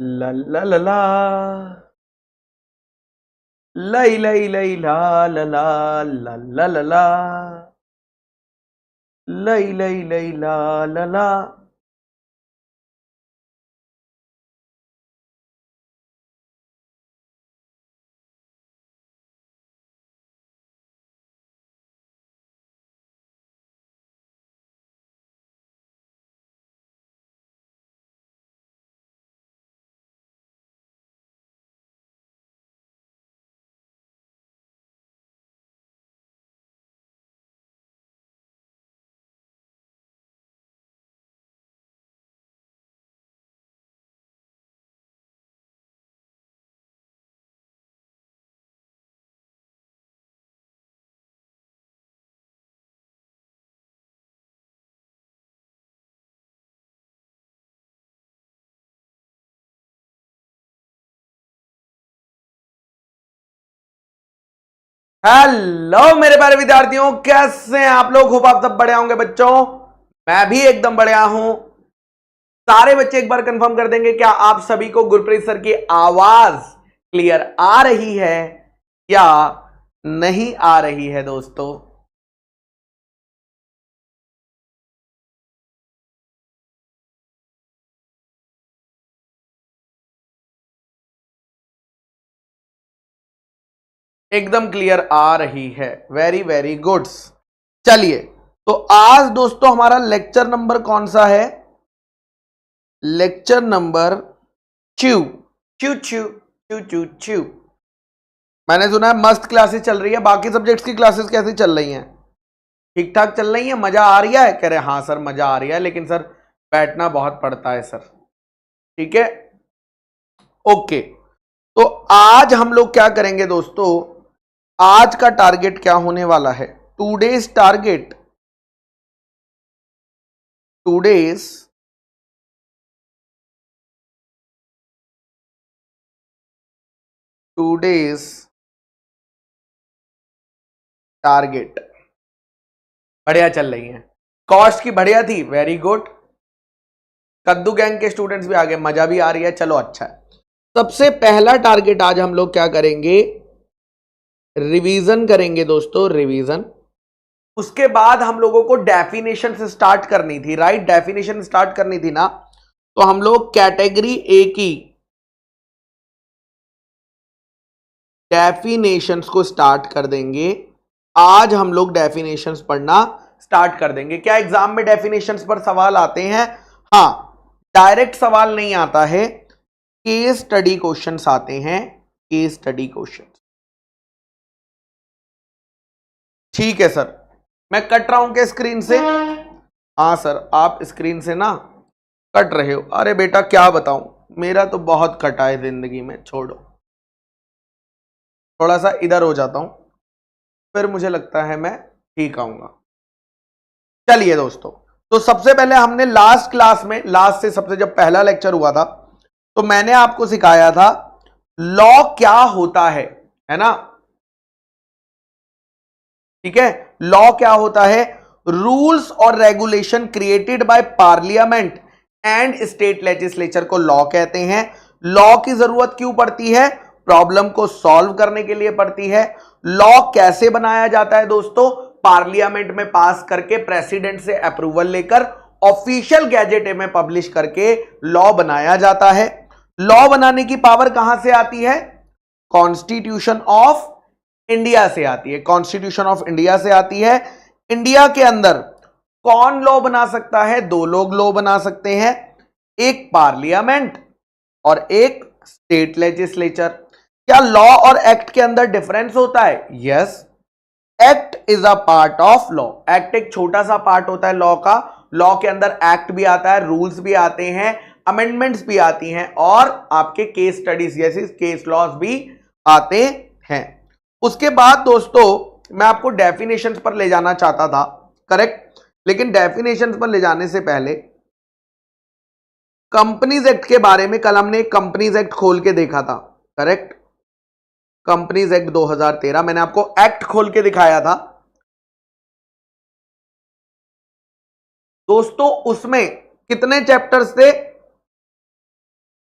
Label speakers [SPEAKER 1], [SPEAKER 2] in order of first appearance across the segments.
[SPEAKER 1] ला ला ला ला लई लई लई ला ला ला ला ला ला ला लई लई लई ला ला ला। हेलो मेरे प्यारे विद्यार्थियों, कैसे हैं आप लोग? होप आप सब बढ़िया होंगे बच्चों। मैं भी एकदम बढ़िया हूं। सारे बच्चे एक बार कंफर्म कर देंगे, क्या आप सभी को गुरप्रीत सर की आवाज क्लियर आ रही है या नहीं आ रही है दोस्तों? एकदम क्लियर आ रही है। Very very goods. चलिए, तो आज दोस्तों हमारा लेक्चर नंबर कौन सा है? Lecture number chew chew chew chew chew chew. मैंने सुना है मस्त क्लासेस चल रही है। बाकी सब्जेक्ट्स की क्लासेस कैसी चल रही हैं? ठीक ठाक चल रही है? मजा आ रही है? कह रहे हाँ सर मजा आ रही है, लेकिन सर बैठना बहुत पड़ता है सर। ठीक है, ओके। तो आज हम लोग क्या करेंगे दोस्तों? आज का टारगेट क्या होने वाला है? Today's target, today's today's target बढ़िया चल रही है। कॉस्ट की बढ़िया थी, वेरी गुड। कद्दू गैंग के स्टूडेंट्स भी आ गए, मजा भी आ रही है, चलो अच्छा है। सबसे पहला टारगेट आज हम लोग क्या करेंगे? रिवीजन करेंगे दोस्तों, रिवीजन। उसके बाद हम लोगों को डेफिनेशन से स्टार्ट करनी थी, राइट? डेफिनेशन स्टार्ट करनी थी ना, तो हम लोग कैटेगरी ए की डेफिनेशंस को स्टार्ट कर देंगे। आज हम लोग डेफिनेशंस पढ़ना स्टार्ट कर देंगे। क्या एग्जाम में डेफिनेशंस पर सवाल आते हैं? हाँ, डायरेक्ट सवाल नहीं आता है, केस स्टडी क्वेश्चंस आते हैं, केस स्टडी क्वेश्चन। ठीक है सर, मैं कट रहा हूं क्या स्क्रीन से? हाँ सर, आप स्क्रीन से ना कट रहे हो। अरे बेटा क्या बताऊं, मेरा तो बहुत कटा है जिंदगी में, छोड़ो। थोड़ा सा इधर हो जाता हूं, फिर मुझे लगता है मैं ठीक आऊंगा। चलिए दोस्तों, तो सबसे पहले हमने लास्ट क्लास में, लास्ट से सबसे जब पहला लेक्चर हुआ था, तो मैंने आपको सिखाया था लॉ क्या होता है ना? ठीक है, लॉ क्या होता है? रूल्स और regulation created by parliament and state legislature को लॉ कहते हैं। लॉ की जरूरत क्यों पड़ती है? प्रॉब्लम को सॉल्व करने के लिए पड़ती है। लॉ कैसे बनाया जाता है दोस्तों? पार्लियामेंट में पास करके, प्रेसिडेंट से अप्रूवल लेकर, ऑफिशियल गैजेट में पब्लिश करके लॉ बनाया जाता है। लॉ बनाने की पावर कहां से आती है? कॉन्स्टिट्यूशन ऑफ इंडिया से आती है। कॉन्स्टिट्यूशन ऑफ इंडिया से आती है। इंडिया के अंदर कौन लॉ बना सकता है? दो लोग लॉ बना सकते हैं, एक पार्लियामेंट और एक स्टेट लेजिस्लेचर। क्या लॉ और एक्ट के अंदर डिफरेंस होता है? Yes, act is a part of law. Act एक छोटा सा पार्ट होता है लॉ का। लॉ के अंदर एक्ट भी आता है, रूल्स भी आते हैं, अमेंडमेंट्स भी आती हैं, और आपके केस स्टडीज जैसे केस लॉज भी आते हैं। उसके बाद दोस्तों मैं आपको डेफिनेशंस पर ले जाना चाहता था, करेक्ट? लेकिन डेफिनेशंस पर ले जाने से पहले कंपनीज एक्ट के बारे में, कल हमने कंपनीज एक्ट खोल के देखा था, करेक्ट? कंपनीज एक्ट 2013 मैंने आपको एक्ट खोल के दिखाया था दोस्तों। उसमें कितने चैप्टर्स थे?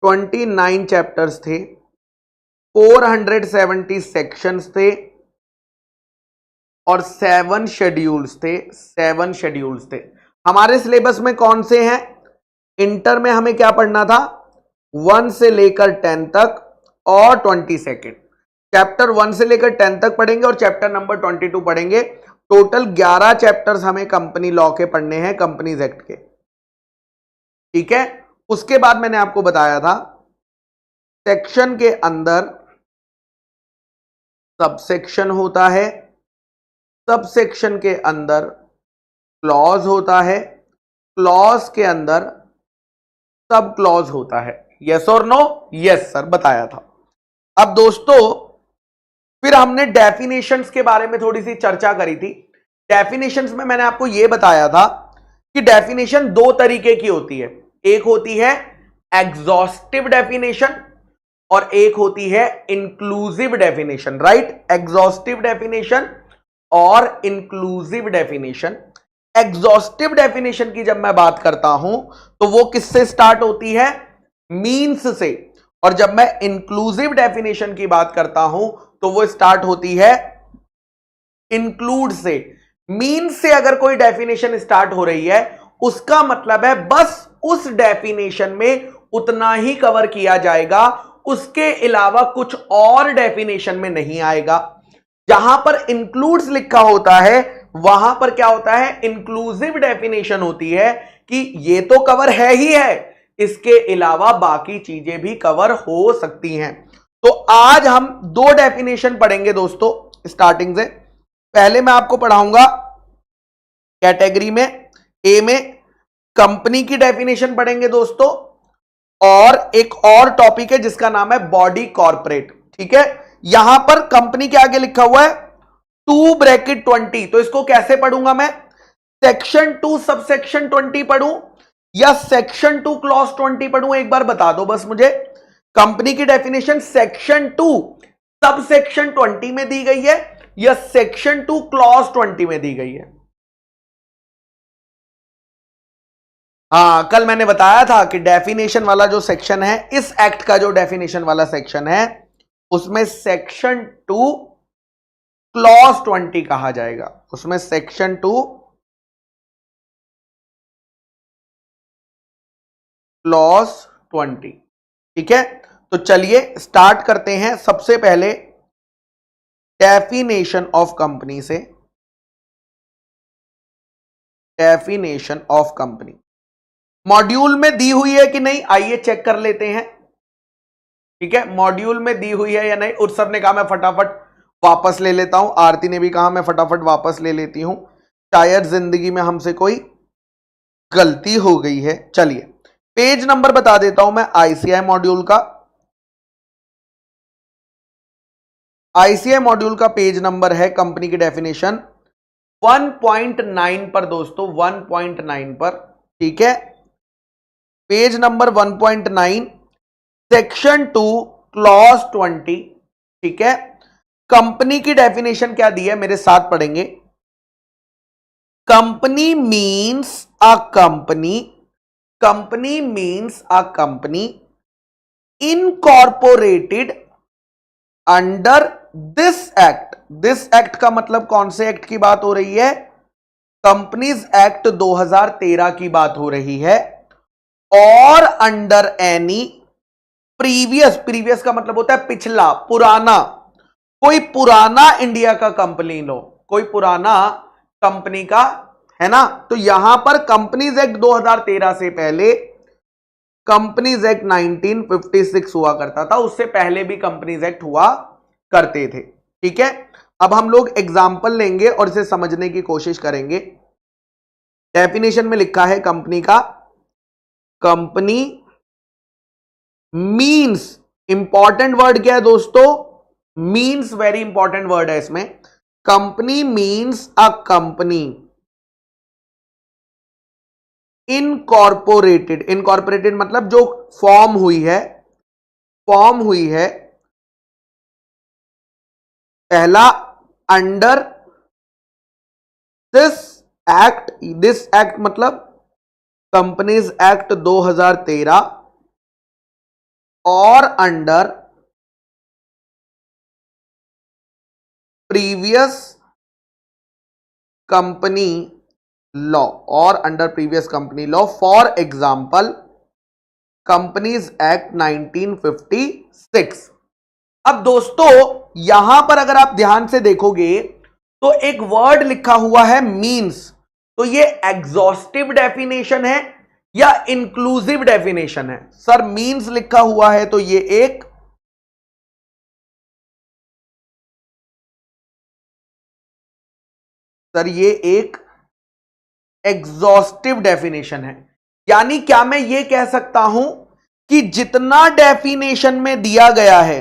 [SPEAKER 1] 29 चैप्टर्स थे, 470 सेक्शंस थे और 7 शेड्यूल्स थे। 7 शेड्यूल्स थे। हमारे सिलेबस में कौन से हैं? इंटर में हमें क्या पढ़ना था? 1 से लेकर 10 तक और 22 चैप्टर 1 से लेकर 10 तक पढ़ेंगे और चैप्टर नंबर 22 पढ़ेंगे। टोटल 11 चैप्टर्स हमें कंपनी लॉ के पढ़ने हैं, कंपनीज एक्ट के। ठीक है। उसके बाद मैंने आपको बताया था सेक्शन के अंदर सबसेक्शन होता है, सबसेक्शन के अंदर क्लॉज होता है, क्लॉज के अंदर सब क्लॉज होता है। यस और नो? यस सर, बताया था। अब दोस्तों फिर हमने डेफिनेशंस के बारे में थोड़ी सी चर्चा करी थी। डेफिनेशंस में मैंने आपको यह बताया था कि डेफिनेशन दो तरीके की होती है। एक होती है एग्जॉस्टिव डेफिनेशन और एक होती है inclusive definition. Right? Exhaustive definition और इंक्लूसिव डेफिनेशन। एग्जॉस्टिव डेफिनेशन की जब मैं बात करता हूं तो वो किससे स्टार्ट होती है? मीन्स से। और जब मैं इंक्लूसिव डेफिनेशन की बात करता हूं तो वो स्टार्ट होती है इंक्लूड से। मीन्स से अगर कोई डेफिनेशन स्टार्ट हो रही है उसका मतलब है बस उस डेफिनेशन में उतना ही कवर किया जाएगा, उसके अलावा कुछ और डेफिनेशन में नहीं आएगा। जहां पर इंक्लूड्स लिखा होता है वहां पर क्या होता है? इंक्लूसिव डेफिनेशन होती है कि ये तो कवर है ही है, इसके अलावा बाकी चीजें भी कवर हो सकती हैं। तो आज हम दो डेफिनेशन पढ़ेंगे दोस्तों स्टार्टिंग से। पहले मैं आपको पढ़ाऊंगा कैटेगरी में, ए में कंपनी की डेफिनेशन पढ़ेंगे दोस्तों, और एक और टॉपिक है जिसका नाम है बॉडी कॉर्पोरेट। ठीक है। यहां पर कंपनी के आगे लिखा हुआ है 2 ब्रैकेट 20, तो इसको कैसे पढ़ूंगा मैं? सेक्शन 2 सबसेक्शन 20 पढ़ूं या सेक्शन 2 क्लॉज 20 पढ़ूं? एक बार बता दो बस मुझे। कंपनी की डेफिनेशन सेक्शन 2 सबसेक्शन 20 में दी गई है या सेक्शन 2 क्लॉज 20 में दी गई है? हाँ, कल मैंने बताया था कि डेफिनेशन वाला जो सेक्शन है, इस एक्ट का जो डेफिनेशन वाला सेक्शन है, उसमें सेक्शन 2 क्लॉज 20 कहा जाएगा। उसमें सेक्शन 2 क्लॉज 20। ठीक है। तो चलिए स्टार्ट करते हैं सबसे पहले डेफिनेशन ऑफ कंपनी से। डेफिनेशन ऑफ कंपनी मॉड्यूल में दी हुई है कि नहीं, आइए चेक कर लेते हैं। ठीक है, मॉड्यूल में दी हुई है या नहीं। उस सर ने कहा मैं फटाफट वापस ले लेता हूं, आरती ने भी कहा मैं फटाफट वापस ले लेती हूं, शायद जिंदगी में हमसे कोई गलती हो गई है। चलिए पेज नंबर बता देता हूं मैं आईसीआई मॉड्यूल का। आईसीआई मॉड्यूल का पेज नंबर है कंपनी की डेफिनेशन 1.9 पर दोस्तों, 1.9 पर। ठीक है, पेज नंबर 1.9 सेक्शन 2 क्लॉज 20। ठीक है, कंपनी की डेफिनेशन क्या दी है मेरे साथ पढ़ेंगे। Company means a company, company means a company incorporated under this act. This act का मतलब कौन से एक्ट की बात हो रही है? कंपनीज एक्ट 2013 की बात हो रही है। और अंडर एनी प्रीवियस, प्रीवियस का मतलब होता है पिछला, पुराना, कोई पुराना इंडिया का कंपनी लो, कोई पुराना कंपनी का, है ना। तो यहां पर कंपनीज एक्ट 2013 से पहले कंपनीज एक्ट 1956 हुआ करता था, उससे पहले भी कंपनीज एक्ट हुआ करते थे। ठीक है, अब हम लोग एग्जाम्पल लेंगे और इसे समझने की कोशिश करेंगे। डेफिनेशन में लिखा है कंपनी का, कंपनी मीन्स, इंपॉर्टेंट वर्ड क्या है दोस्तों? मीन्स वेरी इंपॉर्टेंट वर्ड है इसमें। Company means a company incorporated, incorporated मतलब जो फॉर्म हुई है, फॉर्म हुई है पहला under this act. This act मतलब कंपनीज एक्ट 2013 और अंडर प्रीवियस कंपनी लॉ, और under previous company law, for example companies act 1956। अब दोस्तों यहां पर अगर आप ध्यान से देखोगे तो एक वर्ड लिखा हुआ है मीन्स, तो ये एग्जॉस्टिव डेफिनेशन है या इंक्लूसिव डेफिनेशन है? सर मीन्स लिखा हुआ है तो ये एक एग्जॉस्टिव डेफिनेशन है। यानी क्या मैं ये कह सकता हूं कि जितना डेफिनेशन में दिया गया है,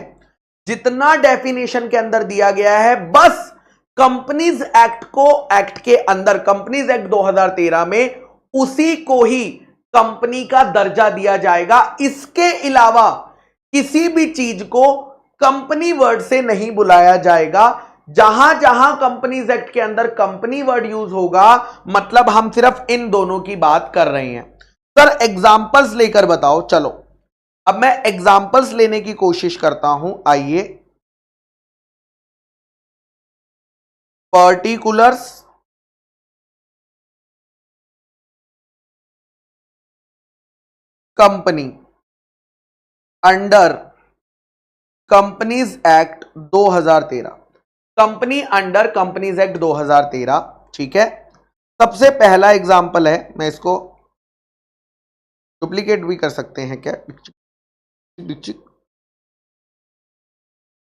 [SPEAKER 1] जितना डेफिनेशन के अंदर दिया गया है, बस कंपनीज एक्ट को, एक्ट के अंदर कंपनीज एक्ट 2013 में उसी को ही कंपनी का दर्जा दिया जाएगा। इसके अलावा किसी भी चीज को कंपनी वर्ड से नहीं बुलाया जाएगा। जहां जहां कंपनीज एक्ट के अंदर कंपनी वर्ड यूज होगा, मतलब हम सिर्फ इन दोनों की बात कर रहे हैं। सर एग्जांपल्स लेकर बताओ। चलो अब मैं एग्जांपल्स लेने की कोशिश करता हूं। आइए, particulars, company under companies act 2013, company under companies act 2013। ठीक है, सबसे पहला एग्जांपल है, मैं इसको डुप्लीकेट भी कर सकते हैं क्या?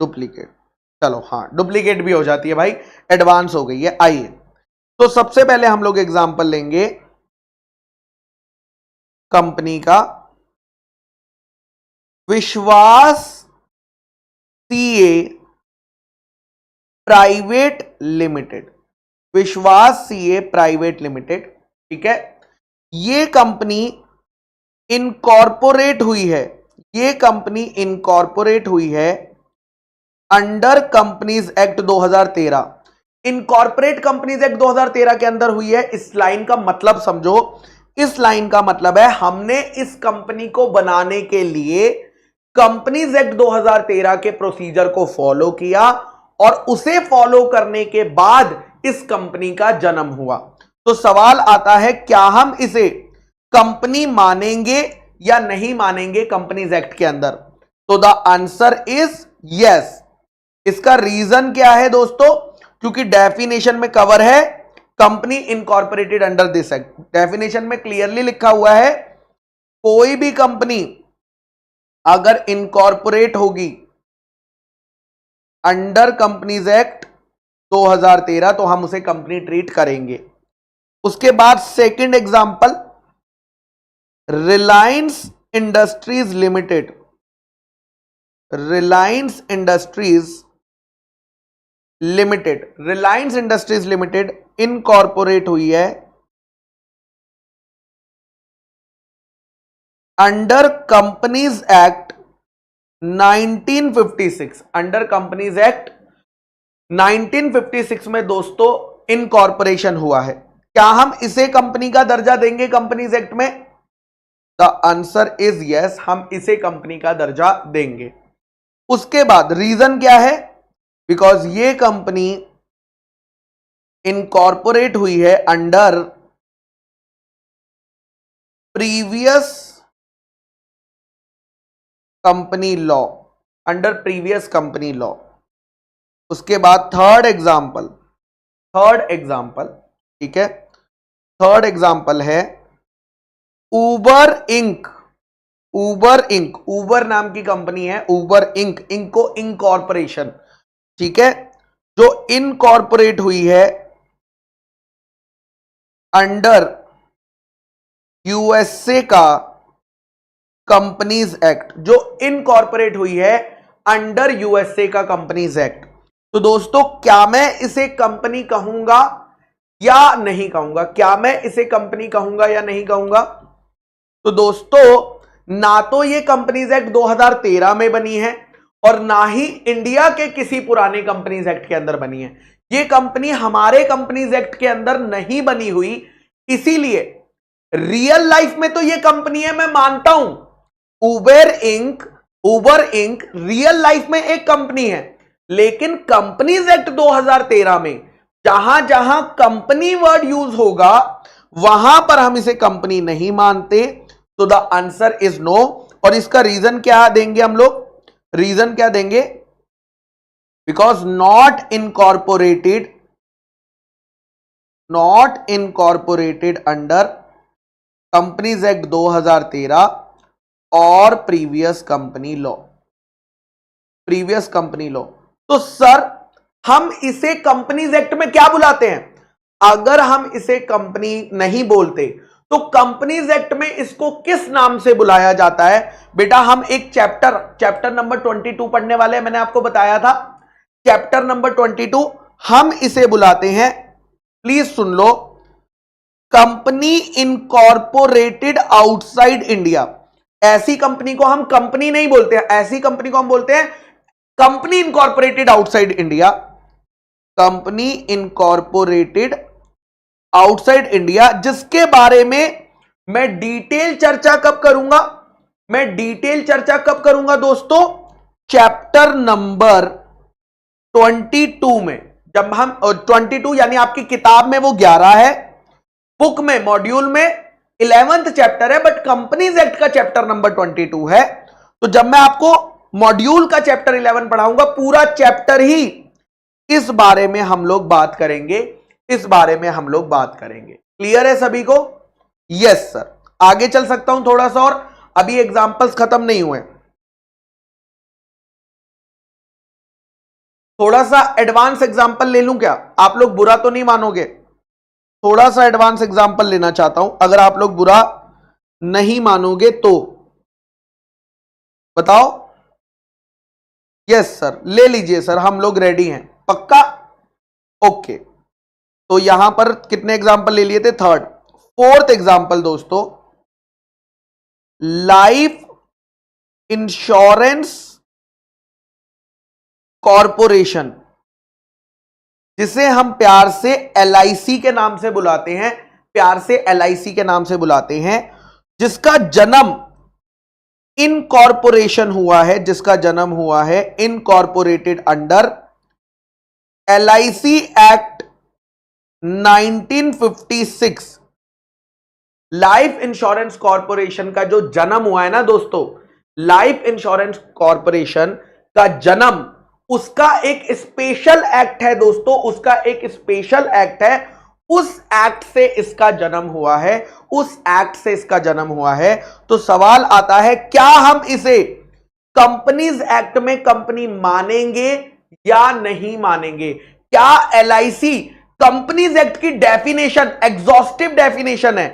[SPEAKER 1] डुप्लीकेट, चलो हाँ डुप्लीकेट भी हो जाती है भाई, एडवांस हो गई है। आइए तो सबसे पहले हम लोग एग्जांपल लेंगे कंपनी का, विश्वास सीए प्राइवेट लिमिटेड, विश्वास सीए प्राइवेट लिमिटेड। ठीक है, ये कंपनी इनकॉर्पोरेट हुई है, ये कंपनी इनकॉर्पोरेट हुई है under companies act 2013। Incorporate companies act 2013 के अंदर हुई है। इस लाइन का मतलब समझो, इस लाइन का मतलब है हमने इस कंपनी को बनाने के लिए कंपनीज एक्ट 2013 के प्रोसीजर को फॉलो किया और उसे फॉलो करने के बाद इस कंपनी का जन्म हुआ। तो सवाल आता है क्या हम इसे कंपनी मानेंगे या नहीं मानेंगे कंपनीज एक्ट के अंदर? तो द आंसर इज यस। इसका रीजन क्या है दोस्तों? क्योंकि डेफिनेशन में कवर है company incorporated under this act. Definition में क्लियरली लिखा हुआ है कोई भी कंपनी अगर इनकॉर्पोरेट होगी अंडर कंपनीज एक्ट 2013 तो हम उसे कंपनी ट्रीट करेंगे। उसके बाद second example, Reliance industries limited, Reliance industries limited, Reliance industries limited incorporate हुई है under companies act 1956। Under companies act 1956 में दोस्तों इनकॉर्पोरेशन हुआ है। क्या हम इसे कंपनी का दर्जा देंगे कंपनीज एक्ट में? द आंसर इज यस, हम इसे कंपनी का दर्जा देंगे। उसके बाद रीजन क्या है? बिकॉज ये कंपनी इनकॉर्पोरेट हुई है under previous company law, under previous company law. उसके बाद थर्ड एग्जांपल, ठीक है, थर्ड एग्जांपल है उबर इंक। उबर नाम की कंपनी है, उबर इंक, इंको इनकॉर्पोरेशन। ठीक है, जो इनकॉर्पोरेट हुई है अंडर यूएसए का कंपनीज एक्ट, जो इनकॉर्पोरेट हुई है अंडर यूएसए का कंपनीज एक्ट। तो दोस्तों क्या मैं इसे कंपनी कहूंगा या नहीं कहूंगा? क्या मैं इसे कंपनी कहूंगा या नहीं कहूंगा? तो दोस्तों ना तो ये कंपनीज एक्ट 2013 में बनी है और ना ही इंडिया के किसी पुराने कंपनीज एक्ट के अंदर बनी है। ये कंपनी हमारे कंपनीज एक्ट के अंदर नहीं बनी हुई, इसीलिए रियल लाइफ में तो ये कंपनी है, मैं मानता हूं। उबर इंक रियल लाइफ में एक कंपनी है, लेकिन कंपनीज एक्ट 2013 में जहां जहां कंपनी वर्ड यूज होगा वहां पर हम इसे कंपनी नहीं मानते। तो द आंसर इज नो। और इसका रीजन क्या देंगे हम लोग? रीजन क्या देंगे? Because not incorporated under companies act 2013 और प्रीवियस कंपनी लॉ। तो सर हम इसे कंपनीज एक्ट में क्या बुलाते हैं? अगर हम इसे कंपनी नहीं बोलते तो कंपनीज एक्ट में इसको किस नाम से बुलाया जाता है? बेटा हम एक चैप्टर नंबर 22 पढ़ने वाले हैं, मैंने आपको बताया था। चैप्टर नंबर 22 हम इसे बुलाते हैं, please soon low, company incorporated outside India. ऐसी कंपनी को हम कंपनी नहीं बोलते हैं, ऐसी कंपनी को हम बोलते हैं company incorporated outside India. Company incorporated outside India, जिसके बारे में मैं डिटेल चर्चा कब करूंगा? मैं डिटेल चर्चा कब करूंगा दोस्तों? चैप्टर नंबर 22 में। जब हम 22 यानी आपकी किताब में वो 11 है, बुक में मॉड्यूल में 11th चैप्टर है, बट कंपनीज एक्ट का चैप्टर नंबर 22 है। तो जब मैं आपको मॉड्यूल का चैप्टर 11 पढ़ाऊंगा, पूरा चैप्टर ही इस बारे में हम लोग बात करेंगे, क्लियर है सभी को? Yes sir. आगे चल सकता हूं थोड़ा सा और? अभी एग्जांपल्स खत्म नहीं हुए, थोड़ा सा एडवांस एग्जांपल ले लूं क्या? आप लोग बुरा तो नहीं मानोगे? थोड़ा सा एडवांस एग्जांपल लेना चाहता हूं, अगर आप लोग बुरा नहीं मानोगे तो बताओ। यस सर, ले लीजिए सर, हम लोग रेडी हैं, पक्का? ओके, तो यहां पर कितने एग्जांपल ले लिए थे? 3rd। 4th एग्जांपल दोस्तों, लाइफ इंश्योरेंस कॉरपोरेशन, जिसे हम प्यार से LIC के नाम से बुलाते हैं, जिसका जन्म इनकॉर्पोरेशन हुआ है, incorporated under LIC act 1956। Life insurance corporation का जो जन्म हुआ है ना दोस्तों, लाइफ इंश्योरेंस कॉरपोरेशन का जन्म, उसका एक स्पेशल एक्ट है दोस्तों, उस एक्ट से इसका जन्म हुआ है। तो सवाल आता है, क्या हम इसे कंपनीज एक्ट में कंपनी मानेंगे या नहीं मानेंगे? क्या LIC कंपनीज एक्ट की डेफिनेशन, एग्जॉस्टिव डेफिनेशन है?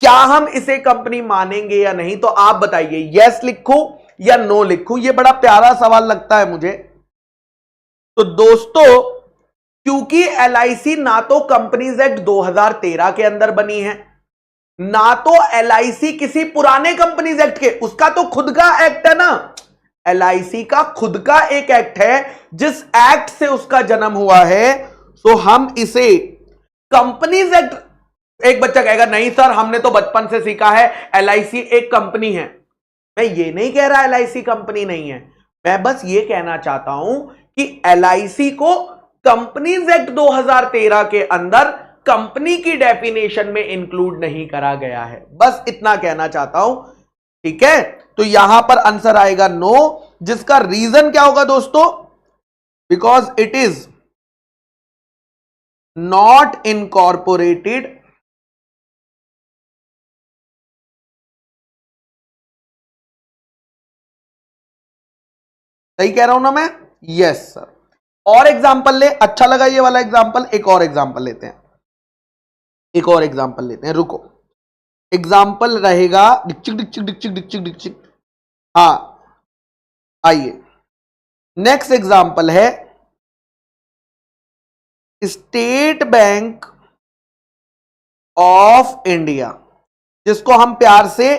[SPEAKER 1] क्या हम इसे कंपनी मानेंगे या नहीं? तो आप बताइए, यस लिखूं या नो लिखूं? ये बड़ा प्यारा सवाल लगता है मुझे। तो दोस्तों, क्योंकि LIC ना तो कंपनीज एक्ट 2013 के अंदर बनी है, ना तो LIC किसी पुराने कंपनीज एक्ट के, उसका तो खुद का एक्ट है ना, LIC का खुद का एक एक्ट है, जिस एक्ट से उसका जन्म हुआ है। सो हम इसे कंपनीज एक्ट, एक बच्चा कहेगा नहीं सर हमने तो बचपन से सीखा है LIC एक कंपनी है। मैं ये नहीं कह रहा LIC कंपनी नहीं है, मैं बस ये कहना चाहता हूं कि LIC को कंपनीज एक्ट 2013 के अंदर कंपनी की डेफिनेशन में इंक्लूड नहीं करा गया है, बस इतना कहना चाहता हूं, ठीक है? तो यहां पर आंसर आएगा नो, जिसका रीजन क्या होगा दोस्तों? Because it is not incorporated सही कह रहा हूं ना मैं? Yes sir. और एग्जांपल ले, अच्छा लगा ये वाला एग्जांपल, एक और एग्जांपल लेते हैं, रुको। एग्जांपल रहेगा डिक्चिक डिक्चिक डिक्चिक डिक्चिक डिक्चिक, हाँ आइए, नेक्स्ट एग्जांपल है स्टेट बैंक ऑफ इंडिया, जिसको हम प्यार से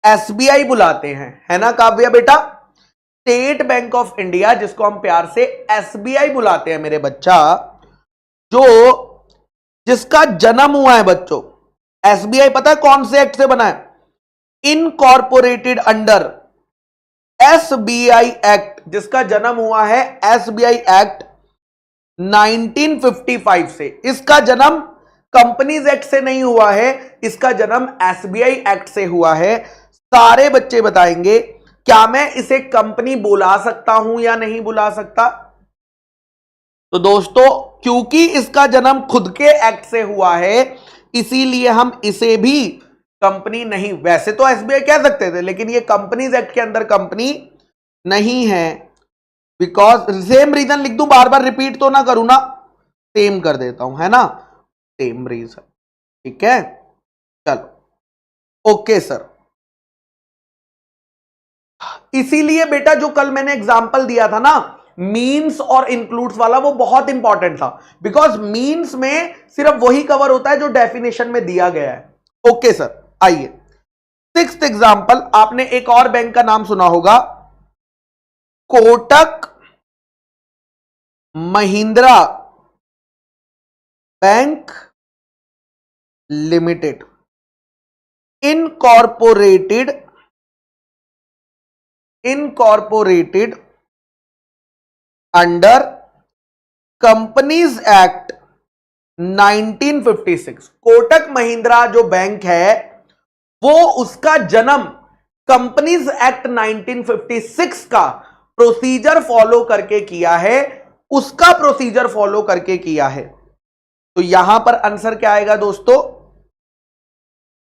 [SPEAKER 1] SBI बुलाते हैं, है ना काव्या बेटा? स्टेट बैंक ऑफ इंडिया, जिसको हम प्यार से SBI बुलाते हैं मेरे बच्चा, जिसका जन्म हुआ है बच्चों, SBI पता है कौन से एक्ट से बना है? इनकॉर्पोरेटेड अंडर एसबीआई एक्ट, जिसका जन्म हुआ है एसबीआई एक्ट 1955 से। इसका जन्म कंपनीज एक्ट से नहीं हुआ है, इसका जन्म एसबीआई एक्ट से हुआ है। सारे बच्चे बताएंगे क्या मैं इसे कंपनी बुला सकता हूं या नहीं बुला सकता? तो दोस्तों, क्योंकि इसका जन्म खुद के एक्ट से हुआ है, इसीलिए हम इसे भी कंपनी नहीं, वैसे तो एसबीआई कह सकते थे, लेकिन ये कंपनीज एक्ट के अंदर कंपनी नहीं है। बिकॉज सेम रीजन लिख दूं, बार बार रिपीट तो ना करूं ना, सेम कर देता हूं, है ना, सेम रीजन। ठीक है, चलो ओके सर। इसीलिए बेटा जो कल मैंने एग्जांपल दिया था ना, मीन्स और इंक्लूड्स वाला, वो बहुत इंपॉर्टेंट था। बिकॉज मीन्स में सिर्फ वही कवर होता है जो डेफिनेशन में दिया गया है। ओके सर, आइए सिक्स्थ एग्जांपल। आपने एक और बैंक का नाम सुना होगा, Kotak Mahindra bank limited incorporated under companies act 1956। Kotak Mahindra जो बैंक है, वो उसका जन्म कंपनीज एक्ट 1956 का प्रोसीजर फॉलो करके किया है, उसका प्रोसीजर फॉलो करके किया है। तो यहां पर आंसर क्या आएगा दोस्तों?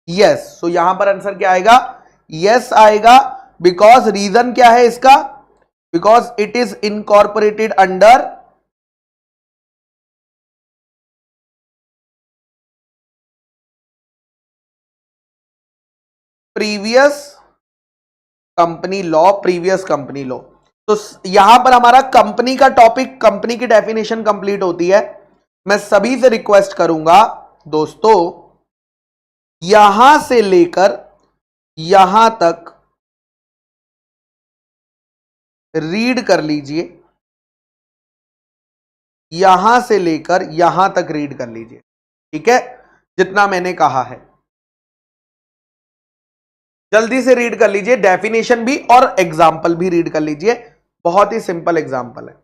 [SPEAKER 1] यस। सो यहां पर आंसर क्या आएगा? यस आएगा। बिकॉज रीजन क्या है इसका? Because it is incorporated under previous company law. तो यहां पर हमारा कंपनी का टॉपिक, कंपनी की डेफिनेशन कंप्लीट होती है। मैं सभी से रिक्वेस्ट करूंगा दोस्तों, यहां से लेकर यहां तक रीड कर लीजिए, यहां से लेकर यहां तक रीड कर लीजिए। ठीक है, जितना मैंने कहा है जल्दी से रीड कर लीजिए, डेफिनेशन भी और एग्जाम्पल भी रीड कर लीजिए। बहुत ही सिंपल एग्जाम्पल है।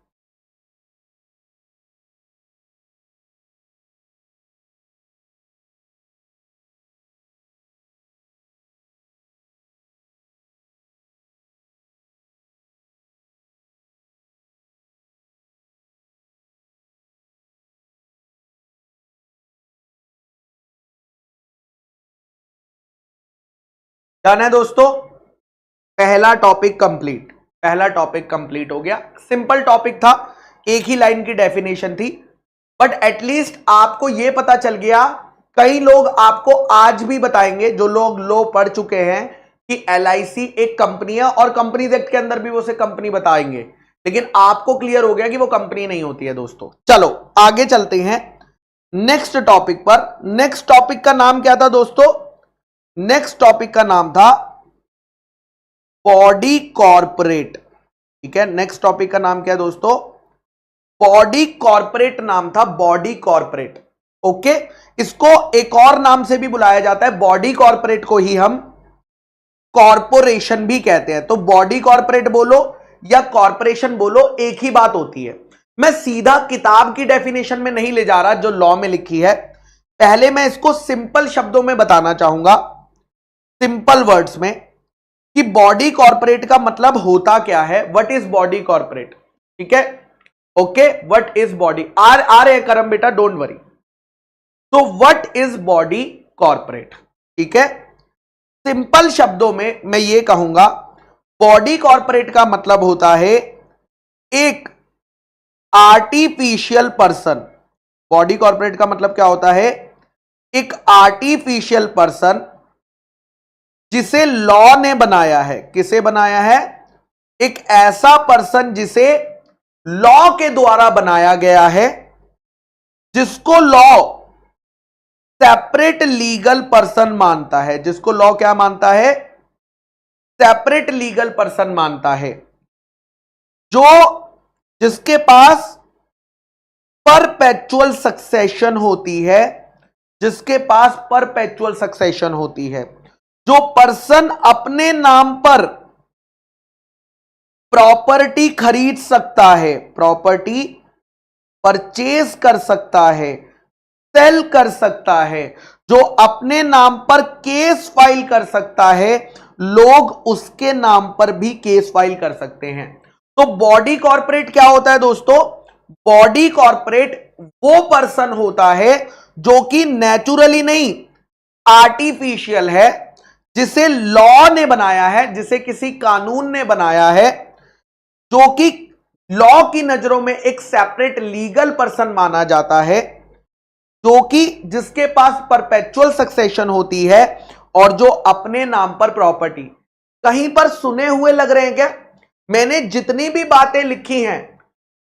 [SPEAKER 1] डन है दोस्तों, पहला टॉपिक कंप्लीट हो गया। सिंपल टॉपिक था, एक ही लाइन की डेफिनेशन थी, बट एटलीस्ट आपको यह पता चल गया। कई लोग आपको आज भी बताएंगे, जो लोग लॉ पढ़ चुके हैं, कि एलआईसी एक कंपनी है, और कंपनीज एक्ट के अंदर भी वो उसे कंपनी बताएंगे, लेकिन आपको क्लियर हो गया कि वो कंपनी नहीं होती है दोस्तों। चलो आगे चलते हैं नेक्स्ट टॉपिक पर। नेक्स्ट टॉपिक का नाम क्या था दोस्तों? नेक्स्ट टॉपिक का नाम था बॉडी कॉर्पोरेट। ठीक है, नेक्स्ट टॉपिक का नाम क्या है दोस्तों? बॉडी कॉर्पोरेट नाम था, बॉडी कॉर्पोरेट। ओके, इसको एक और नाम से भी बुलाया जाता है, बॉडी कॉर्पोरेट को ही हम कॉर्पोरेशन भी कहते हैं। तो बॉडी कॉर्पोरेट बोलो या कॉर्पोरेशन बोलो, एक ही बात होती है। मैं सीधा किताब की डेफिनेशन में नहीं ले जा रहा जो लॉ में लिखी है, पहले मैं इसको सिंपल शब्दों में बताना चाहूंगा, सिंपल वर्ड्स में, कि बॉडी कॉर्पोरेट का मतलब होता क्या है। What is body corporate? ठीक है, ओके, व्हाट इज बॉडी, आर ए करम बेटा, डोंट वरी। तो व्हाट इज बॉडी कॉर्पोरेट? ठीक है, सिंपल शब्दों में मैं ये कहूंगा, बॉडी कॉर्पोरेट का मतलब होता है एक आर्टिफिशियल पर्सन। बॉडी कॉर्पोरेट का मतलब क्या होता है? एक आर्टिफिशियल पर्सन जिसे लॉ ने बनाया है। किसे बनाया है? एक ऐसा पर्सन जिसे लॉ के द्वारा बनाया गया है, जिसको लॉ सेपरेट लीगल पर्सन मानता है। जिसको लॉ क्या मानता है? सेपरेट लीगल पर्सन मानता है, जो जिसके पास परपेचुअल सक्सेशन होती है, जिसके पास परपेचुअल सक्सेशन होती है, जो पर्सन अपने नाम पर प्रॉपर्टी खरीद सकता है, प्रॉपर्टी परचेज कर सकता है, सेल कर सकता है, जो अपने नाम पर केस फाइल कर सकता है, लोग उसके नाम पर भी केस फाइल कर सकते हैं। तो बॉडी कॉर्पोरेट क्या होता है दोस्तों? बॉडी कॉर्पोरेट वो पर्सन होता है जो कि नेचुरली नहीं, आर्टिफिशियल है, जिसे लॉ ने बनाया है, जिसे किसी कानून ने बनाया है, जो कि लॉ की नजरों में एक सेपरेट लीगल पर्सन माना जाता है, जो कि जिसके पास परपेचुअल सक्सेशन होती है और जो अपने नाम पर प्रॉपर्टी। कहीं पर सुने हुए लग रहे हैं क्या? मैंने जितनी भी बातें लिखी हैं,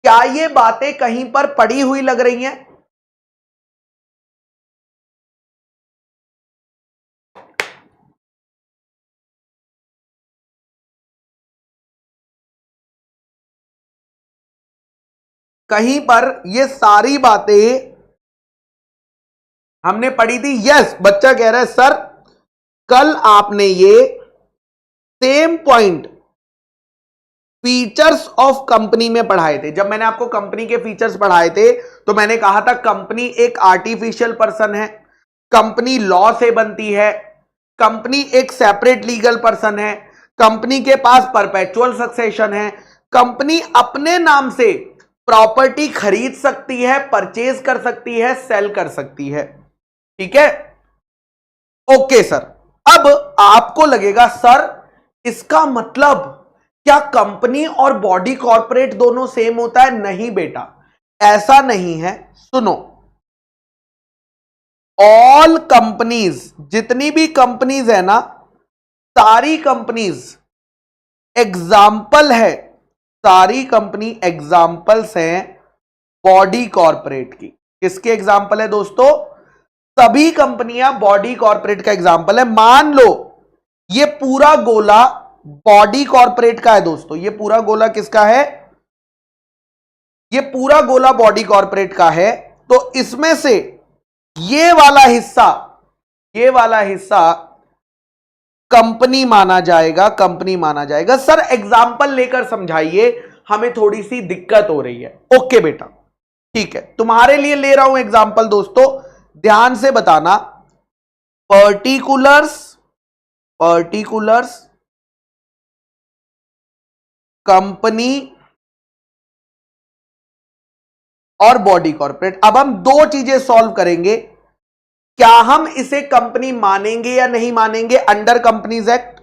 [SPEAKER 1] क्या ये बातें कहीं पर पढ़ी हुई लग रही हैं? कहीं पर ये सारी बातें हमने पढ़ी थी? यस, बच्चा कह रहा है सर कल आपने ये same point features of company में पढ़ाए थे। जब मैंने आपको कंपनी के फीचर्स पढ़ाए थे तो मैंने कहा था कंपनी एक आर्टिफिशियल पर्सन है, कंपनी लॉ से बनती है, कंपनी एक सेपरेट लीगल पर्सन है, कंपनी के पास परपेचुअल सक्सेशन है, कंपनी अपने नाम से प्रॉपर्टी खरीद सकती है, परचेज कर सकती है, सेल कर सकती है। ठीक है, ओके सर। अब आपको लगेगा सर इसका मतलब क्या कंपनी और बॉडी कॉर्पोरेट दोनों सेम होता है? नहीं बेटा, ऐसा नहीं है। सुनो, ऑल कंपनीज, जितनी भी कंपनीज है ना, सारी कंपनीज एग्जाम्पल है, सारी कंपनी एग्जाम्पल्स हैं बॉडी कॉर्पोरेट की। किसके एग्जाम्पल है दोस्तों? सभी कंपनियां बॉडी कॉर्पोरेट का एग्जाम्पल है। मान लो ये पूरा गोला बॉडी कॉर्पोरेट का है दोस्तों, ये पूरा गोला किसका है? ये पूरा गोला बॉडी कॉर्पोरेट का है। तो इसमें से ये वाला हिस्सा, ये वाला हिस्सा कंपनी माना जाएगा, कंपनी माना जाएगा। सर एग्जाम्पल लेकर समझाइए, हमें थोड़ी सी दिक्कत हो रही है। ओके बेटा, ठीक है, तुम्हारे लिए ले रहा हूं एग्जाम्पल दोस्तों, ध्यान से बताना। पर्टिकुलर्स, पर्टिकुलर्स, कंपनी और बॉडी कॉर्पोरेट। अब हम दो चीजें सॉल्व करेंगे। क्या हम इसे कंपनी मानेंगे या नहीं मानेंगे? अंडर कंपनीज एक्ट,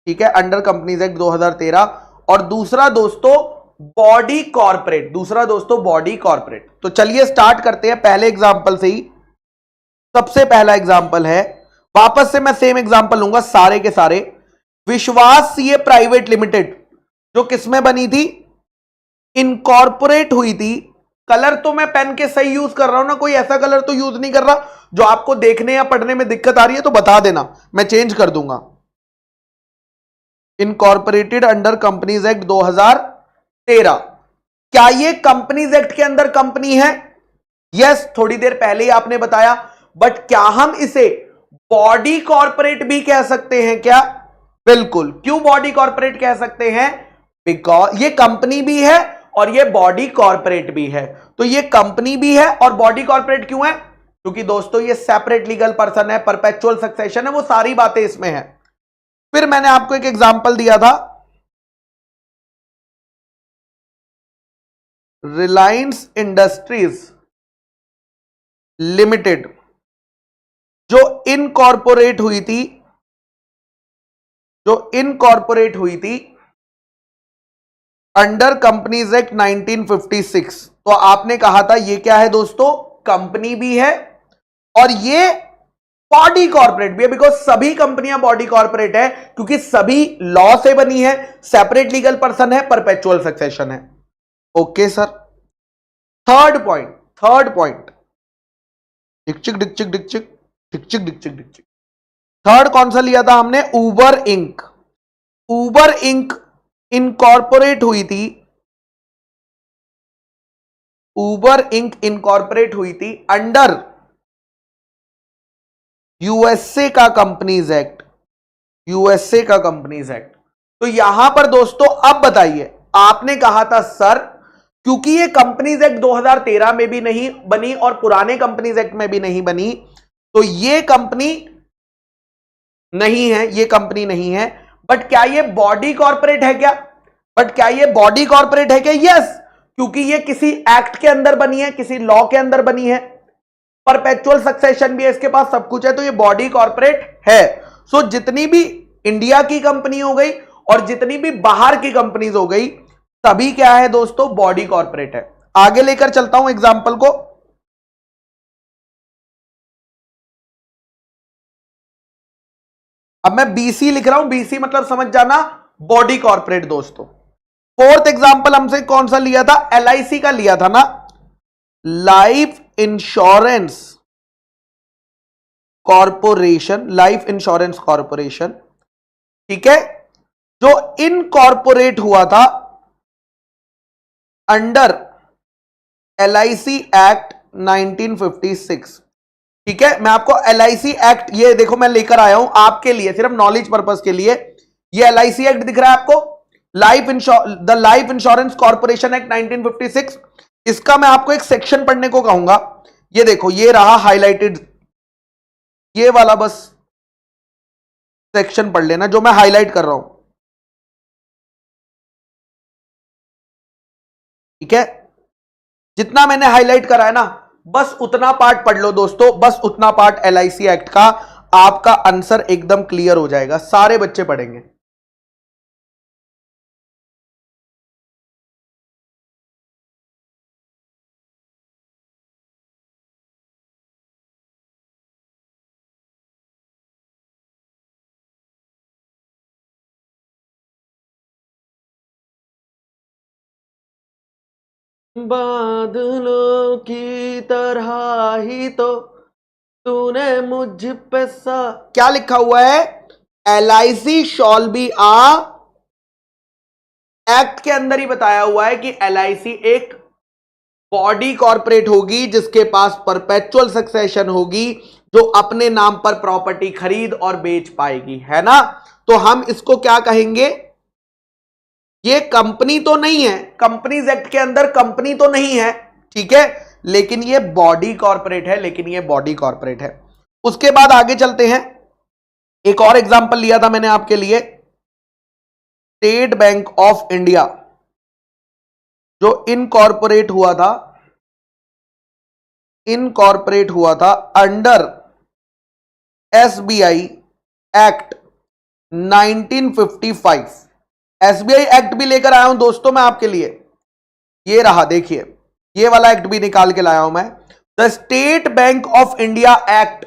[SPEAKER 1] ठीक है, अंडर कंपनीज एक्ट 2013। और दूसरा दोस्तों बॉडी कॉर्पोरेट, दूसरा दोस्तों बॉडी कॉर्पोरेट। तो चलिए स्टार्ट करते हैं पहले एग्जांपल से ही। सबसे पहला एग्जांपल है, वापस से मैं सेम एग्जांपल लूंगा सारे के सारे। विश्वास सीए प्राइवेट लिमिटेड जो किसमें बनी थी? इनकॉर्पोरेट हुई थी। कलर तो मैं पेन के सही यूज कर रहा हूं ना, कोई ऐसा कलर तो यूज नहीं कर रहा जो आपको देखने या पढ़ने में दिक्कत आ रही है तो बता देना, मैं चेंज कर दूंगा। Incorporated under companies act 2013। क्या ये कंपनीज एक्ट के अंदर कंपनी है? यस, थोड़ी देर पहले ही आपने बताया। बट क्या हम इसे बॉडी कॉर्पोरेट भी कह सकते हैं क्या? बिल्कुल। क्यों बॉडी कॉर्पोरेट कह सकते हैं? बिकॉज ये कंपनी भी है और ये बॉडी कॉर्पोरेट भी है। तो ये कंपनी भी है और बॉडी कॉर्पोरेट क्यों है? क्योंकि दोस्तों ये सेपरेट लीगल पर्सन है, परपेचुअल सक्सेशन है, वो सारी बातें इसमें है। फिर मैंने आपको एक एग्जांपल दिया था, रिलायंस इंडस्ट्रीज लिमिटेड जो इनकॉर्पोरेट हुई थी, जो इनकॉर्पोरेट हुई थी अंडर कंपनीज एक्ट 1956। तो आपने कहा था ये क्या है दोस्तों? कंपनी भी है और ये बॉडी कॉर्पोरेट भी है। बिकॉज सभी कंपनियां बॉडी कॉर्पोरेट है क्योंकि सभी लॉ से बनी है, सेपरेट लीगल पर्सन है, परपेचुअल सक्सेशन है। Okay sir. Third point, third point, डिक्चिक डिक्चिक डिक्चिक डिक्चिक डिक्चिक डिक्चिक। थर्ड कौन सा लिया था हमने? Uber Inc. Uber Inc incorporate हुई थी, उबर इंक इनकॉर्पोरेट हुई थी अंडर यूएसए का कंपनीज एक्ट, यूएसए का कंपनीज एक्ट। तो यहां पर दोस्तों अब बताइए, आपने कहा था सर क्योंकि ये कंपनीज एक्ट 2013 में भी नहीं बनी और पुराने कंपनीज एक्ट में भी नहीं बनी, तो ये कंपनी नहीं है, ये कंपनी नहीं है। बट क्या ये बॉडी कॉर्पोरेट है क्या? बट क्या ये बॉडी कॉर्पोरेट है क्या? यस, क्योंकि ये किसी एक्ट के अंदर बनी है, किसी लॉ के अंदर बनी है, परपेचुअल सक्सेशन भी है इसके पास, सब कुछ है, तो ये बॉडी कॉर्पोरेट है। सो जितनी भी इंडिया की कंपनी हो गई और जितनी भी बाहर की कंपनीज हो गई, सभी क्या है दोस्तों? बॉडी कॉर्पोरेट है। आगे लेकर चलता हूं एग्जांपल को। अब मैं बीसी लिख रहा हूं, बीसी मतलब समझ जाना बॉडी कॉर्पोरेट दोस्तों। फोर्थ एग्जांपल हमसे कौन सा लिया था? एलआईसी का लिया था ना, life insurance corporation, life insurance corporation, ठीक है, जो इनकॉर्पोरेट हुआ था अंडर एलआईसी एक्ट 1956। ठीक है, मैं आपको एलआईसी एक्ट, ये देखो मैं लेकर आया हूं आपके लिए, सिर्फ नॉलेज पर्पस के लिए। ये एलआईसी एक्ट दिख रहा है आपको, the life insurance corporation act 1956। इसका मैं आपको एक सेक्शन पढ़ने को कहूंगा। ये देखो, ये रहा हाईलाइटेड, ये वाला बस सेक्शन पढ़ लेना जो मैं हाईलाइट कर रहा हूं, ठीक है। जितना मैंने हाईलाइट करा है ना, बस उतना पार्ट पढ़ लो दोस्तों, बस उतना पार्ट एलआईसी एक्ट का, आपका आंसर एकदम क्लियर हो जाएगा, सारे बच्चे पढ़ेंगे। बादलों की तरह ही तो तूने मुझ पे सा, क्या लिखा हुआ है? LIC shall be a, act के अंदर ही बताया हुआ है कि एलआईसी एक बॉडी कॉर्पोरेट होगी जिसके पास परपेचुअल सक्सेशन होगी, जो अपने नाम पर प्रॉपर्टी खरीद और बेच पाएगी, है ना। तो हम इसको क्या कहेंगे? ये कंपनी तो नहीं है, कंपनीज एक्ट के अंदर कंपनी तो नहीं है, ठीक है, लेकिन ये बॉडी कॉर्पोरेट है, लेकिन ये बॉडी कॉर्पोरेट है। उसके बाद आगे चलते हैं, एक और एग्जांपल लिया था मैंने आपके लिए, स्टेट बैंक ऑफ इंडिया जो इनकॉर्पोरेट हुआ था under SBI act 1955। SBI act भी लेकर आया हूं दोस्तों मैं आपके लिए, ये रहा, देखिए ये वाला एक्ट भी निकाल के लाया हूं मैं, the state bank of India act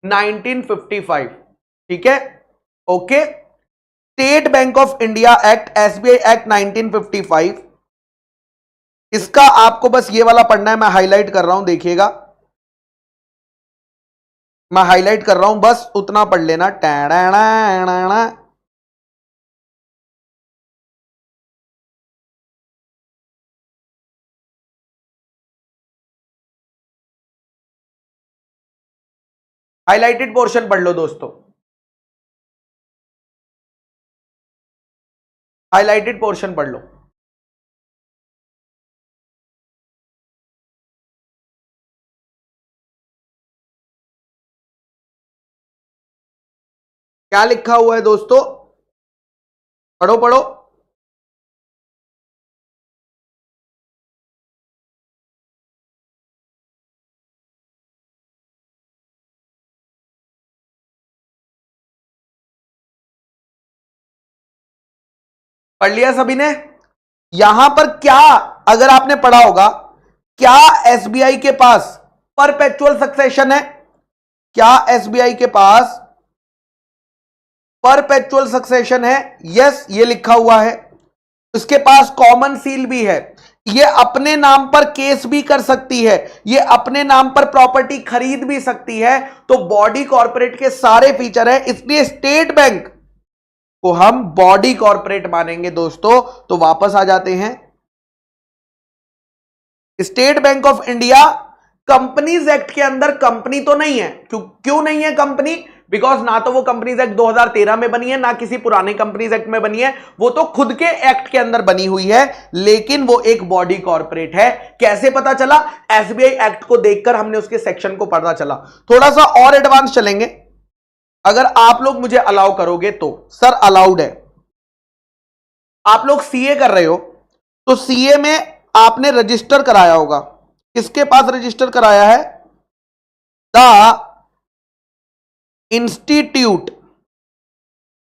[SPEAKER 1] 1955, ठीक है, okay. State bank of India act, SBI act 1955, इसका आपको बस ये वाला पढ़ना है, मैं हाईलाइट कर रहा हूं, देखिएगा मैं हाईलाइट कर रहा हूं, बस उतना पढ़ लेना। हाईलाइटेड पोर्शन पढ़ लो दोस्तों, हाईलाइटेड पोर्शन पढ़ लो। क्या लिखा हुआ है दोस्तों? पढ़ो पढ़ो। पढ़ लिया सभी ने? यहां पर क्या, अगर आपने पढ़ा होगा, क्या एसबीआई के पास परपेचुअल सक्सेशन है? क्या एसबीआई के पास परपेचुअल सक्सेशन है? यस, ये लिखा हुआ है। इसके पास कॉमन सील भी है, ये अपने नाम पर केस भी कर सकती है, ये अपने नाम पर प्रॉपर्टी खरीद भी सकती है, तो बॉडी कॉर्पोरेट के सारे फीचर है, इसलिए स्टेट बैंक को हम बॉडी कॉर्पोरेट मानेंगे दोस्तों। तो वापस आ जाते हैं, state bank of India companies act के अंदर कंपनी तो नहीं है, क्यों नहीं है कंपनी? बिकॉज ना तो वो कंपनीज एक्ट 2013 में बनी है, ना किसी पुराने कंपनीज एक्ट में बनी है, वो तो खुद के एक्ट के अंदर बनी हुई है, लेकिन वो एक बॉडी कॉर्पोरेट है। कैसे पता चला? एसबीआई एक्ट को देखकर हमने उसके सेक्शन को पढ़ना चला। थोड़ा सा और एडवांस चलेंगे, अगर आप लोग मुझे अलाउ करोगे तो। सर अलाउड है। आप लोग सीए कर रहे हो तो सीए में आपने रजिस्टर कराया होगा, किसके पास रजिस्टर कराया है? The institute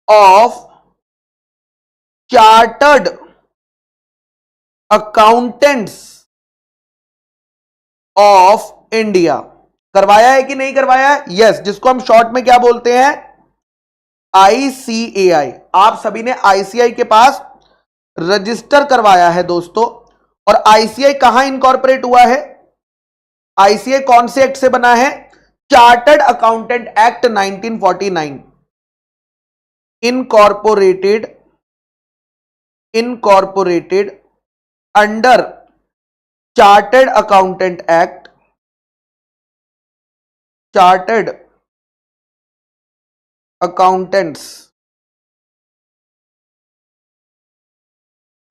[SPEAKER 1] of chartered accountants of India. करवाया है कि नहीं करवाया है? यस, जिसको हम शॉर्ट में क्या बोलते हैं? आईसीएआई। आप सभी ने आईसीआई के पास रजिस्टर करवाया है दोस्तों। और आईसीआई कहां इनकॉर्पोरेट हुआ है? आईसीआई कौन से एक्ट से बना है? Chartered accountant act 1949। Incorporated under chartered accountant act, chartered accountants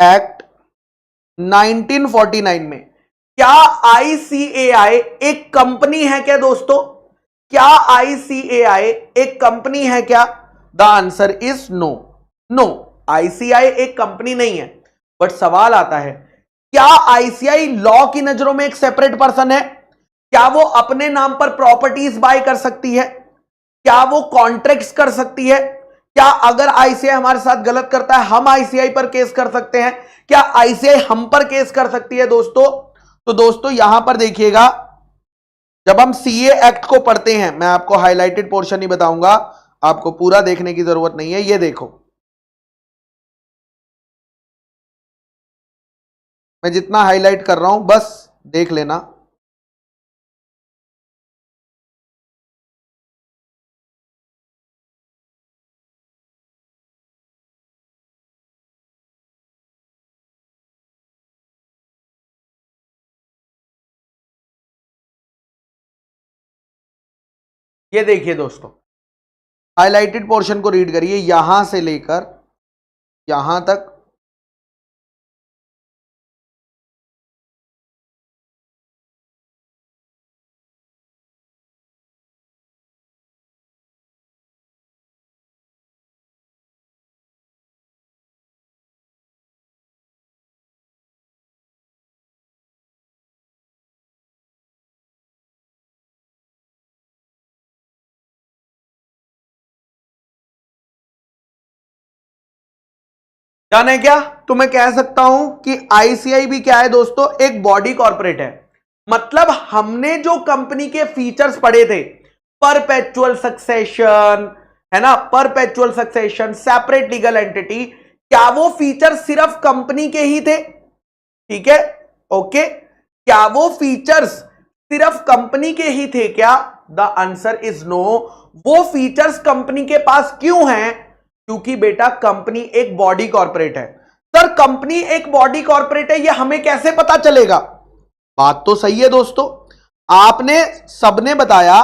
[SPEAKER 1] act 1949 में। क्या आईसीएआई एक कंपनी है क्या दोस्तों? क्या आईसीएआई एक कंपनी है क्या? The answer is no. No, ICI एक कंपनी नहीं है। बट सवाल आता है, क्या आईसीआई लॉ की नजरों में एक सेपरेट पर्सन है? क्या वो अपने नाम पर प्रॉपर्टीज बाय कर सकती है? क्या वो कॉन्ट्रैक्ट्स कर सकती है? क्या अगर आईसीआई हमारे साथ गलत करता है हम आईसीआई पर केस कर सकते हैं? क्या आईसीआई हम पर केस कर सकती है दोस्तों? तो दोस्तों यहां पर देखिएगा, जब हम सीए एक्ट को पढ़ते हैं, मैं आपको हाईलाइटेड पोर्शन ही बताऊंगा, आपको पूरा देखने की जरूरत नहीं है। ये देखो, मैं जितना हाईलाइट कर रहा हूं बस देख लेना। ये देखिए दोस्तों, हाईलाइटेड पोर्शन को रीड करिए, यहां से लेकर यहां तक। जाने क्या, तो मैं कह सकता हूं कि आईसीआई भी क्या है दोस्तों? एक बॉडी कॉर्पोरेट है। मतलब हमने जो कंपनी के फीचर्स पढ़े थे, परपेचुअल सक्सेशन, है ना, perpetual succession, separate legal entity, क्या वो फीचर सिर्फ कंपनी के ही थे? ठीक है, ओके। क्या वो फीचर्स सिर्फ कंपनी के ही थे क्या? The answer is no. वो फीचर्स कंपनी के पास क्यों हैं? क्योंकि बेटा कंपनी एक बॉडी कॉर्पोरेट है। सर कंपनी एक बॉडी कॉर्पोरेट है, ये हमें कैसे पता चलेगा? बात तो सही है दोस्तों, आपने सबने बताया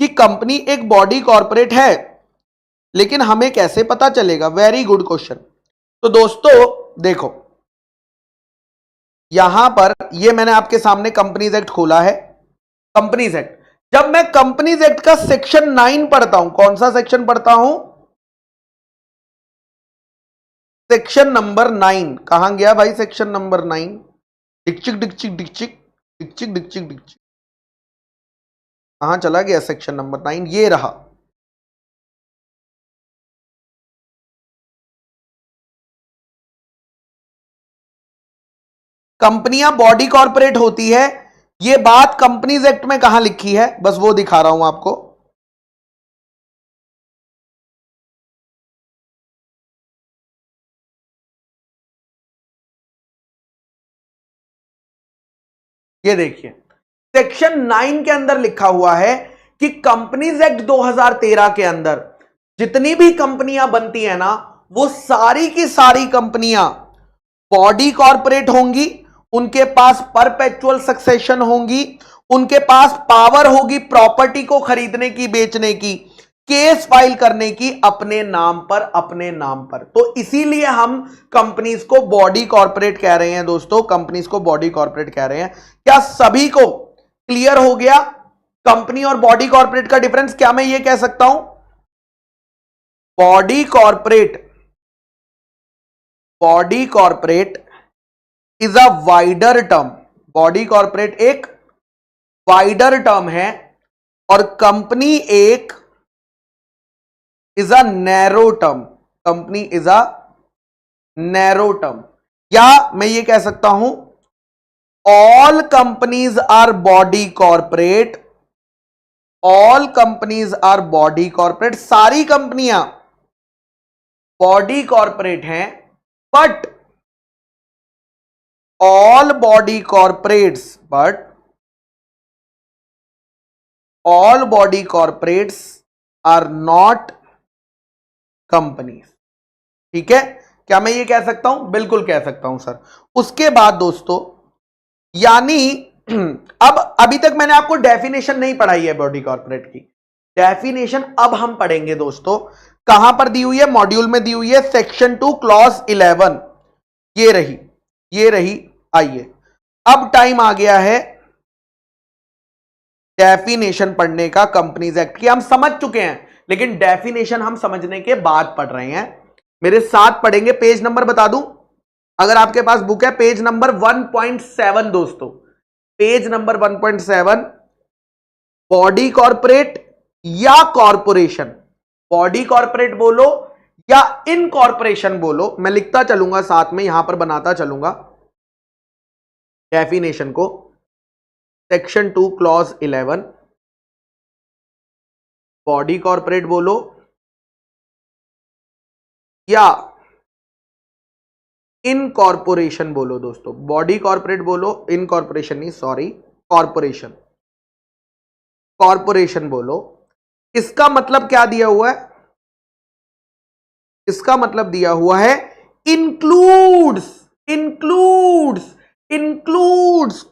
[SPEAKER 1] कि कंपनी एक बॉडी कॉर्पोरेट है, लेकिन हमें कैसे पता चलेगा? Very good question. तो दोस्तों देखो, यहां पर ये मैंने आपके सामने कंपनीज एक्ट खोला है। कंपनीज एक्ट, जब मैं कंपनीज एक्ट का सेक्शन 9 पढ़ता हूं, कौन सा सेक्शन पढ़ता हूं? Section number 9। कहां गया भाई सेक्शन नंबर 9? डिक्चिक डिक्चिक डिक्चिक डिक्चिक डिक्चिक डिक्चिक, कहां चला गया सेक्शन नंबर 9? ये रहा। कंपनियां बॉडी कॉर्पोरेट होती है, ये बात कंपनीज एक्ट में कहां लिखी है, बस वो दिखा रहा हूं आपको। ये देखिए, सेक्शन 9 के अंदर लिखा हुआ है कि कंपनीज एक्ट 2013 के अंदर जितनी भी कंपनियां बनती है ना, वो सारी की सारी कंपनियां बॉडी कॉर्पोरेट होंगी, उनके पास परपेचुअल सक्सेशन होंगी, उनके पास पावर होगी प्रॉपर्टी को खरीदने की, बेचने की। केस फाइल करने की अपने नाम पर। तो इसीलिए हम कंपनीज को बॉडी कॉर्पोरेट कह रहे हैं दोस्तों, कंपनीज को बॉडी कॉर्पोरेट कह रहे हैं। क्या सभी को क्लियर हो गया कंपनी और बॉडी कॉर्पोरेट का डिफरेंस? क्या मैं ये कह सकता हूं body corporate is a wider term, body corporate एक वाइडर टर्म है और कंपनी एक is a narrow term, company is a narrow term. या मैं ये कह सकता हूं all companies are body corporate, all companies are body corporate, सारी कंपनियां बॉडी कॉर्पोरेट हैं, but all body corporates are not companies. ठीक है, क्या मैं ये कह सकता हूं? बिल्कुल कह सकता हूं सर। उसके बाद दोस्तों, यानी अब अभी तक मैंने आपको डेफिनेशन नहीं पढ़ाई है बॉडी कॉर्पोरेट की, डेफिनेशन अब हम पढ़ेंगे दोस्तों। कहां पर दी हुई है? मॉड्यूल में दी हुई है, सेक्शन 2 क्लॉज 11, ये रही। आइए, अब टाइम आ गया है डेफिनेशन पढ़ने का कंपनीज एक्ट की। हम समझ चुके हैं, लेकिन डेफिनेशन हम समझने के बाद पढ़ रहे हैं। मेरे साथ पढ़ेंगे। पेज नंबर बता दूं, अगर आपके पास बुक है, पेज नंबर 1.7 दोस्तों, पेज नंबर 1.7, बॉडी कॉर्पोरेट या कॉर्पोरेशन, बॉडी कॉर्पोरेट बोलो या इनकॉर्पोरेशन बोलो, मैं लिखता चलूंगा साथ में, यहां पर बनाता चलूंगा डेफिनेशन को। सेक्शन 2 क्लॉज 11, बॉडी कॉर्पोरेट बोलो या इनकॉर्पोरेशन बोलो दोस्तों, बॉडी कॉर्पोरेट बोलो, इनकॉर्पोरेशन नहीं, सॉरी, कॉर्पोरेशन बोलो। इसका मतलब क्या दिया हुआ है? इसका मतलब दिया हुआ है इंक्लूड्स।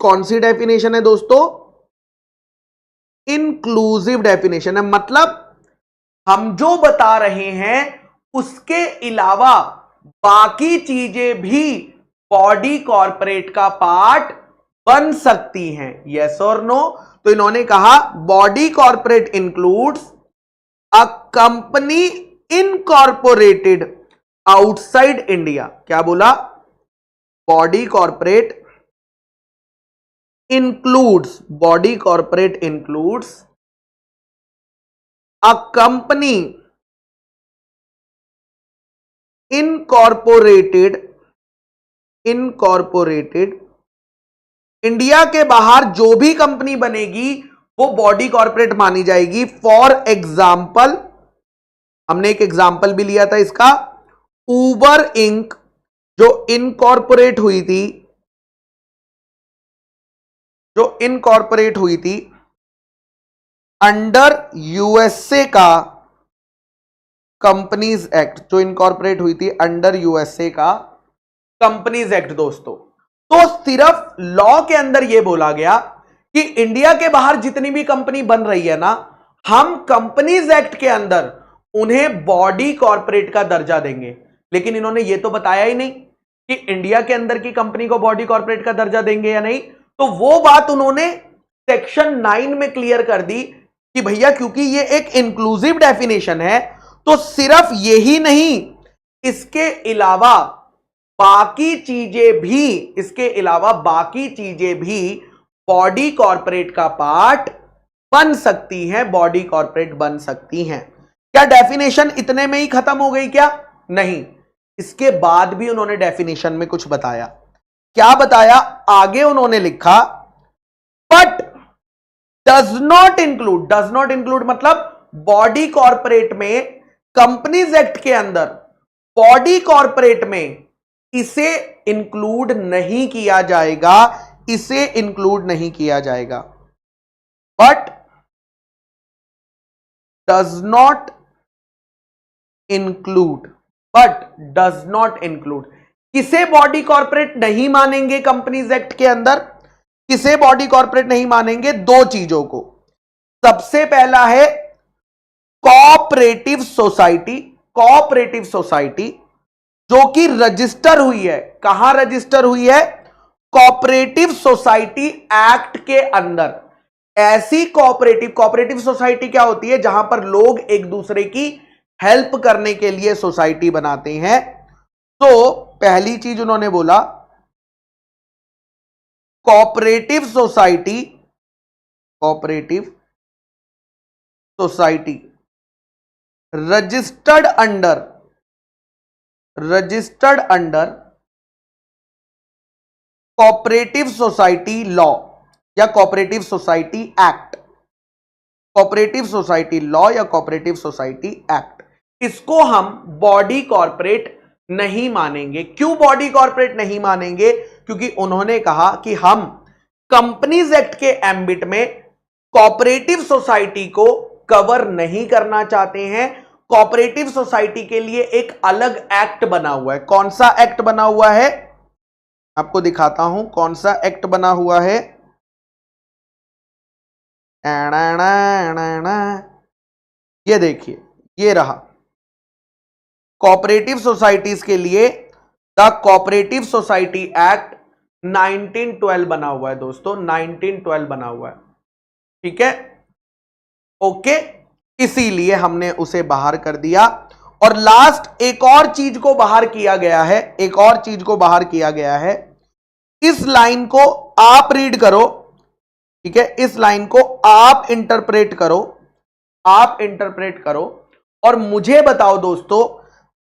[SPEAKER 1] कौन सी डेफिनेशन है दोस्तों? इंक्लूसिव डेफिनेशन है। मतलब हम जो बता रहे हैं उसके अलावा बाकी चीजें भी बॉडी कॉर्पोरेट का पार्ट बन सकती हैं। यस और नो? तो इन्होंने कहा body corporate includes a company incorporated outside India. क्या बोला? Body corporate includes a company incorporated India के बाहर जो भी कंपनी बनेगी वो बॉडी कॉर्पोरेट मानी जाएगी। फॉर एग्जाम्पल, हमने एक एग्जाम्पल भी लिया था इसका, उबर इंक जो इनकॉर्पोरेट हुई थी अंडर यूएसए का कंपनीज एक्ट, जो इनकॉर्पोरेट हुई थी अंडर यूएसए का कंपनीज एक्ट दोस्तों। तो सिर्फ लॉ के अंदर यह बोला गया कि इंडिया के बाहर जितनी भी कंपनी बन रही है ना, हम कंपनीज एक्ट के अंदर उन्हें बॉडी कॉर्पोरेट का दर्जा देंगे। लेकिन इन्होंने यह तो बताया ही नहीं कि इंडिया के अंदर की कंपनी को बॉडी कॉर्पोरेट का दर्जा देंगे या नहीं। तो वो बात उन्होंने सेक्शन 9 में क्लियर कर दी कि भैया क्योंकि ये एक इंक्लूसिव डेफिनेशन है, तो सिर्फ यही नहीं, इसके अलावा बाकी चीजें भी बॉडी कॉर्पोरेट का पार्ट बन सकती हैं, बॉडी कॉर्पोरेट बन सकती हैं। क्या डेफिनेशन इतने में ही खत्म हो गई? क्या नहीं, इसके बाद भी उन्होंने डेफिनेशन में कुछ बताया। क्या बताया? आगे उन्होंने लिखा बट डज नॉट इंक्लूड मतलब बॉडी कॉर्पोरेट में, कंपनीज एक्ट के अंदर बॉडी कॉर्पोरेट में इसे इंक्लूड नहीं किया जाएगा, बट डज नॉट इंक्लूड। किसे बॉडी कॉर्पोरेट नहीं मानेंगे कंपनीज एक्ट के अंदर? किसे बॉडी कॉर्पोरेट नहीं मानेंगे? दो चीजों को। सबसे पहला है कॉप कोऑपरेटिव सोसाइटी जो कि रजिस्टर हुई है, कहां रजिस्टर हुई है? कोऑपरेटिव सोसाइटी एक्ट के अंदर। ऐसी कोऑपरेटिव सोसाइटी क्या होती है? जहां पर लोग एक दूसरे की हेल्प करने के लिए सोसाइटी बनाते हैं। तो पहली चीज उन्होंने बोला, cooperative society registered under cooperative society law या cooperative society act. Cooperative society law या कोऑपरेटिव सोसाइटी एक्ट, इसको हम बॉडी कॉर्पोरेट नहीं मानेंगे। क्यों बॉडी कॉर्पोरेट नहीं मानेंगे? क्योंकि उन्होंने कहा कि हम कंपनीज एक्ट के एम्बिट में कोऑपरेटिव सोसाइटी को कवर नहीं करना चाहते हैं। कोऑपरेटिव सोसाइटी के लिए एक अलग एक्ट बना हुआ है। कौन सा एक्ट बना हुआ है? आपको दिखाता हूं कौन सा एक्ट बना हुआ है। ये देखिए, ये रहा कोऑपरेटिव सोसाइटीज के लिए द कोऑपरेटिव सोसाइटी एक्ट 1912 बना हुआ है दोस्तों, 1912 बना हुआ है। ठीक है, ओके, इसीलिए हमने उसे बाहर कर दिया। और लास्ट एक और चीज को बाहर किया गया है, एक और चीज को बाहर किया गया है। इस लाइन को आप रीड करो, ठीक है, इस लाइन को आप इंटरप्रेट करो और मुझे बताओ दोस्तों,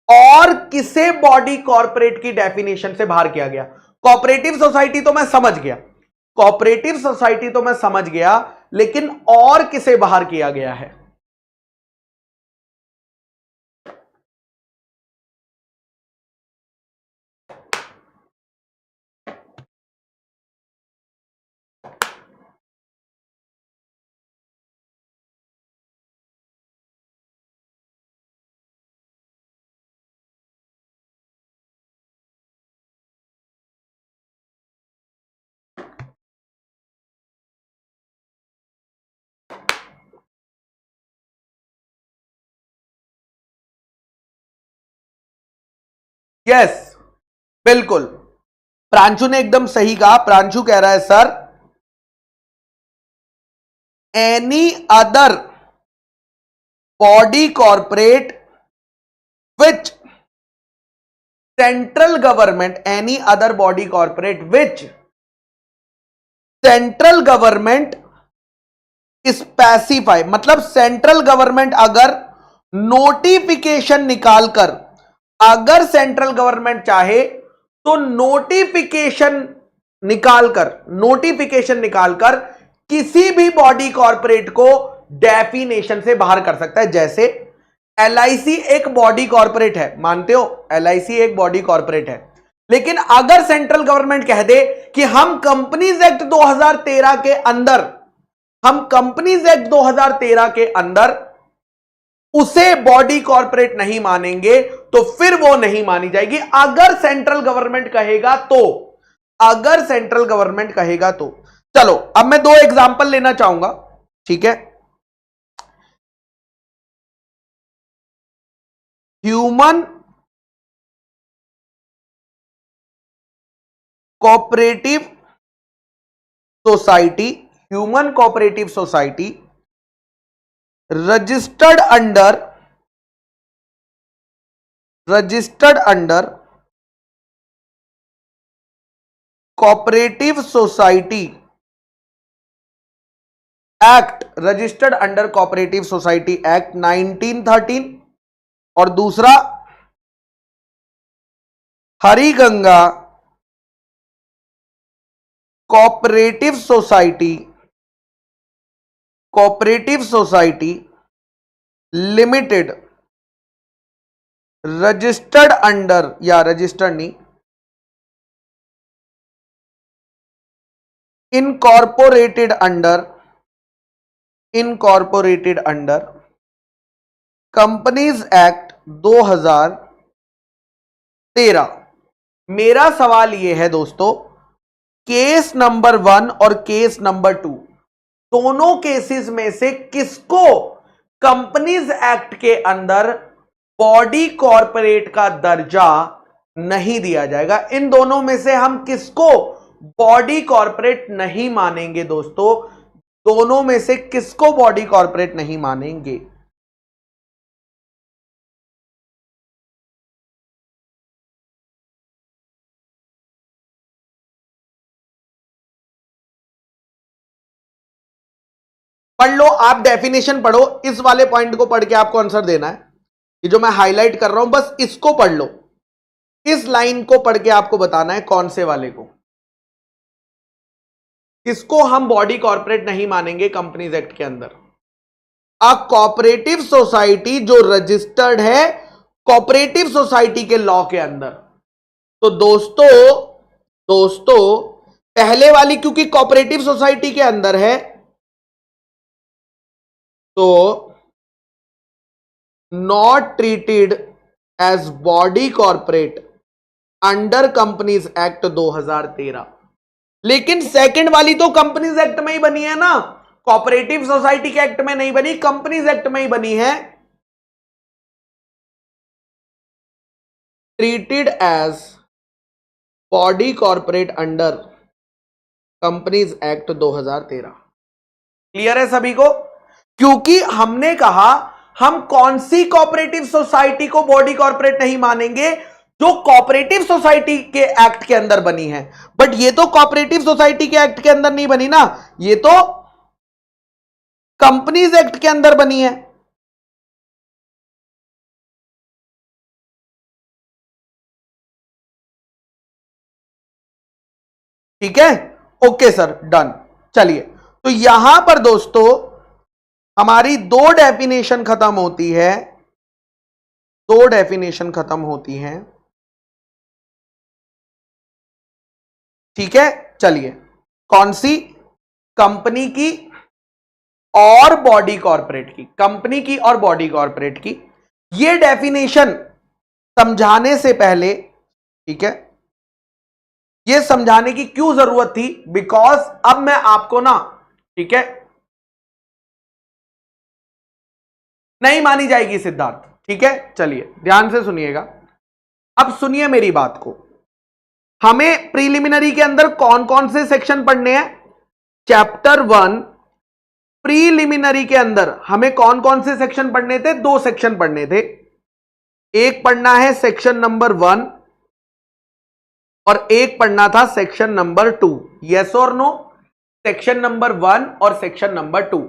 [SPEAKER 1] और किसे बॉडी कॉर्पोरेट की डेफिनेशन से बाहर किया गया? कोऑपरेटिव सोसाइटी तो मैं समझ गया, लेकिन और किसे बाहर किया गया है? यस, बिल्कुल, प्रांशु ने एकदम सही कहा। प्रांशु कह रहा है sir, any other body corporate which central government, any other body corporate which central government specify, मतलब सेंट्रल गवर्नमेंट अगर नोटिफिकेशन निकालकर, अगर सेंट्रल गवर्नमेंट चाहे तो नोटिफिकेशन निकालकर किसी भी बॉडी कॉर्पोरेट को डेफिनेशन से बाहर कर सकता है। जैसे LIC एक बॉडी कॉर्पोरेट है, मानते हो? LIC एक बॉडी कॉर्पोरेट है, लेकिन अगर सेंट्रल गवर्नमेंट कह दे कि हम कंपनीज एक्ट 2013 के अंदर उसे बॉडी कॉर्पोरेट नहीं मानेंगे, तो फिर वो नहीं मानी जाएगी। अगर सेंट्रल गवर्नमेंट कहेगा तो चलो, अब मैं 2 एग्जांपल लेना चाहूंगा, ठीक है। Human cooperative society registered under cooperative society act, registered under cooperative society act 1913, और दूसरा Hariganga cooperative society limited registered under, या रजिस्टर्ड नहीं, इनकॉर्पोरेटेड अंडर कंपनीज एक्ट 2013। मेरा सवाल यह है दोस्तों, केस नंबर 1 और केस नंबर 2, दोनों केसेस में से किसको कंपनीज एक्ट के अंदर बॉडी कॉरपोरेट का दर्जा नहीं दिया जाएगा। इन दोनों में से हम किसको बॉडी कॉरपोरेट नहीं मानेंगे दोस्तों? दोनों में से किसको बॉडी कॉरपोरेट नहीं मानेंगे? पढ़ लो, आप डेफिनेशन पढ़ो, इस वाले पॉइंट को पढ़ के आपको आंसर देना है। ये जो मैं हाईलाइट कर रहा हूं बस इसको पढ़ लो, इस लाइन को पढ़ के आपको बताना है कौन से वाले को, किसको हम बॉडी कॉर्पोरेट नहीं मानेंगे कंपनीज एक्ट के अंदर। अ कोऑपरेटिव सोसाइटी जो रजिस्टर्ड है कोऑपरेटिव सोसाइटी के लॉ के अंदर। तो दोस्तों पहले वाली क्योंकि कोऑपरेटिव सोसाइटी के अंदर है तो not treated as body corporate under companies act 2013। लेकिन सेकंड वाली तो कंपनीज एक्ट में ही बनी है ना, कोऑपरेटिव सोसाइटी के एक्ट में नहीं बनी, कंपनीज एक्ट में ही बनी है। Treated as body corporate under companies act 2013। Clear है सभी को? क्योंकि हमने कहा हम कौन सी कोऑपरेटिव सोसाइटी को बॉडी कॉर्पोरेट नहीं मानेंगे, जो कोऑपरेटिव सोसाइटी के एक्ट के अंदर बनी है। बट ये तो कोऑपरेटिव सोसाइटी के एक्ट के अंदर नहीं बनी ना, ये तो कंपनीज एक्ट के अंदर बनी है। ठीक है, ओके सर, डन। चलिए, तो यहां पर दोस्तों हमारी दो डेफिनेशन खत्म होती है, दो डेफिनेशन खत्म होती हैं। ठीक है, चलिए, कौन सी? कंपनी की और बॉडी कॉर्पोरेट की, कंपनी की और बॉडी कॉर्पोरेट की। ये डेफिनेशन समझाने से पहले, ठीक है, ये समझाने की क्यों जरूरत थी? बिकॉज अब मैं आपको ना, ठीक है, नहीं मानी जाएगी सिद्धार्थ। ठीक है, चलिए ध्यान से सुनिएगा, अब सुनिए मेरी बात को। हमें प्रीलिमिनरी के अंदर कौन कौन से सेक्शन पढ़ने हैं? चैप्टर 1 प्रीलिमिनरी के अंदर हमें कौन कौन से सेक्शन पढ़ने थे? दो सेक्शन पढ़ने थे। एक पढ़ना है सेक्शन नंबर 1 और एक पढ़ना था सेक्शन नंबर 2। यस और नो? सेक्शन नंबर 1 और सेक्शन नंबर 2।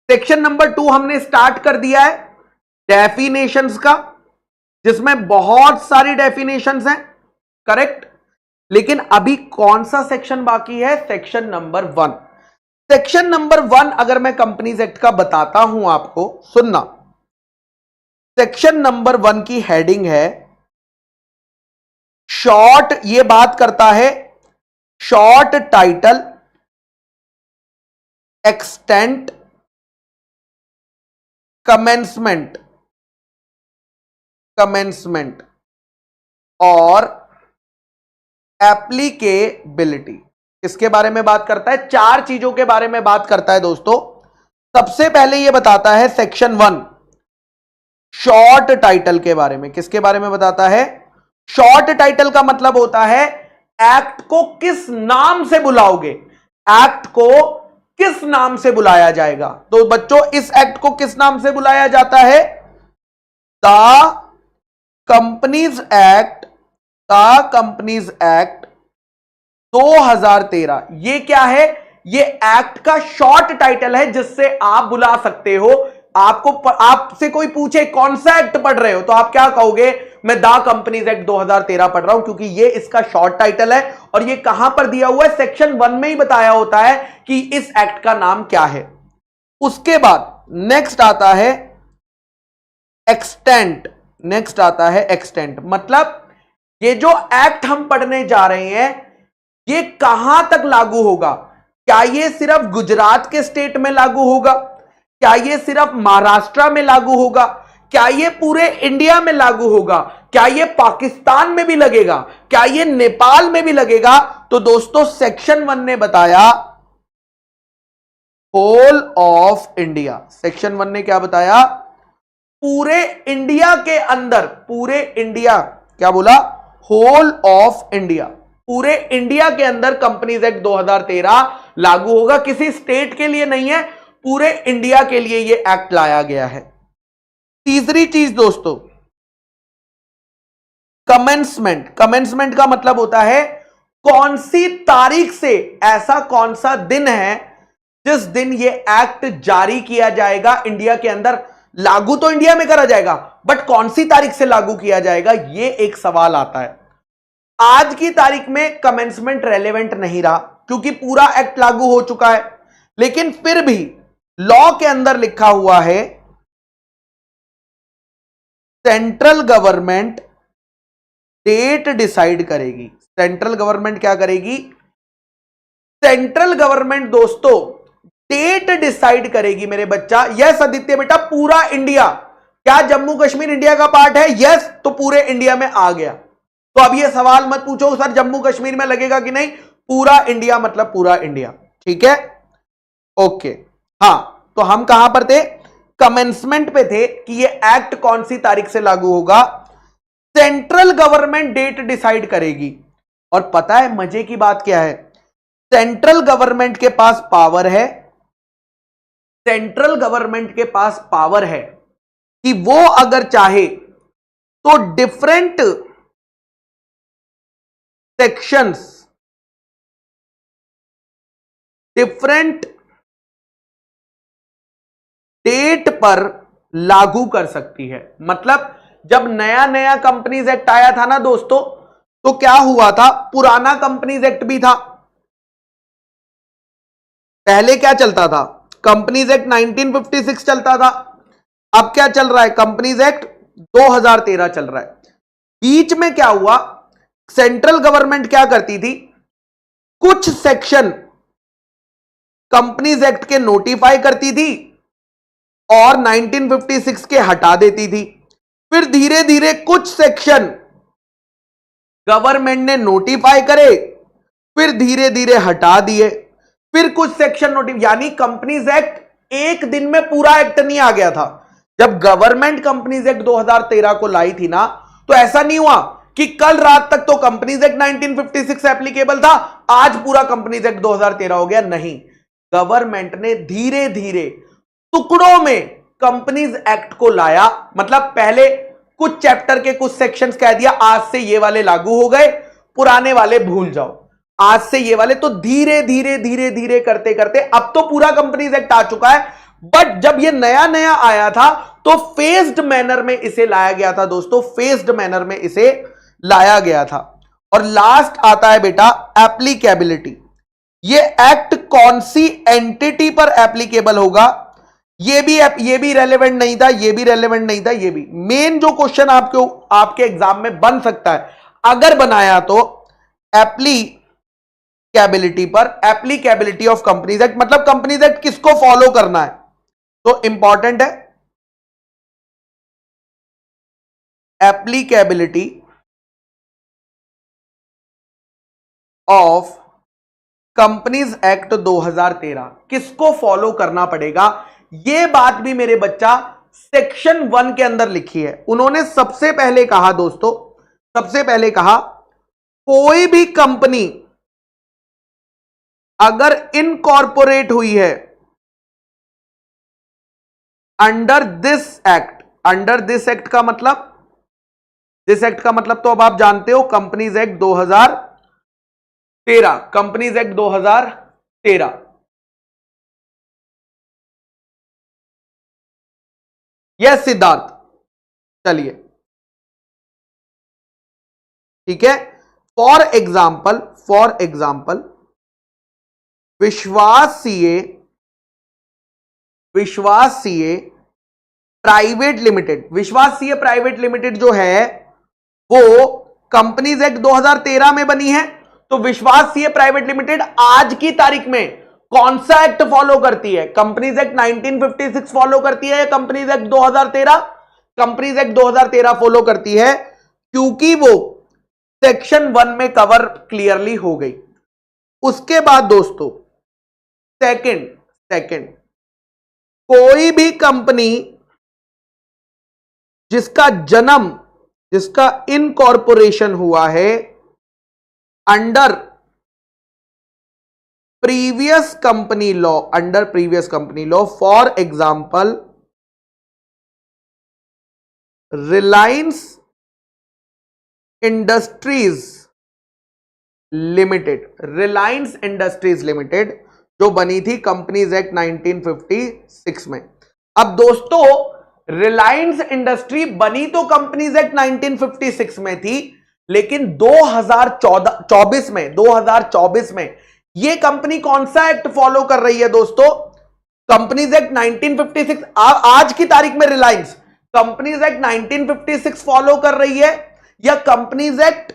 [SPEAKER 1] सेक्शन नंबर 2 हमने स्टार्ट कर दिया है डेफिनेशंस का, जिसमें बहुत सारी डेफिनेशंस हैं, करेक्ट। लेकिन अभी कौन सा सेक्शन बाकी है? Section number 1। सेक्शन नंबर 1 अगर मैं कंपनीज एक्ट का बताता हूं आपको, सुनना। सेक्शन नंबर 1 की हेडिंग है शॉर्ट, ये बात करता है शॉर्ट टाइटल, एक्सटेंट, कमेंसमेंट और एप्लीकेबिलिटी। किसके बारे में बात करता है? चार चीजों के बारे में बात करता है दोस्तों। सबसे पहले यह बताता है सेक्शन 1 शॉर्ट टाइटल के बारे में। किसके बारे में बताता है? शॉर्ट टाइटल का मतलब होता है एक्ट को किस नाम से बुलाओगे, एक्ट को किस नाम से बुलाया जाएगा। तो बच्चों इस एक्ट को किस नाम से बुलाया जाता है? The companies act 2013। ये क्या है? ये एक्ट का शॉर्ट टाइटल है जिससे आप बुला सकते हो। आपसे कोई पूछे कौन सा एक्ट पढ़ रहे हो तो आप क्या कहोगे? मैं द कंपनीज एक्ट 2013 पढ़ रहा हूं, क्योंकि ये इसका शॉर्ट टाइटल है और ये कहां पर दिया हुआ है? सेक्शन 1 में ही बताया होता है कि इस एक्ट का नाम क्या है। उसके बाद नेक्स्ट आता है एक्सटेंट। मतलब ये जो एक्ट हम पढ़ने जा रहे हैं ये कहां तक लागू होगा? क्या ये सिर्फ गुजरात के स्टेट में लागू होगा? क्या ये सिर्फ महाराष्ट्र में लागू होगा? क्या ये पूरे इंडिया में लागू होगा? क्या ये पाकिस्तान में भी लगेगा? क्या ये नेपाल में भी लगेगा? तो दोस्तों सेक्शन 1 ने बताया होल ऑफ इंडिया। सेक्शन 1 ने क्या बताया? पूरे इंडिया के अंदर, पूरे इंडिया, क्या बोला? होल ऑफ इंडिया, पूरे इंडिया के अंदर कंपनीज एक्ट 2013 लागू होगा। किसी स्टेट के लिए नहीं है, पूरे इंडिया के लिए यह एक्ट लाया गया है। तीसरी चीज दोस्तों, कमेंसमेंट। कमेंसमेंट का मतलब होता है कौन सी तारीख से, ऐसा कौन सा दिन है जिस दिन यह एक्ट जारी किया जाएगा, इंडिया के अंदर लागू तो इंडिया में करा जाएगा, बट कौन सी तारीख से लागू किया जाएगा, यह एक सवाल आता है। आज की तारीख में कमेंसमेंट रेलेवेंट नहीं रहा क्योंकि पूरा एक्ट लागू हो चुका है, लेकिन फिर भी लॉ के अंदर लिखा हुआ है सेंट्रल गवर्नमेंट डेट डिसाइड करेगी। सेंट्रल गवर्नमेंट क्या करेगी? सेंट्रल गवर्नमेंट दोस्तों डेट डिसाइड करेगी मेरे बच्चा। यस आदित्य बेटा, पूरा इंडिया, क्या जम्मू कश्मीर इंडिया का पार्ट है? यस, तो पूरे इंडिया में आ गया। तो अब ये सवाल मत पूछो सर जम्मू कश्मीर में लगेगा कि नहीं, पूरा इंडिया मतलब पूरा इंडिया। ठीक है, ओके। हां, तो हम कहां पर थे? कमेंसमेंट पे थे कि ये एक्ट कौन सी तारीख से लागू होगा। सेंट्रल गवर्नमेंट डेट डिसाइड करेगी। और पता है मजे की बात क्या है? सेंट्रल गवर्नमेंट के पास पावर है, सेंट्रल गवर्नमेंट के पास पावर है कि वो अगर चाहे तो डिफरेंट सेक्शंस, डिफरेंट डेट पर लागू कर सकती है। मतलब जब नया नया कंपनीज एक्ट आया था ना दोस्तों, तो क्या हुआ था? पुराना कंपनीज एक्ट भी था। पहले क्या चलता था? कंपनीज एक्ट 1956 चलता था। अब क्या चल रहा है? कंपनीज एक्ट 2013 चल रहा है। बीच में क्या हुआ? सेंट्रल गवर्नमेंट क्या करती थी? कुछ सेक्शन कंपनीज एक्ट के नोटिफाई करती थी और 1956 के हटा देती थी। फिर धीरे धीरे कुछ सेक्शन गवर्नमेंट ने नोटिफाई करे, फिर धीरे धीरे हटा दिए, फिर कुछ सेक्शन नोटिफाई, यानी कंपनीज एक्ट एक दिन में पूरा एक्ट नहीं आ गया था। जब गवर्नमेंट कंपनीज एक्ट 2013 को लाई थी ना, तो ऐसा नहीं हुआ कि कल रात तक तो कंपनीज एक्ट 1956 एप्लीकेबल था, आज पूरा कंपनीज एक्ट 2013 हो गया। नहीं, गवर्नमेंट ने धीरे धीरे टुकड़ों में कंपनीज एक्ट को लाया। मतलब पहले कुछ चैप्टर के कुछ सेक्शंस कह दिया आज से ये वाले लागू हो गए, पुराने वाले भूल जाओ, आज से ये वाले। तो धीरे धीरे धीरे धीरे करते करते अब तो पूरा कंपनीज एक्ट आ चुका है। बट जब ये नया नया आया था तो फेज्ड मैनर में इसे लाया गया था दोस्तों, फेज्ड मैनर में इसे लाया गया था। और लास्ट आता है बेटा एप्लीकेबिलिटी। ये एक्ट कौन सी एंटिटी पर एप्लीकेबल होगा? ये भी रेलेवेंट नहीं था, ये भी रेलेवेंट नहीं था, ये भी। मेन जो क्वेश्चन आपके एग्जाम में बन सकता है अगर बनाया तो एप्लीकेबिलिटी पर, एप्लीकेबिलिटी ऑफ कंपनीज एक्ट, मतलब कंपनीज एक्ट किसको फॉलो करना है, तो इंपॉर्टेंट है एप्लीकेबिलिटी ऑफ कंपनीज एक्ट 2013 किसको फॉलो करना पड़ेगा। यह बात भी मेरे बच्चा सेक्शन 1 के अंदर लिखी है। उन्होंने सबसे पहले कहा दोस्तों, सबसे पहले कहा कोई भी कंपनी अगर इनकॉर्पोरेट हुई है under this act, under this act का मतलब, दिस एक्ट का मतलब तो अब आप जानते हो companies act 2013, companies act 2013। Yes Siddharth, चलिए ठीक है। फॉर एग्जाम्पल, फॉर एग्जाम्पल विश्वास सीए प्राइवेट लिमिटेड, विश्वास सीए प्राइवेट लिमिटेड जो है वो कंपनीज एक्ट 2013 में बनी है। तो विश्वास सीए प्राइवेट लिमिटेड आज की तारीख में कौन सा एक्ट फॉलो करती है? कंपनीज एक्ट 1956 फॉलो करती है या companies act 2013? Companies act 2013 follow करती है क्योंकि वो सेक्शन 1 में कवर क्लियरली हो गई। उसके बाद दोस्तों सेकंड, सेकंड, कोई भी कंपनी जिसका इनकॉर्पोरेशन हुआ है under previous company law, for example Reliance industries limited जो बनी थी कंपनीज एक्ट 1956 में। अब दोस्तों रिलायंस इंडस्ट्री बनी तो कंपनीज एक्ट 1956 में थी, लेकिन 2024 में ये कंपनी कौन सा एक्ट फॉलो कर रही है दोस्तों? Companies act 1956। आज की तारीख में रिलायंस कंपनीज एक्ट 1956 फॉलो कर रही है या कंपनीज एक्ट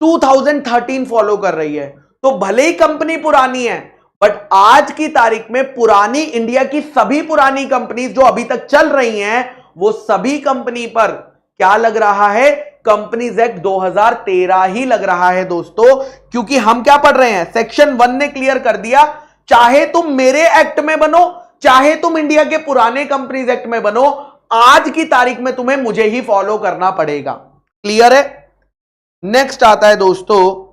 [SPEAKER 1] 2013 फॉलो कर रही है? तो भले ही कंपनी पुरानी है, बट आज की तारीख में पुरानी इंडिया की सभी पुरानी कंपनीज जो अभी तक चल रही हैं, वो सभी कंपनी पर क्या लग रहा है? कंपनीज एक्ट 2013 ही लग रहा है दोस्तों। क्योंकि हम क्या पढ़ रहे हैं, सेक्शन 1 ने क्लियर कर दिया, चाहे तुम मेरे एक्ट में बनो, चाहे तुम इंडिया के पुराने कंपनीज एक्ट में बनो, आज की तारीख में तुम्हें मुझे ही फॉलो करना पड़ेगा। क्लियर है? नेक्स्ट आता है दोस्तों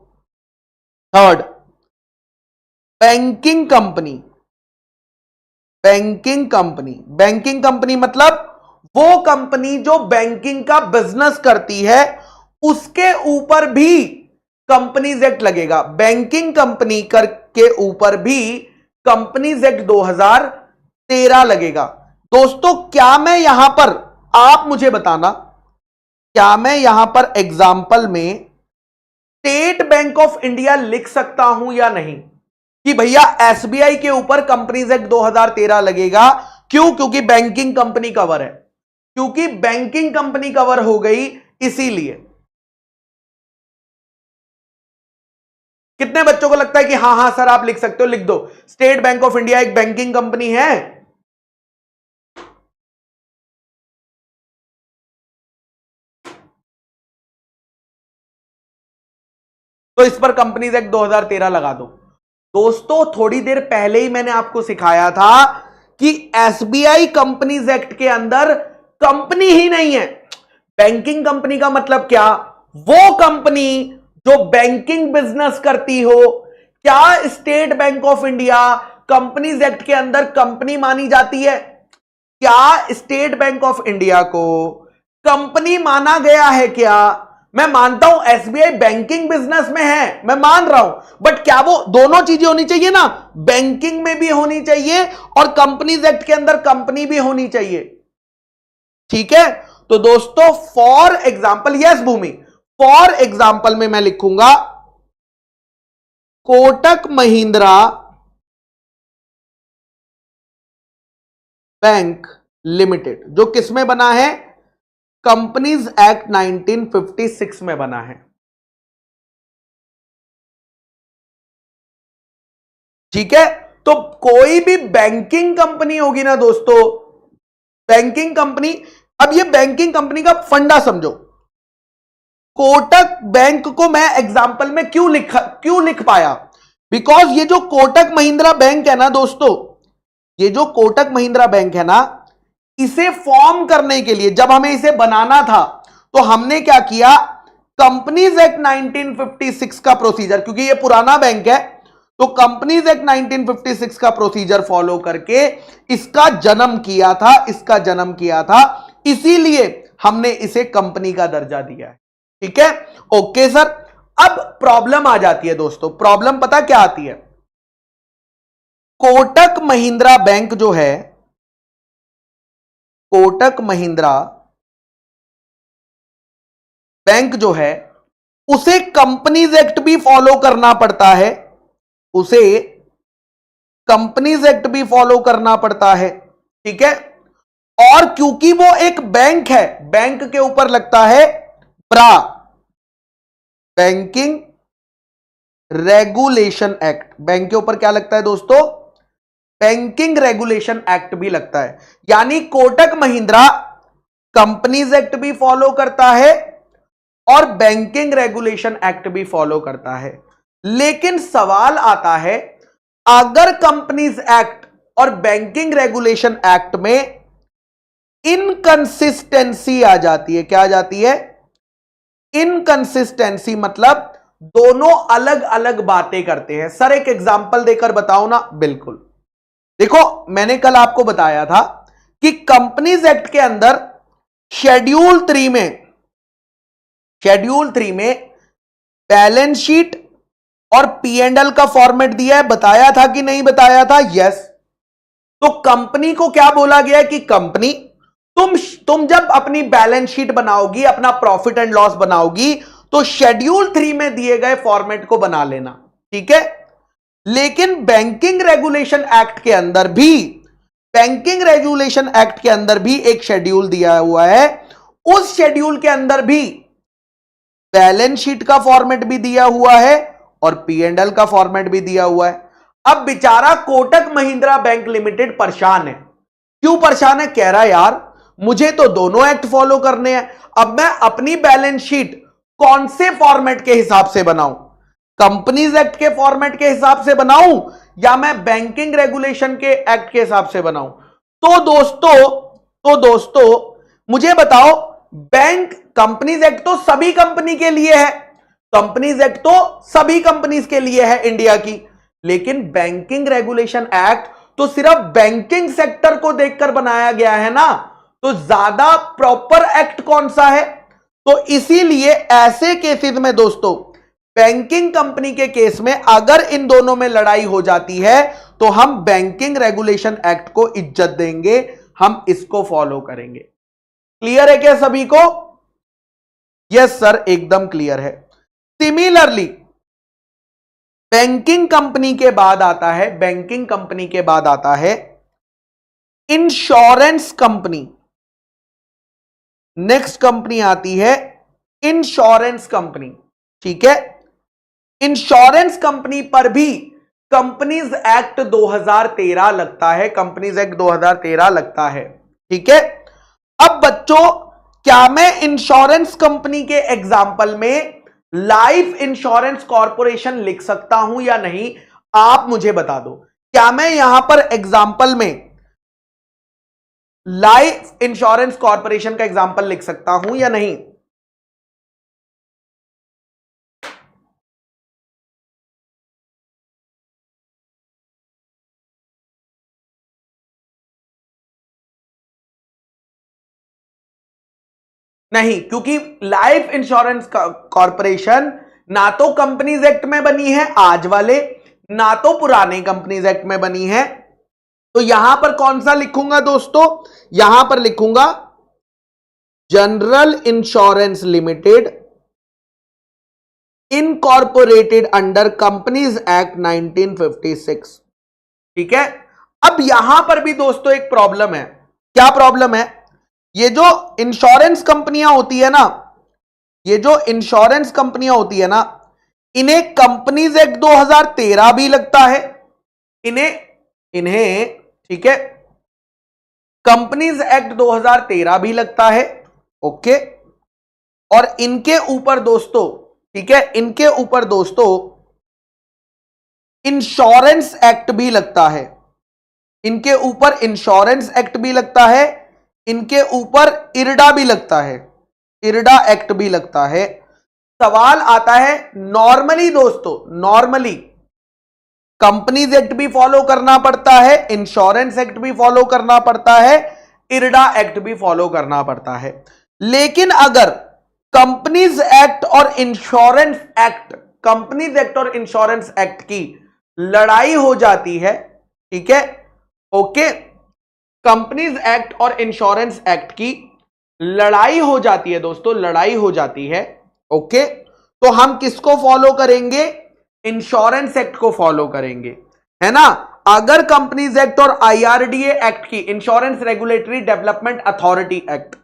[SPEAKER 1] थर्ड, बैंकिंग कंपनी मतलब वो कंपनी जो बैंकिंग का बिजनेस करती है, उसके ऊपर भी कंपनीज एक्ट लगेगा। बैंकिंग कंपनी के ऊपर भी कंपनीज एक्ट 2013 लगेगा। दोस्तों क्या मैं यहां पर, आप मुझे बताना, क्या मैं यहां पर एग्जाम्पल में स्टेट बैंक ऑफ इंडिया लिख सकता हूं या नहीं कि भैया एसबीआई के ऊपर कंपनीज एक्ट 2013 लगेगा? क्यों? क्योंकि बैंकिंग कंपनी कवर है, क्योंकि बैंकिंग कंपनी कवर हो गई, इसीलिए। कितने बच्चों को लगता है कि हां सर आप लिख सकते हो? लिख दो, स्टेट बैंक ऑफ इंडिया एक बैंकिंग कंपनी है। तो इस पर कंपनीज एक्ट 2013 लगा दो। दोस्तों थोड़ी देर पहले ही मैंने आपको सिखाया था कि एसबीआई कंपनीज एक्ट के अंदर कंपनी ही नहीं है। बैंकिंग कंपनी का मतलब क्या? वो कंपनी जो बैंकिंग बिजनेस करती हो। क्या state bank of India companies act के अंदर कंपनी मानी जाती है? क्या स्टेट बैंक ऑफ इंडिया को कंपनी माना गया है? क्या मैं मानता हूं एसबीआई बैंकिंग बिजनेस में है, मैं मान रहा हूं, बट क्या वो दोनों चीजें होनी चाहिए ना? बैंकिंग में भी होनी चाहिए और कंपनीज एक्ट के अंदर कंपनी भी होनी चाहिए। ठीक है, तो दोस्तों for example, yes Bhumi, for example में मैं लिखूंगा कोटक महिंद्रा बैंक लिमिटेड, जो किसमें बना है? कंपनीज एक्ट 1956 में बना है। ठीक है, तो कोई भी बैंकिंग कंपनी होगी ना दोस्तों, बैंकिंग कंपनी, अब ये बैंकिंग कंपनी का फंडा समझो। कोटक बैंक को मैं एग्जांपल में क्यों लिख पाया? बिकॉज ये जो कोटक महिंद्रा बैंक है ना दोस्तों, ये जो कोटक महिंद्रा बैंक है ना, इसे फॉर्म करने के लिए जब हमें इसे बनाना था, तो हमने क्या किया? कंपनीज एक्ट 1956 का प्रोसीजर, क्योंकि ये पुराना बैंक है, तो कंपनीज एक्ट 1956 का प्रोसीजर फॉलो करके इसका जन्म किया था, इसीलिए हमने इसे कंपनी का दर्जा दिया है। ठीक है, ओके सर। अब प्रॉब्लम आ जाती है दोस्तों, प्रॉब्लम पता क्या आती है? कोटक महिंद्रा बैंक जो है, कोटक महिंद्रा बैंक जो है, उसे कंपनीज एक्ट भी फॉलो करना पड़ता है, उसे कंपनीज एक्ट भी फॉलो करना पड़ता है। ठीक है, और क्योंकि वो एक बैंक है, बैंक के ऊपर लगता है ब्रा, बैंकिंग रेगुलेशन एक्ट। बैंक के ऊपर क्या लगता है दोस्तों? बैंकिंग रेगुलेशन एक्ट भी लगता है। यानी कोटक महिंद्रा कंपनीज एक्ट भी फॉलो करता है और बैंकिंग रेगुलेशन एक्ट भी फॉलो करता है। लेकिन सवाल आता है, अगर कंपनीज एक्ट और बैंकिंग रेगुलेशन एक्ट में इनकंसिस्टेंसी आ जाती है। क्या आ जाती है? इनकंसिस्टेंसी, मतलब दोनों अलग अलग बातें करते हैं। सर एक एग्जांपल देकर बताओ ना। बिल्कुल, देखो मैंने कल आपको बताया था कि कंपनीज एक्ट के अंदर शेड्यूल 3 में बैलेंस शीट और P&L का फॉर्मेट दिया है। बताया था कि नहीं बताया था? यस। तो कंपनी को क्या बोला गया है कि कंपनी तुम जब अपनी बैलेंस शीट बनाओगी, अपना प्रॉफिट एंड लॉस बनाओगी, तो शेड्यूल 3 में दिए गए फॉर्मेट को बना लेना, ठीक है। लेकिन बैंकिंग रेगुलेशन एक्ट के अंदर भी एक शेड्यूल दिया हुआ है। उस शेड्यूल के अंदर भी बैलेंस शीट का फॉर्मेट भी दिया हुआ है और P&L का फॉर्मेट भी दिया हुआ है। अब बेचारा कोटक महिंद्रा बैंक लिमिटेड परेशान है। क्यों परेशान है? कह रहा यार मुझे तो दोनों एक्ट फॉलो करने हैं। अब मैं अपनी बैलेंस शीट कौन से फॉर्मेट के हिसाब से बनाऊं? कंपनीज एक्ट के फॉर्मेट के हिसाब से बनाऊं या मैं बैंकिंग रेगुलेशन के एक्ट के हिसाब से बनाऊं? तो दोस्तों मुझे बताओ, बैंक कंपनीज एक्ट तो सभी कंपनी के लिए है, कंपनीज एक्ट तो सभी कंपनीज के लिए है इंडिया की, लेकिन बैंकिंग रेगुलेशन एक्ट तो सिर्फ बैंकिंग सेक्टर को देखकर बनाया गया है ना। तो ज्यादा प्रॉपर एक्ट कौन सा है? तो इसीलिए ऐसे केसेस में दोस्तों, बैंकिंग कंपनी के केस में अगर इन दोनों में लड़ाई हो जाती है तो हम बैंकिंग रेगुलेशन एक्ट को इज्जत देंगे, हम इसको फॉलो करेंगे। क्लियर है क्या सभी को? यस सर, एकदम क्लियर है। सिमिलरली बैंकिंग कंपनी के बाद आता है इंश्योरेंस कंपनी। नेक्स्ट कंपनी आती है इंश्योरेंस कंपनी, ठीक है। इंश्योरेंस कंपनी पर भी कंपनीज एक्ट 2013 लगता है, कंपनीज एक्ट 2013 लगता है, ठीक है। अब बच्चों, क्या मैं इंश्योरेंस कंपनी के एग्जाम्पल में लाइफ इंश्योरेंस कॉर्पोरेशन लिख सकता हूं या नहीं? आप मुझे बता दो, क्या मैं यहां पर एग्जाम्पल में लाइफ इंश्योरेंस कॉर्पोरेशन का एग्जाम्पल लिख सकता हूं या नहीं? नहीं, क्योंकि लाइफ इंश्योरेंस कॉर्पोरेशन ना तो कंपनीज एक्ट में बनी है आज वाले, ना तो पुराने कंपनीज एक्ट में बनी है। तो यहां पर कौन सा लिखूंगा दोस्तों? यहां पर लिखूंगा general insurance limited incorporated under companies act 1956, ठीक है। अब यहां पर भी दोस्तों एक प्रॉब्लम है। क्या प्रॉब्लम है? ये जो इंश्योरेंस कंपनियां होती है ना, इन्हें कंपनीज एक्ट 2013 भी लगता है, इन्हें ठीक है, कंपनीज एक्ट 2013 भी लगता है, ओके। और इनके ऊपर दोस्तों, ठीक है, इनके ऊपर दोस्तों इंश्योरेंस एक्ट भी लगता है, इनके ऊपर इंश्योरेंस एक्ट भी लगता है, इनके ऊपर इरडा भी लगता है, इरडा एक्ट भी लगता है। सवाल आता है, नॉर्मली दोस्तों, नॉर्मली कंपनीज एक्ट भी फॉलो करना पड़ता है, इंश्योरेंस एक्ट भी फॉलो करना पड़ता है, इरडा एक्ट भी फॉलो करना पड़ता है। लेकिन अगर कंपनीज एक्ट और इंश्योरेंस एक्ट, कंपनीज एक्ट और इंश्योरेंस एक्ट की लड़ाई हो जाती है, ठीक है, ओके, कंपनीज एक्ट और इंश्योरेंस एक्ट की लड़ाई हो जाती है दोस्तों, लड़ाई हो जाती है, ओके, तो हम किसको फॉलो करेंगे? इंश्योरेंस एक्ट को फॉलो करेंगे, है ना। अगर कंपनीज एक्ट और IRDA एक्ट की, insurance regulatory development authority act,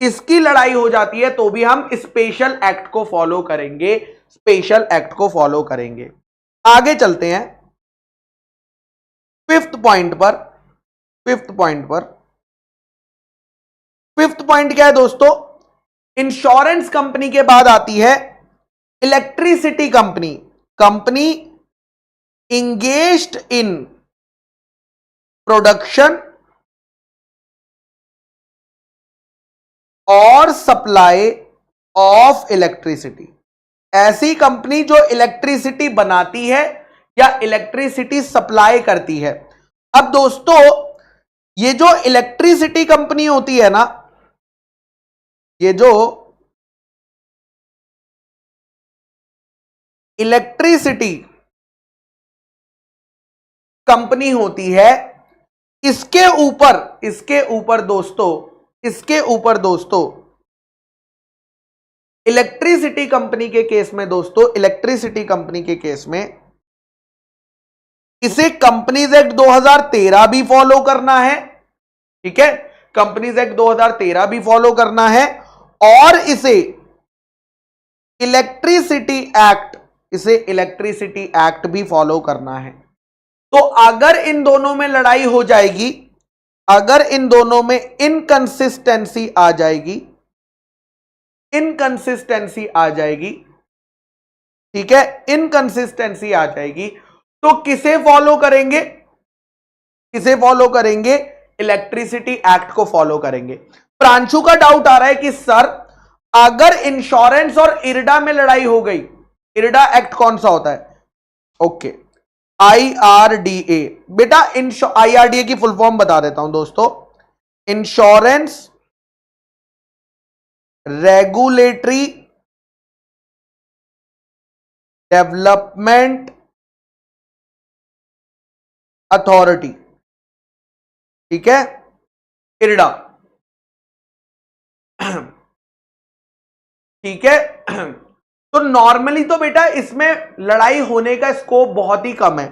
[SPEAKER 1] इसकी लड़ाई हो जाती है तो भी हम स्पेशल एक्ट को फॉलो करेंगे, स्पेशल एक्ट को फॉलो करेंगे। आगे चलते हैं फिफ्थ पॉइंट क्या है दोस्तों? इंश्योरेंस कंपनी के बाद आती है electricity company, company engaged in production और सप्लाई ऑफ इलेक्ट्रिसिटी। ऐसी कंपनी जो इलेक्ट्रिसिटी बनाती है या इलेक्ट्रिसिटी सप्लाई करती है। अब दोस्तों ये जो इलेक्ट्रिसिटी कंपनी होती है ना, ये जो इलेक्ट्रिसिटी कंपनी होती है, इसके ऊपर दोस्तों इलेक्ट्रिसिटी कंपनी के केस में इसे कंपनीज एक्ट 2013 भी फॉलो करना है। ठीक है, कंपनीज एक्ट 2013 भी फॉलो करना है और इसे इलेक्ट्रिसिटी एक्ट भी फॉलो करना है। तो अगर इन दोनों में लड़ाई हो जाएगी, अगर इन दोनों में इनकंसिस्टेंसी आ जाएगी, ठीक है, इनकंसिस्टेंसी आ जाएगी, तो किसे फॉलो करेंगे? इलेक्ट्रिसिटी एक्ट को फॉलो करेंगे। प्रांशु का डाउट आ रहा है कि सर अगर इंश्योरेंस और इरडा में लड़ाई हो गई, इरडा एक्ट कौन सा होता है? Okay, IRDA। बेटा IRDA की फुल फॉर्म बता देता हूं दोस्तों, इंश्योरेंस रेगुलेटरी डेवलपमेंट अथॉरिटी। ठीक है, इरडा। ठीक है, तो नॉर्मली तो बेटा इसमें लड़ाई होने का स्कोप बहुत ही कम है,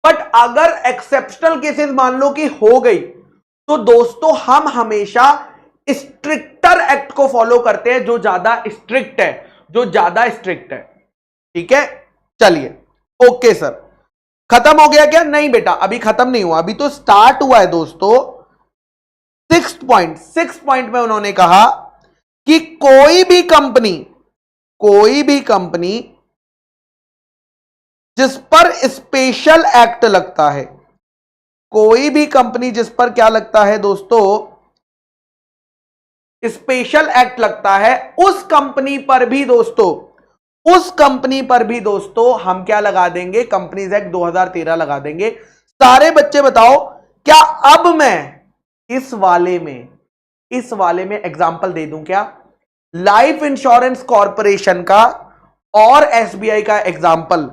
[SPEAKER 1] बट अगर एक्सेप्शनल केसेस मान लो कि हो गई, तो दोस्तों हम हमेशा स्ट्रिक्टर एक्ट को फॉलो करते हैं, जो ज्यादा स्ट्रिक्ट है। ठीक है, चलिए, ओके सर, खत्म हो गया क्या? नहीं बेटा, अभी खत्म नहीं हुआ, अभी तो स्टार्ट हुआ है दोस्तों। सिक्स पॉइंट में उन्होंने कहा कि कोई भी कंपनी जिस पर स्पेशल एक्ट लगता है, कोई भी कंपनी जिस पर क्या लगता है दोस्तों? स्पेशल एक्ट लगता है, उस कंपनी पर भी दोस्तों हम क्या लगा देंगे? कंपनीज एक्ट 2013 लगा देंगे। सारे बच्चे बताओ, क्या अब मैं इस वाले में एग्जांपल दे दूं क्या? लाइफ इंश्योरेंस कॉर्पोरेशन का और SBI का एग्जांपल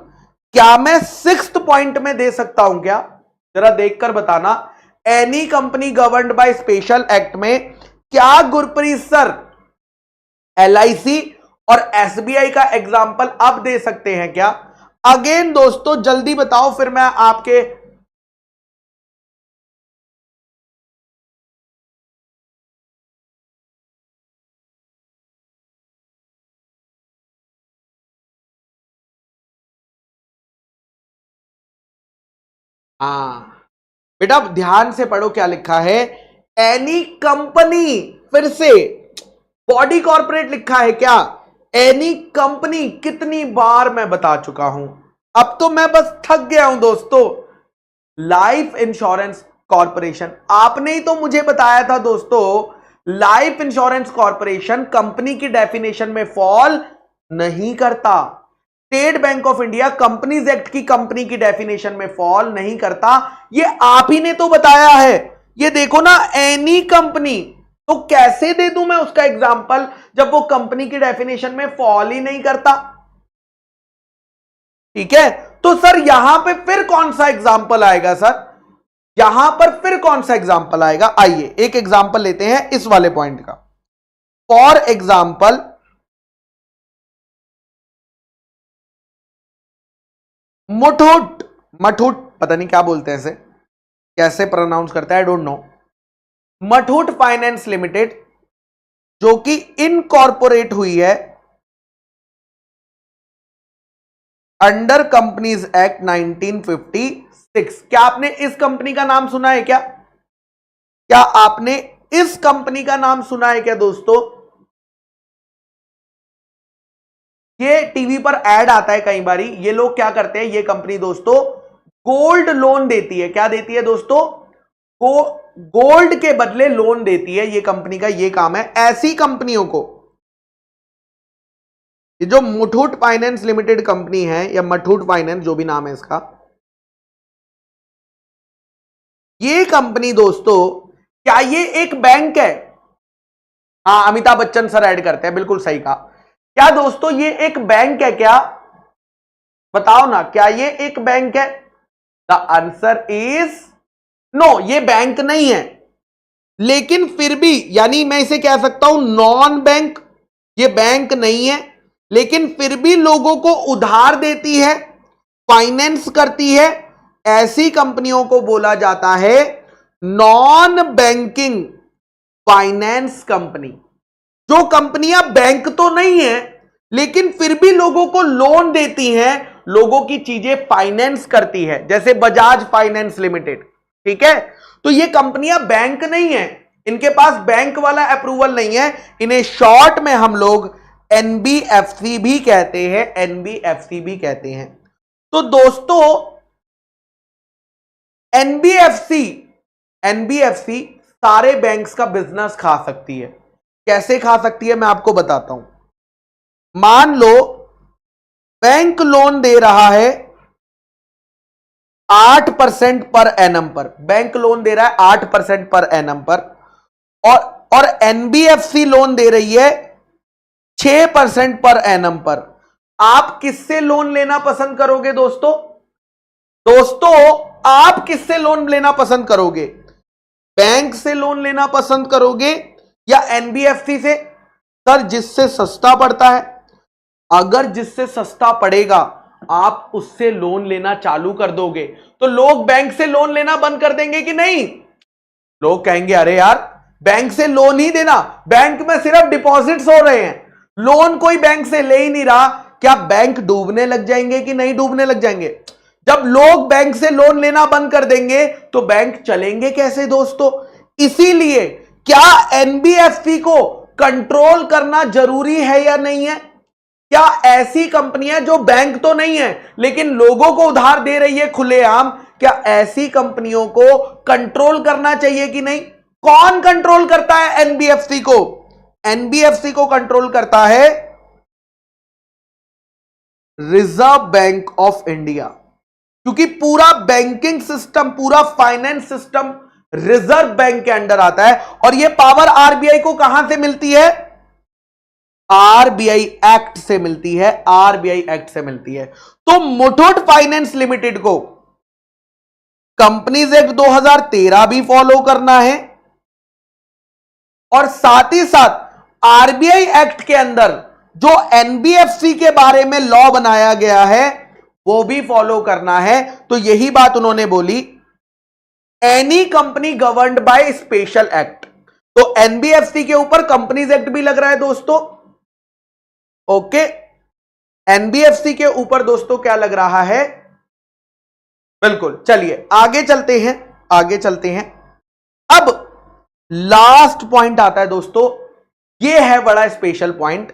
[SPEAKER 1] क्या मैं 6th पॉइंट में दे सकता हूं क्या? जरा देखकर बताना। Any company governed by special act में क्या गुरप्रीत सर LIC और SBI का एग्जांपल अब दे सकते हैं क्या? अगेन दोस्तों जल्दी बताओ, फिर मैं आपके बेटा ध्यान से पढ़ो क्या लिखा है। एनी कंपनी, फिर से बॉडी कॉर्पोरेट लिखा है क्या? एनी कंपनी कितनी बार मैं बता चुका हूं, अब तो मैं बस थक गया हूं दोस्तों। लाइफ इंश्योरेंस कॉर्पोरेशन, आपने ही तो मुझे बताया था दोस्तों, लाइफ इंश्योरेंस कॉर्पोरेशन कंपनी की डेफिनेशन में फॉल नहीं करता। State bank of India companies act की कंपनी की डेफिनेशन में फॉल नहीं करता, ये आप ही ने तो बताया है। ये देखो ना, एनी कंपनी, तो कैसे दे दूं मैं उसका एग्जांपल जब वो कंपनी की डेफिनेशन में फॉल ही नहीं करता? ठीक है, तो सर यहां पे फिर कौन सा एग्जांपल आएगा? सर यहां पर फिर कौन सा एग्जांपल आएगा? आइए एक एग्जांपल लेते हैं इस वाले पॉइंट का। फॉर एग्जांपल मुठूट, पता नहीं क्या बोलते हैं इसे, कैसे प्रोनाउंस करता है, I don't know. Muthoot finance limited जो कि इनकॉर्पोरेट हुई है अंडर कंपनीज एक्ट 1956। क्या आपने इस कंपनी का नाम सुना है क्या? क्या आपने इस कंपनी का नाम सुना है क्या दोस्तों? ये टीवी पर ऐड आता है कई बारी। ये लोग क्या करते हैं, ये कंपनी दोस्तों गोल्ड लोन देती है। क्या देती है दोस्तों? को गोल्ड के बदले लोन देती है, ये कंपनी का ये काम है। ऐसी कंपनियों को, ये जो मुथूट फाइनेंस लिमिटेड कंपनी है या मुथूट फाइनेंस जो भी नाम है इसका, ये कंपनी दोस्तों, क्या ये एक बैंक है? हाँ, अमिताभ बच्चन सर ऐड करते हैं, बिल्कुल सही कहा। क्या दोस्तों ये एक बैंक है क्या? बताओ ना, क्या ये एक बैंक है? द आंसर इज नो, ये बैंक नहीं है। लेकिन फिर भी, यानी मैं इसे कह सकता हूं नॉन बैंक, ये बैंक नहीं है, लेकिन फिर भी लोगों को उधार देती है, फाइनेंस करती है। ऐसी कंपनियों को बोला जाता है नॉन बैंकिंग फाइनेंस कंपनी। जो कंपनियां बैंक तो नहीं है लेकिन फिर भी लोगों को लोन देती हैं, लोगों की चीजें फाइनेंस करती है, जैसे बजाज फाइनेंस लिमिटेड। ठीक है, तो ये कंपनियां बैंक नहीं है, इनके पास बैंक वाला अप्रूवल नहीं है, इन्हें शॉर्ट में हम लोग एनबीएफसी भी कहते हैं, एनबीएफसी भी कहते हैं। तो दोस्तों एनबीएफसी एनबीएफसी सारे बैंक्स का बिजनेस खा सकती है। कैसे खा सकती है मैं आपको बताता हूं। मान लो बैंक लोन दे रहा है 8% पर एनम पर, बैंक लोन दे रहा है 8% पर एनम पर, और एनबीएफसी लोन दे रही है 6% पर एनम पर। आप किससे लोन लेना पसंद करोगे दोस्तों? दोस्तों आप किससे लोन लेना पसंद करोगे? बैंक से लोन लेना पसंद करोगे या एनबीएफसी से? सर जिससे सस्ता पड़ता है। अगर जिससे सस्ता पड़ेगा आप उससे लोन लेना चालू कर दोगे तो लोग बैंक से लोन लेना बंद कर देंगे कि नहीं? लोग कहेंगे अरे यार बैंक से लोन ही देना, बैंक में सिर्फ डिपॉजिट्स हो रहे हैं, लोन कोई बैंक से ले ही नहीं रहा। क्या बैंक डूबने लग जाएंगे कि नहीं डूबने लग जाएंगे? जब लोग बैंक से लोन लेना बंद कर देंगे तो बैंक चलेंगे कैसे दोस्तों? इसीलिए क्या एनबीएफसी को कंट्रोल करना जरूरी है या नहीं है? क्या ऐसी कंपनियां जो बैंक तो नहीं है लेकिन लोगों को उधार दे रही है खुलेआम, क्या ऐसी कंपनियों को कंट्रोल करना चाहिए कि नहीं? कौन कंट्रोल करता है एनबीएफसी को? एनबीएफसी को कंट्रोल करता है रिजर्व बैंक ऑफ इंडिया, क्योंकि पूरा बैंकिंग सिस्टम, पूरा फाइनेंस सिस्टम रिजर्व बैंक के अंडर आता है। और यह पावर आरबीआई को कहां से मिलती है? आरबीआई एक्ट से मिलती है, आरबीआई एक्ट से मिलती है। तो मुथूट फाइनेंस लिमिटेड को कंपनीज एक्ट 2013 भी फॉलो करना है और साथ ही साथ आरबीआई एक्ट के अंदर जो एनबीएफसी के बारे में लॉ बनाया गया है वो भी फॉलो करना है। तो यही बात उन्होंने बोली, any company governed by special act. तो एनबीएफसी के ऊपर कंपनीज एक्ट भी लग रहा है दोस्तों। ओके, एनबीएफसी के ऊपर दोस्तों क्या लग रहा है? बिल्कुल। चलिए आगे चलते हैं, आगे चलते हैं। अब लास्ट पॉइंट आता है दोस्तों, यह है बड़ा special point.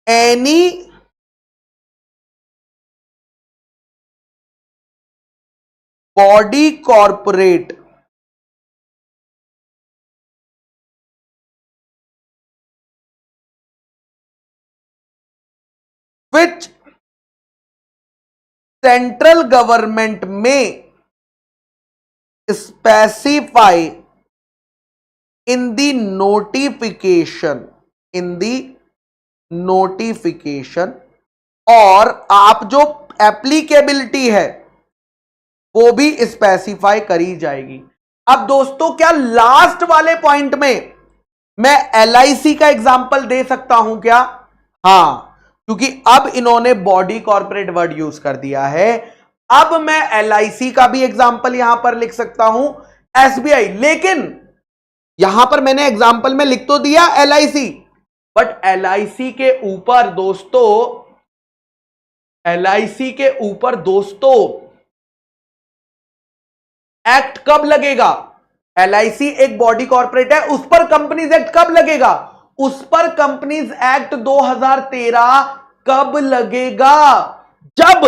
[SPEAKER 1] Any body corporate which central government में स्पेसिफाई इन दी नोटिफिकेशन, इन दी नोटिफिकेशन, और आप जो एप्लीकेबिलिटी है वो भी स्पेसिफाई करी जाएगी। अब दोस्तों क्या लास्ट वाले पॉइंट में मैं एलआईसी का एग्जांपल दे सकता हूं क्या? हां, क्योंकि अब इन्होंने बॉडी कॉर्पोरेट वर्ड यूज कर दिया है। अब मैं एलआईसी का भी एग्जांपल यहां पर लिख सकता हूं, एसबीआई। लेकिन यहां पर मैंने एग्जांपल में लिख तो दिया एलआईसी, बट एलआईसी के ऊपर दोस्तों, एलआईसी के ऊपर दोस्तों एक्ट कब लगेगा? एलआईसी एक बॉडी कॉर्पोरेट है, उस पर कंपनीज एक्ट कब लगेगा? उस पर कंपनीज एक्ट 2013 कब लगेगा? जब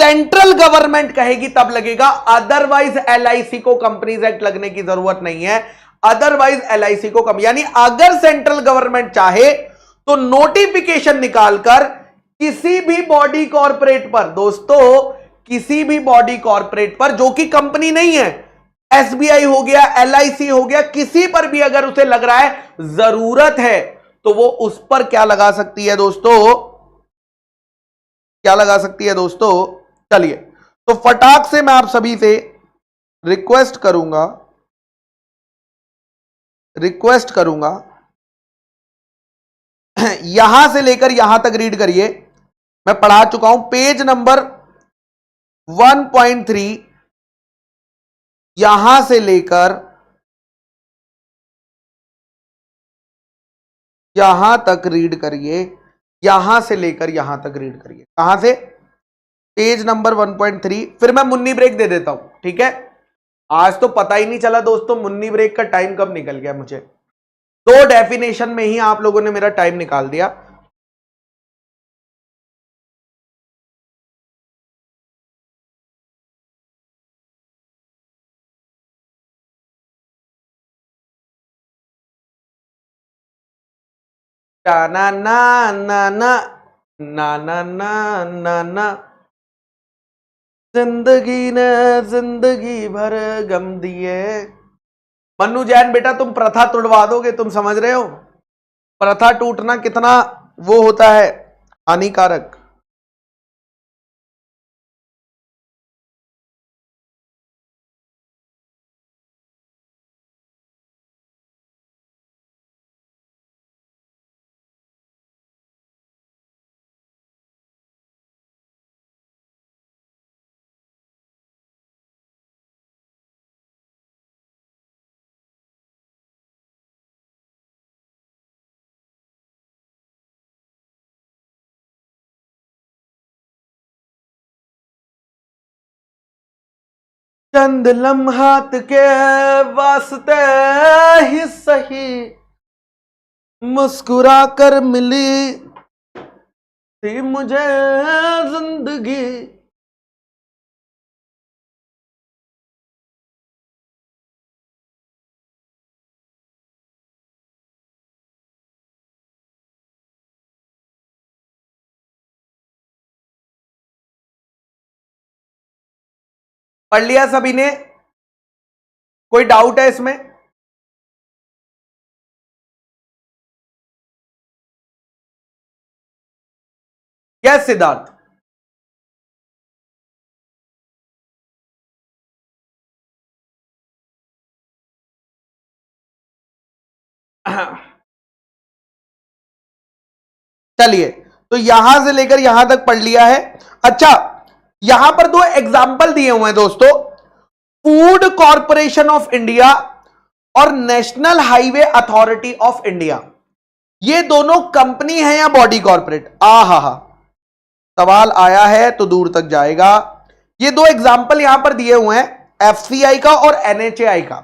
[SPEAKER 1] सेंट्रल गवर्नमेंट कहेगी तब लगेगा, अदरवाइज एलआईसी को कंपनीज एक्ट लगने की जरूरत नहीं है। अदरवाइज एलआईसी को कम, यानी अगर सेंट्रल गवर्नमेंट चाहे तो नोटिफिकेशन निकालकर किसी भी बॉडी कॉर्पोरेट पर, दोस्तों किसी भी बॉडी कॉर्पोरेट पर जो कि कंपनी नहीं है, एसबीआई हो गया, एलआईसी हो गया, किसी पर भी अगर उसे लग रहा है जरूरत है तो वो उस पर क्या लगा सकती है दोस्तों, क्या लगा सकती है दोस्तों। चलिए, तो फटाक से मैं आप सभी से रिक्वेस्ट करूंगा यहां से लेकर यहां तक रीड करिए। मैं पढ़ा चुका हूं पेज नंबर 1.3, यहां से लेकर यहां तक रीड करिए, यहां से लेकर यहां तक रीड करिए। कहां से? Page number 1.3। फिर मैं मुन्नी ब्रेक दे देता हूं, ठीक है। आज तो पता ही नहीं चला दोस्तों मुन्नी ब्रेक का टाइम कब निकल गया, मुझे 2 डेफिनेशन में ही आप लोगों ने मेरा टाइम निकाल दिया। ना ना ना ना ना ना ना ना ना, जिंदगी ने जिंदगी भर गम दिए। मन्नू जैन बेटा तुम प्रथा तोड़वा दोगे, तुम समझ रहे हो प्रथा टूटना कितना वो होता है हानिकारक। चंद लम्हात के वास्ते ही सही मुस्कुरा कर मिली थी मुझे जिंदगी। पढ़ लिया सभी ने? कोई डाउट है इसमें? यस सिद्धार्थ। चलिए, तो यहां से लेकर यहां तक पढ़ लिया है। अच्छा, यहां पर 2 एग्जाम्पल दिए हुए हैं दोस्तों, फूड कॉरपोरेशन ऑफ इंडिया और national highway authority of India. ये दोनों कंपनी है या बॉडी कॉरपोरेट? हा, सवाल आया है तो दूर तक जाएगा। ये 2 एग्जाम्पल यहां पर दिए हुए हैं, एफसीआई का और एनएचएआई का।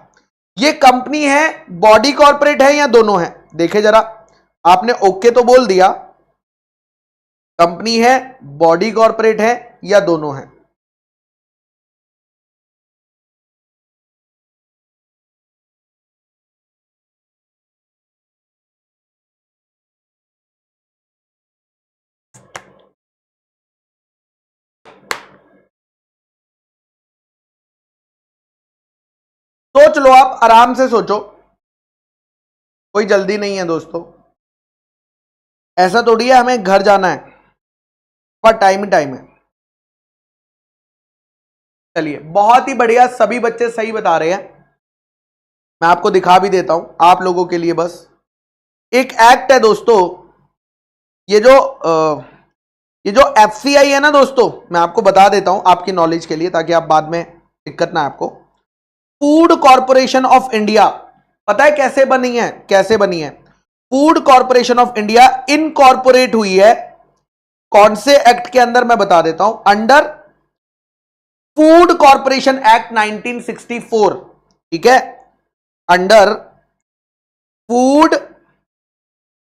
[SPEAKER 1] ये कंपनी है, बॉडी कॉरपोरेट है या दोनों है? देखे जरा, आपने ओके तो बोल दिया, कंपनी है, बॉडी कॉरपोरेट है या दोनों है? सोच लो, आप आराम से सोचो, कोई जल्दी नहीं है दोस्तों। ऐसा थोड़ी है हमें घर जाना है, पर टाइम ही टाइम है। चलिए, बहुत ही बढ़िया, सभी बच्चे सही बता रहे हैं। मैं आपको दिखा भी देता हूं आप लोगों के लिए। बस एक एक्ट है दोस्तों, ये जो एफसीआई है ना दोस्तों, मैं आपको बता देता हूं आपकी नॉलेज के लिए, ताकि आप बाद में दिक्कत ना आपको। फूड कॉरपोरेशन ऑफ इंडिया, पता है कैसे बनी है? कैसे बनी है? Food corporation of India incorporate हुई है कौन से एक्ट के अंदर, मैं बता देता हूं, अंडर फूड कॉरपोरेशन एक्ट 1964, ठीक है। अंडर फूड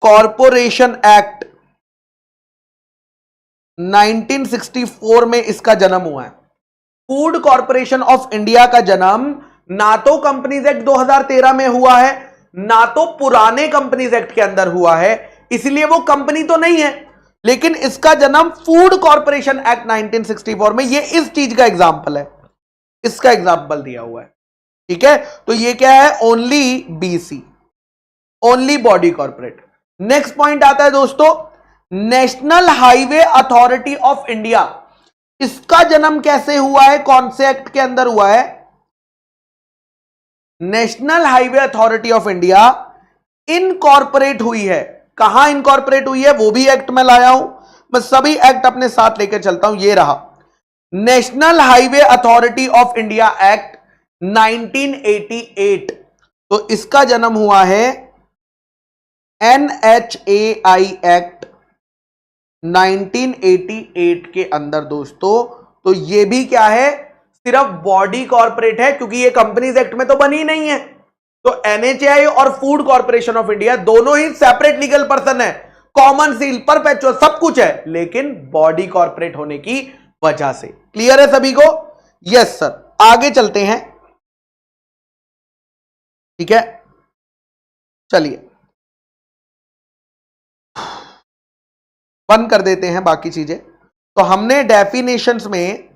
[SPEAKER 1] कॉरपोरेशन एक्ट 1964 में इसका जन्म हुआ है। फूड कॉरपोरेशन ऑफ इंडिया का जन्म ना तो कंपनीज एक्ट 2013 में हुआ है, ना तो पुराने कंपनीज एक्ट के अंदर हुआ है, इसलिए वो कंपनी तो नहीं है, लेकिन इसका जन्म फूड कॉरपोरेशन एक्ट 1964 में, ये इस चीज का एग्जाम्पल है, इसका एग्जाम्पल दिया हुआ है। ठीक है, तो ये क्या है, only BC, only body corporate. Next point आता है दोस्तों, national highway authority of India. इसका जन्म कैसे हुआ है, कौन से एक्ट के अंदर हुआ है? National highway authority of India incorporate हुई है। कहां इनकॉर्पोरेट हुई है, वो भी एक्ट में लाया हूं, मैं सभी एक्ट अपने साथ लेकर चलता हूं। ये रहा national highway authority of India act 1988। तो इसका जन्म हुआ है NHAI एक्ट 1988 के अंदर दोस्तों। तो ये भी क्या है, सिर्फ बॉडी कॉर्पोरेट है, क्योंकि ये कंपनीज एक्ट में तो बनी नहीं है। तो NHAI और फूड कॉर्पोरेशन ऑफ इंडिया दोनों ही सेपरेट लीगल पर्सन है, कॉमन सील, परपेचुअल, सब कुछ है, लेकिन बॉडी कॉर्पोरेट होने की वजह से। क्लियर है सभी को? Yes sir. आगे चलते हैं। ठीक है, चलिए बंद कर देते हैं बाकी चीजें। तो हमने डेफिनेशंस में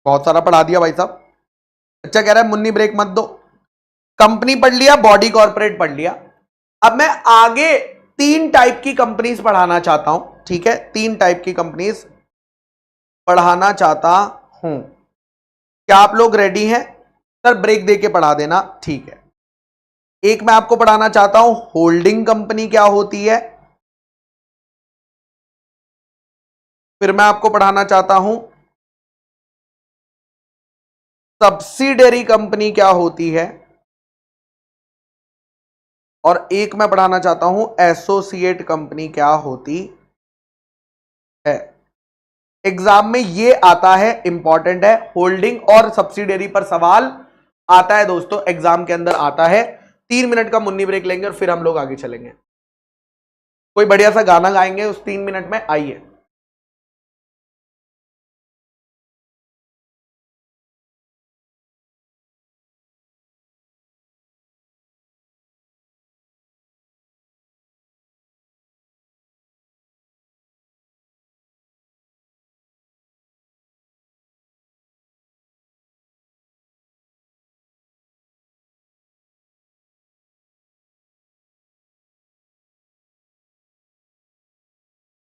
[SPEAKER 1] बहुत सारा पढ़ा दिया भाई साहब। अच्छा कह रहा है मुन्नी ब्रेक मत दो। कंपनी पढ़ लिया, बॉडी कॉर्पोरेट पढ़ लिया। अब मैं आगे 3 टाइप की कंपनीज पढ़ाना चाहता हूं। ठीक है, 3 टाइप की कंपनीज पढ़ाना चाहता हूं। क्या आप लोग रेडी हैं? सर ब्रेक देके पढ़ा देना, ठीक है। एक मैं आपको पढ़ाना चाहता हूं, होल्डिंग कंपनी क्या होती है। फिर मैं आपको पढ़ाना चाहता हूं सब्सिडियरी कंपनी क्या होती है, और एक मैं पढ़ाना चाहता हूं एसोसिएट कंपनी क्या होती है। एग्जाम में ये आता है, इंपॉर्टेंट है, होल्डिंग और सब्सिडियरी पर सवाल आता है दोस्तों, एग्जाम के अंदर आता है। 3 मिनट का मुन्नी ब्रेक लेंगे और फिर हम लोग आगे चलेंगे। कोई बढ़िया सा गाना गाएंगे उस 3 मिनट में, आइए।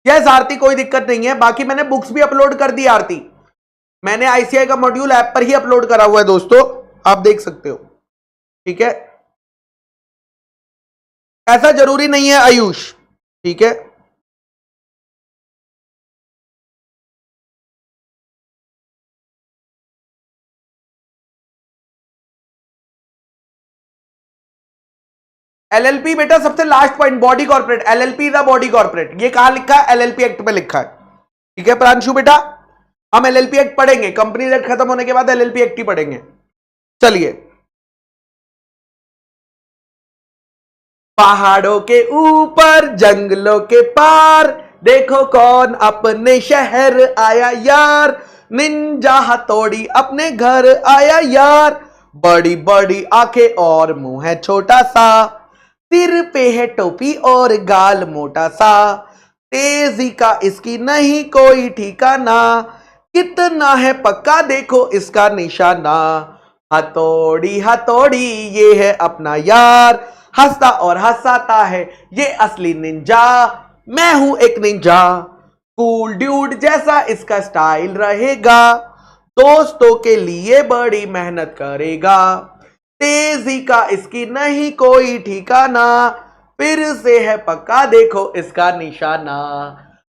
[SPEAKER 1] यस आरती, कोई दिक्कत नहीं है। बाकी मैंने बुक्स भी अपलोड कर दी आरती, मैंने आईसीआई का मॉड्यूल ऐप पर ही अपलोड करा हुआ है दोस्तों, आप देख सकते हो। ठीक है, ऐसा जरूरी नहीं है आयुष। ठीक है, एलएलपी बेटा सबसे last point, body corporate, LLP the body corporate, ये कहां लिखा है? एलएलपी एक्ट में लिखा है। ठीक है प्रांशु बेटा, हम एलएलपी एक्ट पढ़ेंगे, कंपनी एक्ट खत्म होने के बाद एलएलपी एक्ट ही पढ़ेंगे। चलिए, पहाड़ों के ऊपर जंगलों के पार, देखो कौन अपने शहर आया यार, निंजा हथौड़ी अपने घर आया यार, बड़ी बड़ी आंखें और मुंह है छोटा सा, सिर पे है टोपी और गाल मोटा सा, तेजी का इसकी नहीं कोई ठिकाना, कितना है पक्का देखो इसका निशाना, हथौड़ी हथौड़ी ये है अपना यार, हंसता और हंसाता है ये असली निंजा, मैं हूं एक निंजा, कूल ड्यूड जैसा इसका स्टाइल रहेगा, दोस्तों के लिए बड़ी मेहनत करेगा, तेजी का इसकी नहीं कोई ठिकाना, फिर से है पक्का देखो इसका निशाना,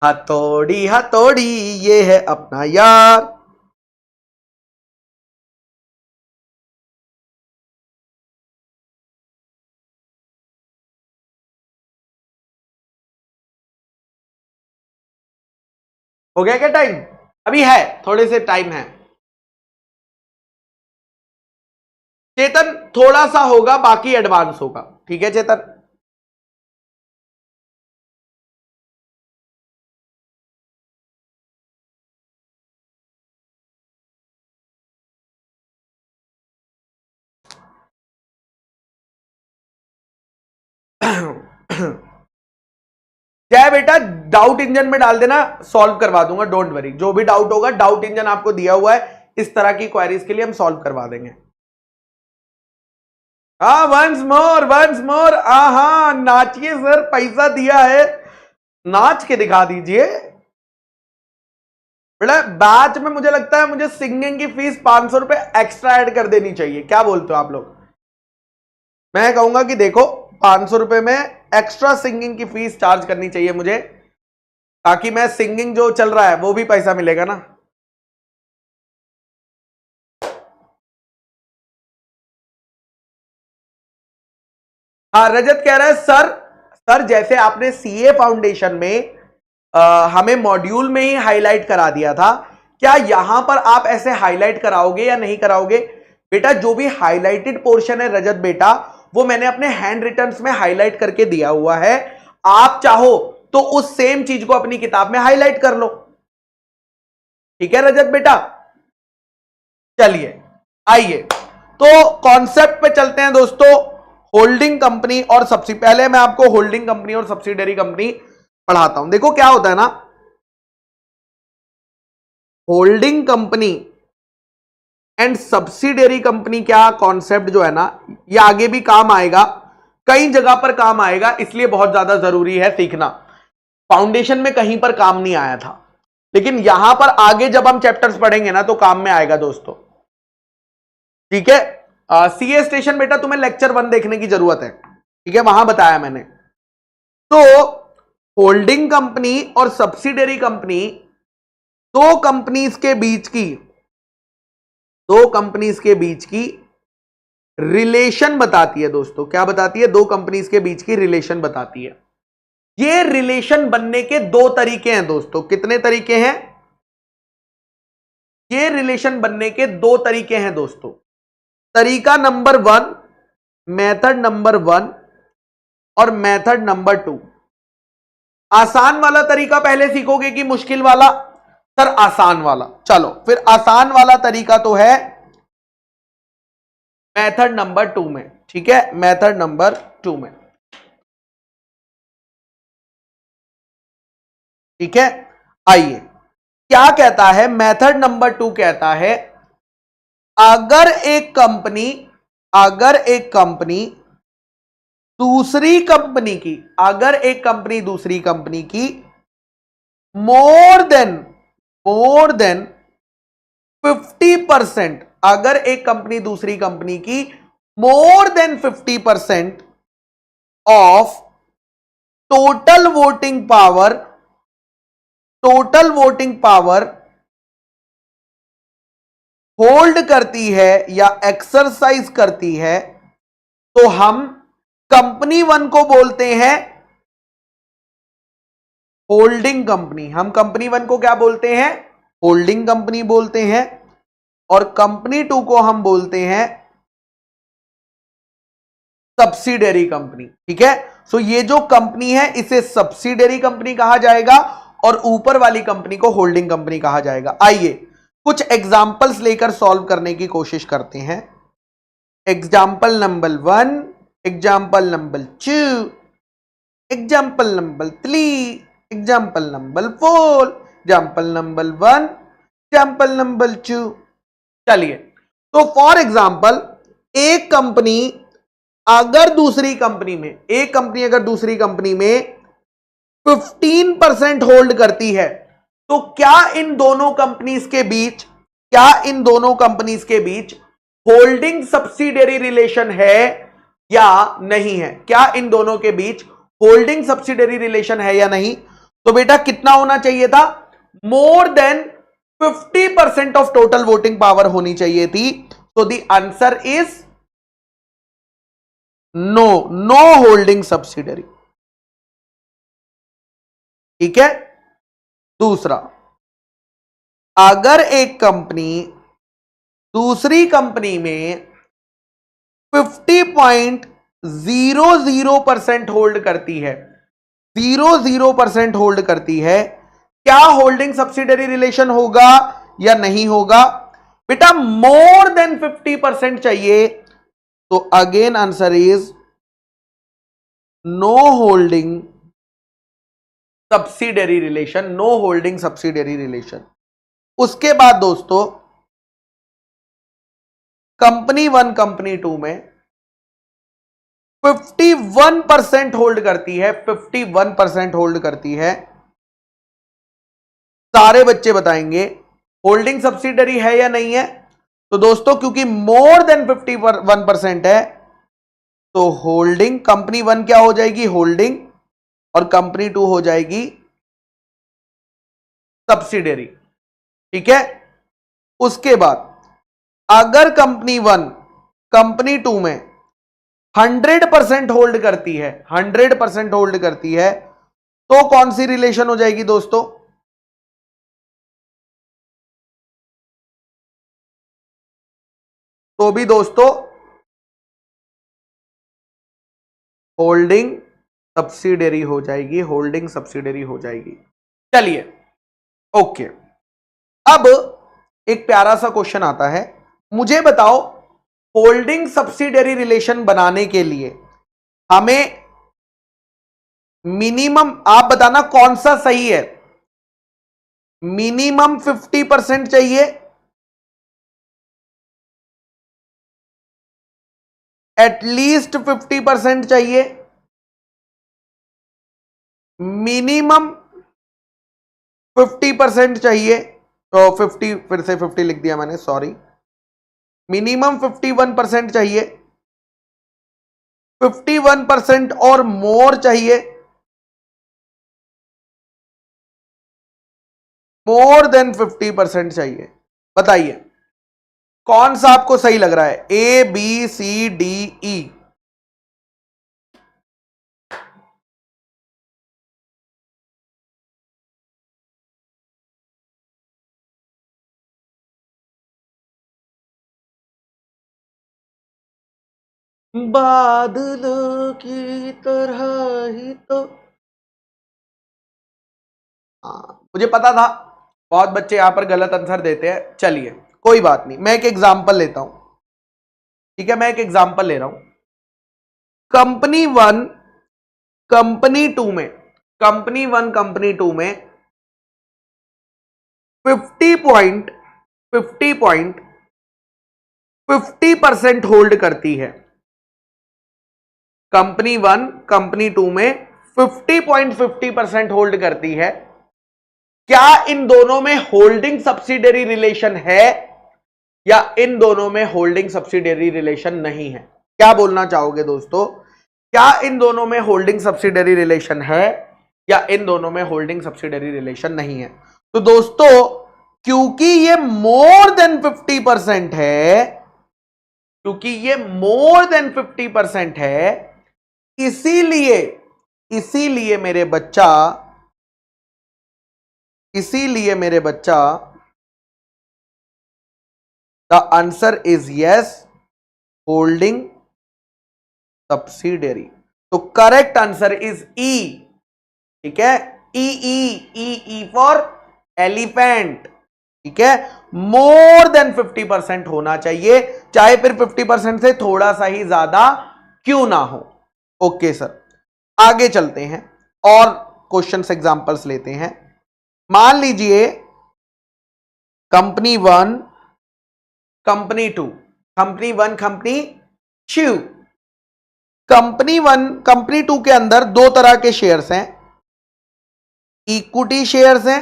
[SPEAKER 1] हथौड़ी हथौड़ी ये है अपना यार। हो गया क्या टाइम? अभी है, थोड़े से टाइम है। चेतन थोड़ा सा होगा, बाकी एडवांस होगा। ठीक है चेतन, जय बेटा डाउट इंजन में डाल देना, सॉल्व करवा दूंगा, डोंट वरी। जो भी डाउट होगा डाउट इंजन आपको दिया हुआ है, इस तरह की क्वेरीज के लिए हम सॉल्व करवा देंगे। हाँ वंस मोर, हाँ नाचिए सर, पैसा दिया है, नाच के दिखा दीजिए। बेटा बैच में मुझे लगता है मुझे सिंगिंग की फीस 500 रुपए एक्स्ट्रा ऐड कर देनी चाहिए, क्या बोलते हो आप लोग? मैं कहूंगा कि देखो 500 रुपए में एक्स्ट्रा सिंगिंग की फीस चार्ज करनी चाहिए मुझे, ताकि मैं सिंगिंग जो चल रहा है वो भी पैसा मिलेगा ना। हाँ रजत कह रहा है सर जैसे आपने सीए फाउंडेशन में हमें मॉड्यूल में ही हाईलाइट करा दिया था, क्या यहां पर आप ऐसे हाईलाइट कराओगे या नहीं कराओगे? बेटा जो भी हाईलाइटेड पोर्शन है रजत बेटा, वो मैंने अपने हैंड रिटन्स में हाईलाइट करके दिया हुआ है। आप चाहो तो उस सेम चीज को अपनी किताब में हाईलाइट कर लो, ठीक है रजत बेटा? चलिए आइए तो कॉन्सेप्ट पे चलते हैं दोस्तों। होल्डिंग कंपनी और सबसे पहले मैं आपको होल्डिंग कंपनी और सब्सिडियरी कंपनी पढ़ाता हूं। देखो क्या होता है ना, holding company and subsidiary company, क्या कॉन्सेप्ट जो है ना, ये आगे भी काम आएगा, कई जगह पर काम आएगा, इसलिए बहुत ज्यादा जरूरी है सीखना। फाउंडेशन में कहीं पर काम नहीं आया था, लेकिन यहां पर आगे जब हम चैप्टर्स पढ़ेंगे ना तो काम में आएगा दोस्तों, ठीक है? सीए स्टेशन बेटा तुम्हें लेक्चर 1 देखने की जरूरत है, ठीक है? वहां बताया मैंने। तो होल्डिंग कंपनी और सब्सिडियरी कंपनी दो कंपनीज के बीच की रिलेशन बताती है दोस्तों। क्या बताती है? दो कंपनीज के बीच की रिलेशन बताती है। ये रिलेशन बनने के दो तरीके हैं दोस्तों। कितने तरीके हैं? ये रिलेशन बनने के दो तरीके हैं दोस्तों। तरीका नंबर 1, मेथड नंबर 1 और मेथड नंबर 2। आसान वाला तरीका पहले सीखोगे कि मुश्किल वाला? सर आसान वाला। चलो फिर आसान वाला तरीका तो है मेथड नंबर 2 में, ठीक है? मेथड नंबर 2 में, ठीक है? आइए क्या कहता है मेथड नंबर 2? कहता है अगर एक कंपनी दूसरी कंपनी की मोर देन 50%, अगर एक कंपनी दूसरी कंपनी की मोर than 50% of total voting power hold करती है या एक्सरसाइज करती है, तो हम कंपनी 1 को बोलते हैं होल्डिंग कंपनी। हम कंपनी 1 को क्या बोलते हैं? होल्डिंग कंपनी बोलते हैं। और कंपनी 2 को हम बोलते हैं सब्सिडियरी कंपनी, ठीक है? सो ये जो कंपनी है इसे सब्सिडियरी कंपनी कहा जाएगा और ऊपर वाली कंपनी को होल्डिंग कंपनी कहा जाएगा। आइए कुछ एग्जाम्पल्स लेकर सॉल्व करने की कोशिश करते हैं। Example number 1, example number 2, example number 3, example number 4, example number 1, example number 2। चलिए तो फॉर एग्जाम्पल एक कंपनी अगर दूसरी कंपनी में 15% होल्ड करती है, तो क्या इन दोनों कंपनीज के बीच होल्डिंग सब्सिडियरी रिलेशन है या नहीं है? क्या इन दोनों के बीच होल्डिंग सब्सिडियरी रिलेशन है या नहीं? तो बेटा कितना होना चाहिए था? More than 50% of total voting power होनी चाहिए थी। तो the answer is no holding subsidiary, ठीक है? दूसरा, अगर एक कंपनी दूसरी कंपनी में 50.00% होल्ड करती है, 00% होल्ड करती है, क्या होल्डिंग सब्सिडियरी रिलेशन होगा या नहीं होगा? बेटा मोर देन 50% चाहिए, तो again answer is no holding subsidiary relation, no holding subsidiary relation. उसके बाद दोस्तों कंपनी 1 कंपनी 2 में 51% होल्ड करती है, 51% होल्ड करती है। सारे बच्चे बताएंगे होल्डिंग सब्सिडियरी है या नहीं है। तो दोस्तों क्योंकि मोर देन 51% है तो होल्डिंग कंपनी 1 क्या हो जाएगी, होल्डिंग, और कंपनी 2 हो जाएगी सब्सिडियरी। ठीक है। उसके बाद अगर कंपनी 1 कंपनी 2 में 100% होल्ड करती है, 100% होल्ड करती है, तो कौन सी रिलेशन हो जाएगी दोस्तों, तो भी दोस्तों होल्डिंग सब्सिडियरी हो जाएगी, होल्डिंग सब्सिडियरी हो जाएगी। चलिए ओके, अब एक प्यारा सा क्वेश्चन आता है, मुझे बताओ होल्डिंग सब्सिडियरी रिलेशन बनाने के लिए हमें मिनिमम, आप बताना कौन सा सही है, मिनिमम 50% चाहिए, एटलीस्ट 50% चाहिए, मिनिमम 50% चाहिए, तो 50 फिर से 50 लिख दिया मैंने, सॉरी, मिनिमम 51% चाहिए, 51% और मोर चाहिए, मोर देन 50% चाहिए। बताइए कौन सा आपको सही लग रहा है, A B C D E. बादलों की तरह ही तो, मुझे पता था बहुत बच्चे यहां पर गलत आंसर देते हैं, चलिए कोई बात नहीं, मैं एक एग्जांपल लेता हूं। ठीक है, मैं एक एग्जांपल ले रहा हूं, कंपनी 1 कंपनी 2 में, कंपनी 1 कंपनी 2 में 50% होल्ड करती है, कंपनी 1 कंपनी 2 में 50% होल्ड करती है। क्या इन दोनों में होल्डिंग सब्सिडियरी रिलेशन है या इन दोनों में होल्डिंग सब्सिडियरी रिलेशन नहीं है? क्या बोलना चाहोगे दोस्तों, क्या इन दोनों में होल्डिंग सब्सिडियरी रिलेशन है या इन दोनों में होल्डिंग सब्सिडियरी रिलेशन नहीं है? तो दोस्तों क्योंकि ये मोर देन 50% है, क्योंकि ये मोर देन 50% है, इसीलिए इसीलिए मेरे बच्चा, इसीलिए मेरे बच्चा the answer is yes, holding subsidiary. तो करेक्ट आंसर इज ई। ठीक है, ई ई ई ई फॉर एलिफेंट। ठीक है, मोर देन 50% होना चाहिए, चाहे फिर 50% से थोड़ा सा ही ज्यादा क्यों ना हो। ओके सर, आगे चलते हैं और क्वेश्चंस एग्जांपल्स लेते हैं। मान लीजिए company 1 company 2, company 1 company 2, company 1 company 2 के अंदर दो तरह के शेयर्स हैं, इक्विटी शेयर्स हैं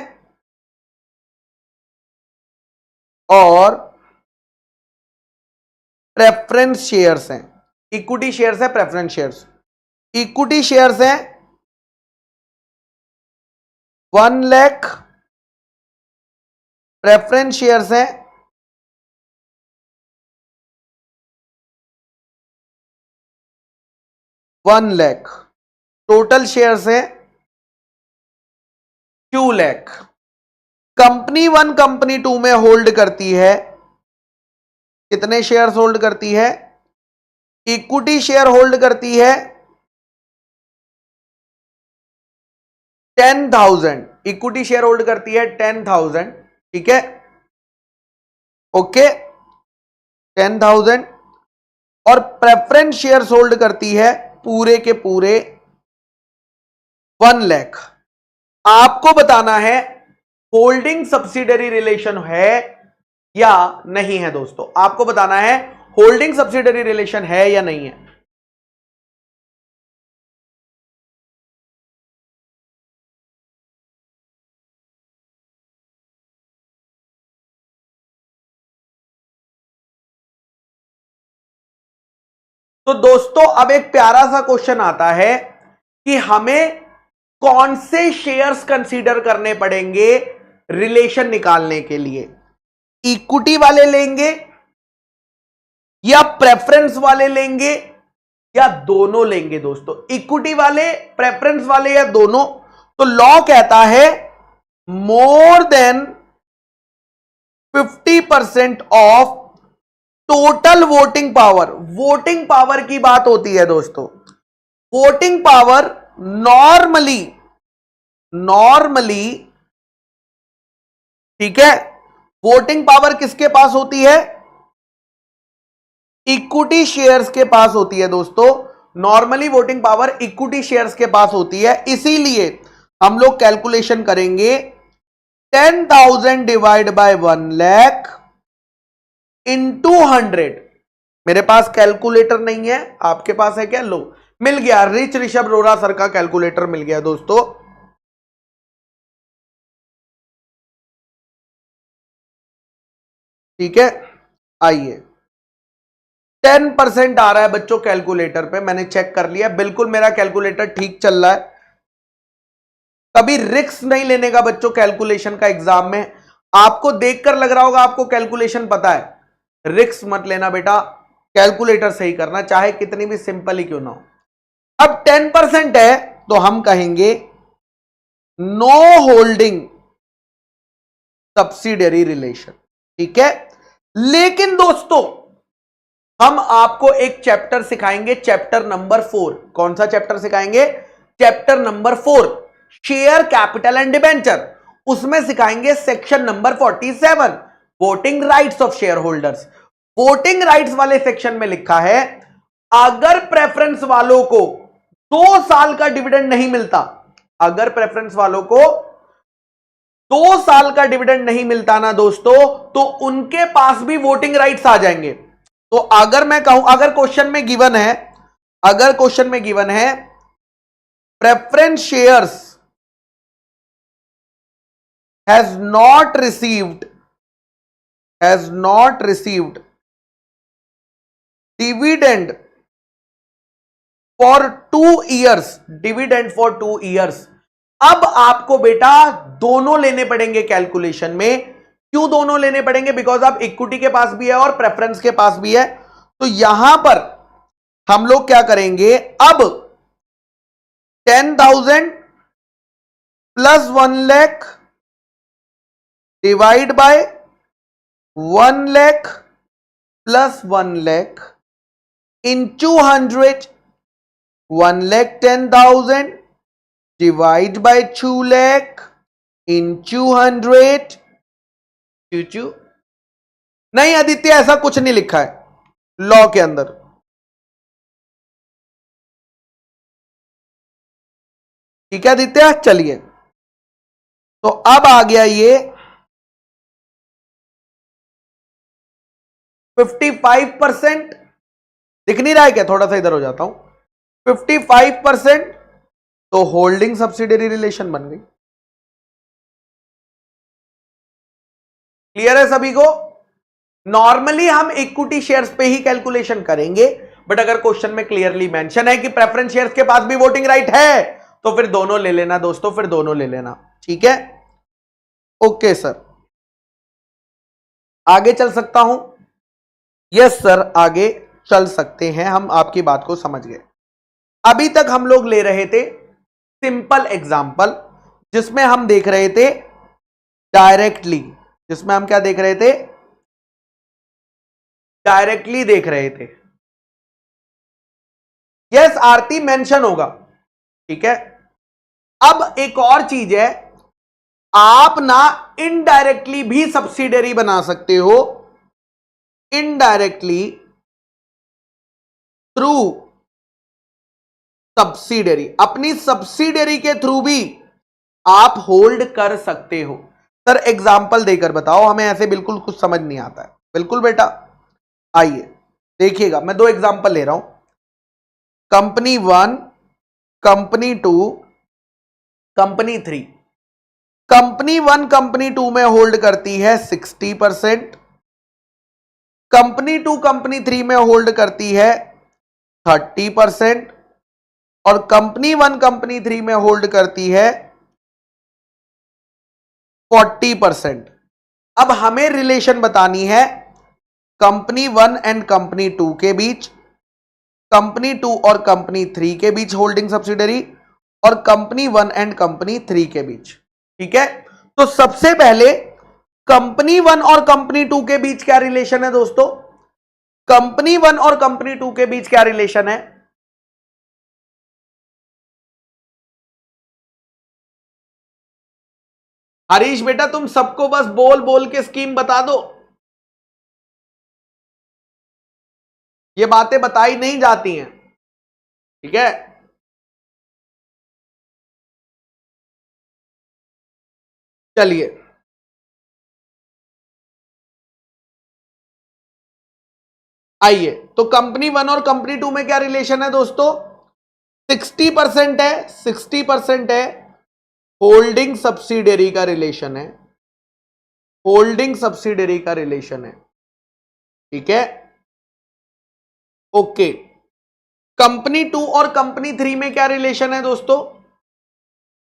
[SPEAKER 1] और प्रेफरेंस शेयर्स हैं। इक्विटी शेयर्स है, प्रेफरेंस शेयर्स। इक्विटी शेयर्स हैं 1 लाख, प्रेफरेंस शेयर्स हैं 1 लाख, टोटल शेयर्स हैं 2 लाख। कंपनी 1 कंपनी 2 में होल्ड करती है, कितने शेयर्स होल्ड करती है? इक्विटी शेयर होल्ड करती है 10,000, इक्विटी शेयर होल्ड करती है 10,000। ठीक है, ओके, 10,000। और प्रेफरेंस शेयर्स होल्ड करती है पूरे के पूरे 1 लाख। आपको बताना है होल्डिंग सब्सिडरी रिलेशन है या नहीं है दोस्तों, आपको बताना है होल्डिंग सब्सिडरी रिलेशन है या नहीं है। तो दोस्तों अब एक प्यारा सा क्वेश्चन आता है कि हमें कौन से शेयर्स कंसीडर करने पड़ेंगे रिलेशन निकालने के लिए, इक्विटी वाले लेंगे या प्रेफरेंस वाले लेंगे या दोनों लेंगे दोस्तों, इक्विटी वाले, प्रेफरेंस वाले या दोनों। तो लॉ कहता है मोर than 50% of total voting power. Voting power की बात होती है दोस्तों। वोटिंग पावर नॉर्मली ठीक है, वोटिंग पावर किसके पास होती है, इक्विटी शेयर्स के पास होती है दोस्तों। Normally voting power equity shares के पास होती है, इसीलिए हम लोग कैलकुलेशन करेंगे 10,000 डिवाइड बाय 1 लाख इंटू 100। मेरे पास कैलकुलेटर नहीं है, आपके पास है क्या? लो, मिल गया, रिच ऋषभ रोरा सर का कैलकुलेटर मिल गया दोस्तों। ठीक है, आइए 10% आ रहा है बच्चों कैलकुलेटर पे, मैंने चेक कर लिया, बिल्कुल मेरा कैलकुलेटर ठीक चल रहा है। कभी रिस्क नहीं लेने का बच्चों कैलकुलेशन का एग्जाम में। आपको देखकर लग रहा होगा आपको कैलकुलेशन पता है, रिस्क मत लेना बेटा, कैलकुलेटर सही करना, चाहे कितनी भी सिंपल ही क्यों ना हो। अब 10% है तो हम कहेंगे नो होल्डिंग सब्सिडियरी रिलेशन, ठीक है। लेकिन दोस्तों हम आपको एक चैप्टर सिखाएंगे, चैप्टर नंबर 4। कौन सा चैप्टर सिखाएंगे? Chapter number 4, share capital and debenture. उसमें सिखाएंगे section number 47, voting rights of share holders. Voting rights वाले सेक्शन में लिखा है अगर प्रेफरेंस वालों को 2 साल का डिविडेंड नहीं मिलता, अगर प्रेफरेंस वालों को 2 साल का डिविडेंड नहीं मिलता ना दोस्तों, तो उनके पास भी वोटिंग राइट्स आ जाएंगे। तो अगर मैं कहूं, अगर क्वेश्चन में गिवन है, अगर क्वेश्चन में गिवन है preference shares has not received dividend for 2 years, dividend for 2 years. अब आपको बेटा दोनों लेने पड़ेंगे कैलकुलेशन में। क्यों दोनों लेने पड़ेंगे? बिकॉज अब इक्विटी के पास भी है और प्रेफरेंस के पास भी है। तो यहां पर हम लोग क्या करेंगे, अब 10,000 plus 1 lakh divide by 1 lakh plus 1 lakh into 100, 1 lakh 10,000 divide by 2 lakh into 100। नहीं आदित्य, ऐसा कुछ नहीं लिखा है लॉ के अंदर। ठीक है आदित्य, चलिए तो अब आ गया ये 55%। दिख नहीं रहा है क्या? थोड़ा सा इधर हो जाता हूं। 55% तो होल्डिंग सब्सिडियरी रिलेशन बन गई। क्लियर है सभी को? नॉर्मली हम इक्विटी शेयर्स पे ही कैलकुलेशन करेंगे, बट अगर क्वेश्चन में क्लियरली मेंशन है कि प्रेफरेंस शेयर्स के पास भी वोटिंग राइट है, तो फिर दोनों ले लेना दोस्तों, फिर दोनों ले लेना। ठीक है, ओके सर, आगे चल सकता हूं? यस सर, आगे चल सकते हैं, हम आपकी बात को समझ गए। अभी तक हम लोग ले रहे थे सिंपल एग्जांपल, जिसमें हम देख रहे थे डायरेक्टली, जिसमें हम क्या देख रहे थे? डायरेक्टली देख रहे थे। यस आरती, मेंशन होगा, ठीक है। अब एक और चीज है, आप ना इनडायरेक्टली भी सब्सिडियरी बना सकते हो, इनडायरेक्टली थ्रू सब्सिडरी, अपनी सब्सिडरी के थ्रू भी आप होल्ड कर सकते हो। सर एग्जाम्पल देकर बताओ, हमें ऐसे बिल्कुल कुछ समझ नहीं आता है। बिल्कुल बेटा, आइए देखिएगा, मैं 2 एग्जाम्पल ले रहा हूं, company 1, company 2, company 3। Company 1 company 2 में होल्ड करती है 60%, कंपनी 2 कंपनी 3 में होल्ड करती है 30%, और कंपनी 1 कंपनी 3 में होल्ड करती है 40%। अब हमें रिलेशन बतानी है कंपनी 1 एंड कंपनी 2 के बीच, कंपनी 2 और कंपनी 3 के बीच होल्डिंग सब्सिडरी, और कंपनी 1 एंड कंपनी 3 के बीच। ठीक है, तो सबसे पहले कंपनी 1 और कंपनी 2 के बीच क्या रिलेशन है दोस्तों? कंपनी 1 और कंपनी 2 के बीच क्या रिलेशन है? हरीश बेटा, तुम सबको बस बोल बोल के स्कीम बता दो, ये बातें बताई नहीं जाती हैं। ठीक है, चलिए आइए, तो कंपनी 1 और कंपनी 2 में क्या रिलेशन है दोस्तों? 60% है, 60% है, होल्डिंग सब्सिडरी का रिलेशन है, होल्डिंग सब्सिडरी का रिलेशन है। ठीक है, ओके। कंपनी 2 और कंपनी 3 में क्या रिलेशन है दोस्तों?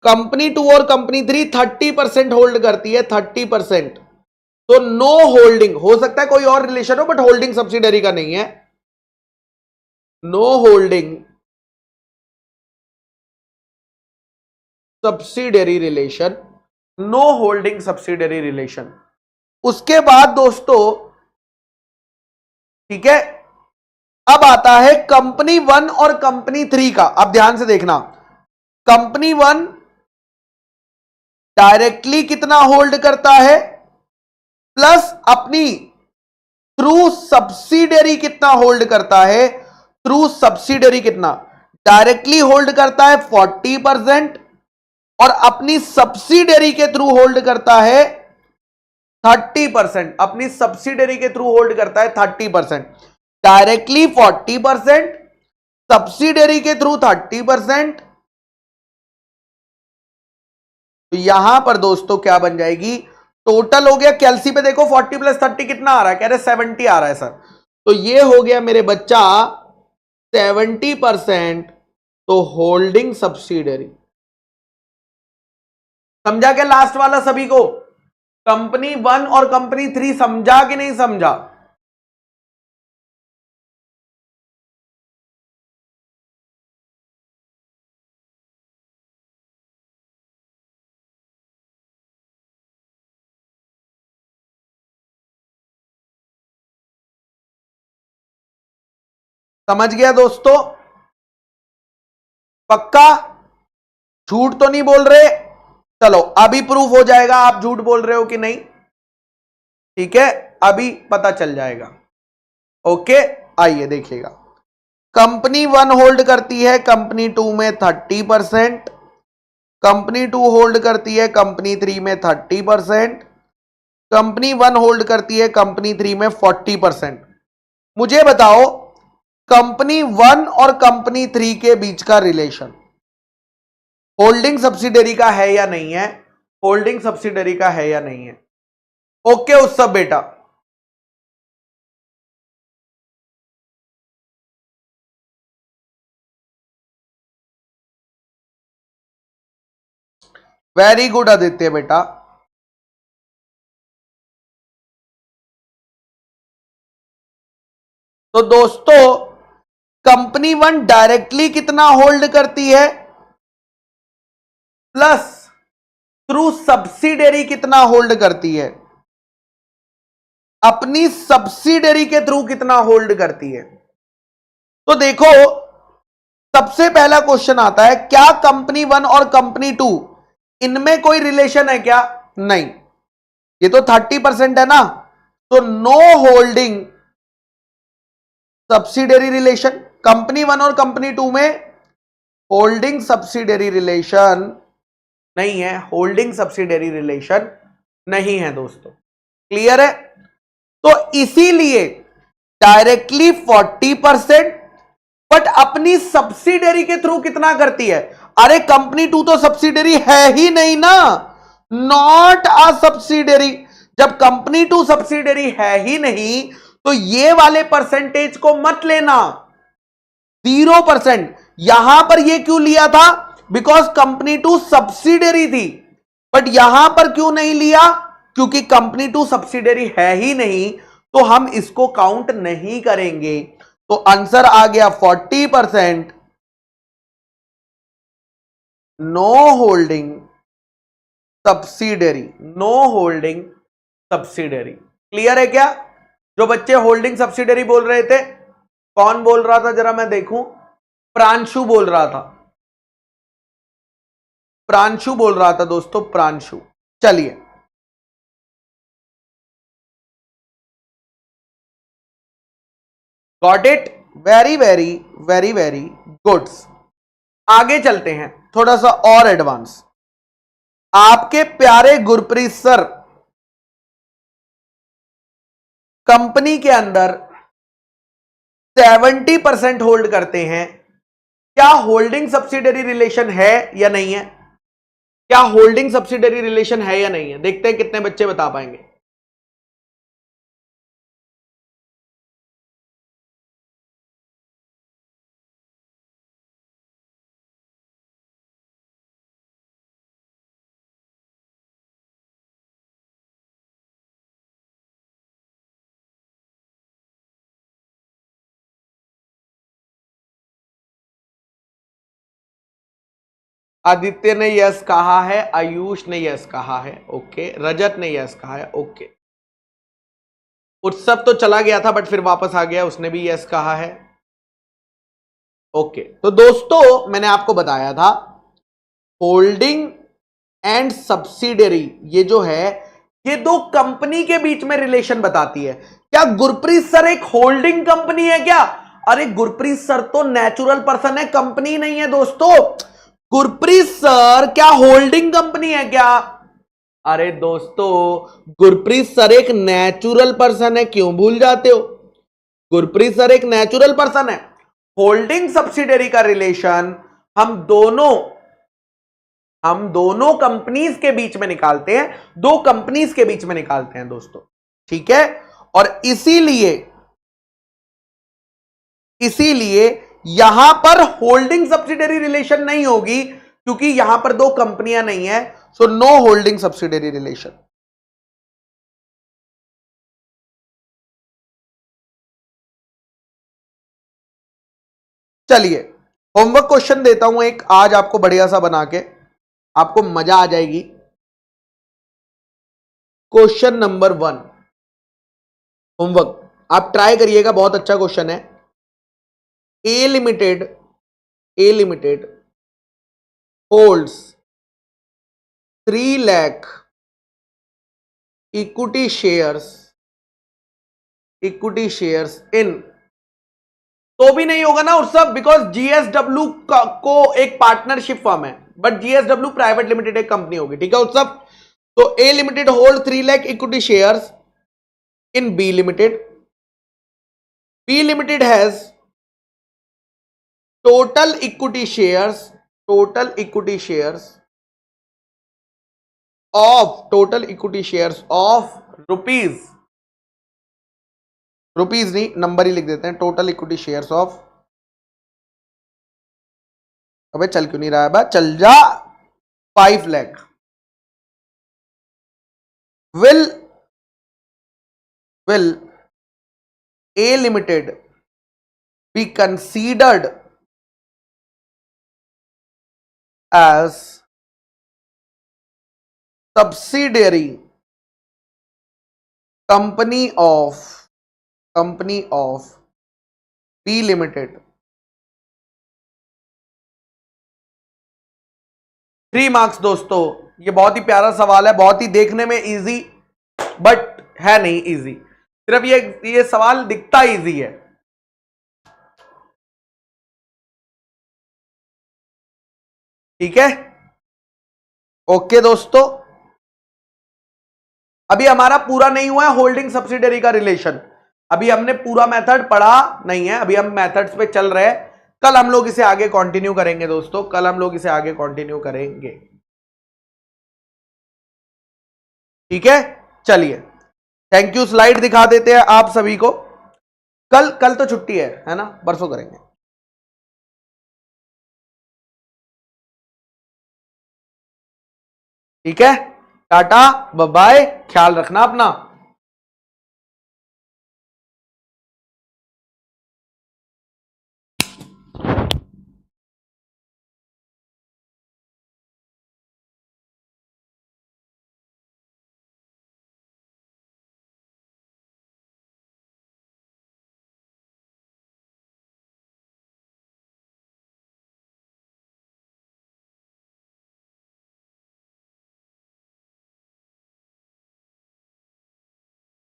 [SPEAKER 1] कंपनी 2 और कंपनी 3 30% होल्ड करती है, 30%। तो नो होल्डिंग, हो सकता है कोई और रिलेशन हो बट होल्डिंग सब्सिडरी का नहीं है। No holding subsidiary relation, no holding subsidiary relation. उसके बाद दोस्तों, ठीक है, अब आता है कंपनी 1 और कंपनी 3 का। अब ध्यान से देखना, कंपनी 1 डायरेक्टली कितना होल्ड करता है, प्लस अपनी थ्रू सब्सिडरी कितना होल्ड करता है, थ्रू सब्सिडरी कितना, डायरेक्टली होल्ड करता है 40%, और अपनी सब्सिडरी के थ्रू होल्ड करता है 30%। अपनी सब्सिडरी के थ्रू होल्ड करता है 30%, डायरेक्टली 40%, सब्सिडरी के थ्रू 30%। तो यहां पर दोस्तों क्या बन जाएगी, टोटल हो गया, कैलसी पे देखो 40 + 30 कितना आ रहा है, कह रहे 70 आ रहा है सर। तो ये हो गया मेरे बच्चा 70%, तो होल्डिंग सब्सिडरी। समझा क्या लास्ट वाला सभी को? कंपनी 1 और कंपनी 3 समझा कि नहीं समझा? समझ गया दोस्तों? पक्का? झूठ तो नहीं बोल रहे? चलो अभी प्रूफ हो जाएगा आप झूठ बोल रहे हो कि नहीं। ठीक है, अभी पता चल जाएगा। ओके, आइए देखिएगा, कंपनी 1 होल्ड करती है कंपनी 2 में 30%, कंपनी 2 होल्ड करती है कंपनी 3 में 30%, कंपनी 1 होल्ड करती है कंपनी 3 में 40%। मुझे बताओ कंपनी 1 और कंपनी 3 के बीच का रिलेशन होल्डिंग सब्सिडरी का है या नहीं है? होल्डिंग सब्सिडरी का है या नहीं है? ओके उस सब बेटा, वेरी गुड आदित्य बेटा। तो दोस्तों कंपनी 1 डायरेक्टली कितना होल्ड करती है, प्लस थ्रू सब्सिडरी कितना होल्ड करती है, अपनी सब्सिडरी के थ्रू कितना होल्ड करती है। तो देखो सबसे पहला क्वेश्चन आता है, क्या कंपनी 1 और कंपनी 2 इनमें कोई रिलेशन है क्या? नहीं, ये तो 30% है ना, तो no holding subsidiary relation. Company 1 और कंपनी 2 में होल्डिंग सब्सिडरी रिलेशन नहीं है, होल्डिंग सब्सिडरी रिलेशन नहीं है दोस्तों, क्लियर है। तो इसीलिए डायरेक्टली 40%, बट अपनी सब्सिडरी के थ्रू कितना करती है? अरे कंपनी टू तो सब्सिडरी है ही नहीं ना, नॉट अ सब्सिडरी। जब कंपनी टू सब्सिडरी है ही नहीं तो ये वाले परसेंटेज को मत लेना, 0%। यहां पर ये क्यों लिया था? बिकॉज कंपनी टू सब्सिडरी थी। बट यहां पर क्यों नहीं लिया? क्योंकि कंपनी टू सब्सिडरी है ही नहीं, तो हम इसको काउंट नहीं करेंगे। तो आंसर आ गया 40%, no holding subsidiary, no holding subsidiary. Clear है क्या? जो बच्चे होल्डिंग सब्सिडरी बोल रहे थे, कौन बोल रहा था जरा मैं देखूं? प्रांशु बोल रहा था, प्रांशु बोल रहा था दोस्तों, प्रांशु। चलिए, got it, very very very very goods. आगे चलते हैं थोड़ा सा और एडवांस। आपके प्यारे गुरप्रीत सर कंपनी के अंदर 70% होल्ड करते हैं, क्या होल्डिंग सब्सिडरी रिलेशन है या नहीं है? क्या होल्डिंग सब्सिडरी रिलेशन है या नहीं है? देखते हैं कितने बच्चे बता पाएंगे। आदित्य ने यस कहा है, आयुष ने यस कहा है, ओके। रजत ने यस कहा है, ओके। उत्सव तो चला गया था बट फिर वापस आ गया, उसने भी यस कहा है, ओके। तो दोस्तों मैंने आपको बताया था होल्डिंग एंड सब्सिडरी, ये जो है ये दो कंपनी के बीच में रिलेशन बताती है। क्या गुरप्रीत सर एक होल्डिंग कंपनी है क्या? अरे गुरप्रीत सर तो नेचुरल पर्सन है, कंपनी नहीं है दोस्तों। गुरप्रीत सर क्या होल्डिंग कंपनी है क्या? अरे दोस्तों गुरप्रीत सर एक नेचुरल पर्सन है, क्यों भूल जाते हो? गुरप्रीत सर एक नेचुरल पर्सन है। होल्डिंग सब्सिडरी का रिलेशन हम दोनों कंपनीज के बीच में निकालते हैं, दो कंपनीज के बीच में निकालते हैं दोस्तों, ठीक है। और इसीलिए यहां पर होल्डिंग सब्सिडरी रिलेशन नहीं होगी, क्योंकि यहां पर दो कंपनियां नहीं है, so no holding subsidiary relation. चलिए होमवर्क क्वेश्चन देता हूं एक आज आपको बढ़िया सा बना के, आपको मजा आ जाएगी। क्वेश्चन नंबर 1 होमवर्क आप ट्राई करिएगा, बहुत अच्छा क्वेश्चन है। A limited holds 3 lakh equity shares in, तो भी नहीं होगा ना उत्सव, बिकॉज जीएसडब्ल्यू को एक पार्टनरशिप फर्म है, बट जीएसडब्ल्यू प्राइवेट लिमिटेड एक कंपनी होगी, ठीक है उत्सव। तो A limited hold 3 lakh equity shares in B limited. B limited has total equity shares of rupees नहीं, नंबर ही लिख देते हैं, टोटल इक्विटी शेयर्स ऑफ, अबे चल क्यों नहीं रहा है बा, चल जा, 5 lakh. will A limited be considered as subsidiary company of B limited? 3 marks दोस्तों, ये बहुत ही प्यारा सवाल है, बहुत ही देखने में इजी बट है नहीं इजी, सिर्फ ये सवाल दिखता इजी है। ठीक है, ओके दोस्तों। अभी हमारा पूरा नहीं हुआ है होल्डिंग सब्सिडरी का रिलेशन, अभी हमने पूरा मेथड पढ़ा नहीं है, अभी हम मेथड्स पे चल रहे हैं। कल हम लोग इसे आगे कंटिन्यू करेंगे दोस्तों, कल हम लोग इसे आगे कंटिन्यू करेंगे। ठीक है, चलिए थैंक यू। स्लाइड दिखा देते हैं आप सभी को। कल तो छुट्टी है ना, परसों करेंगे। ठीक है, टाटा बाय बाय, ख्याल रखना अपना।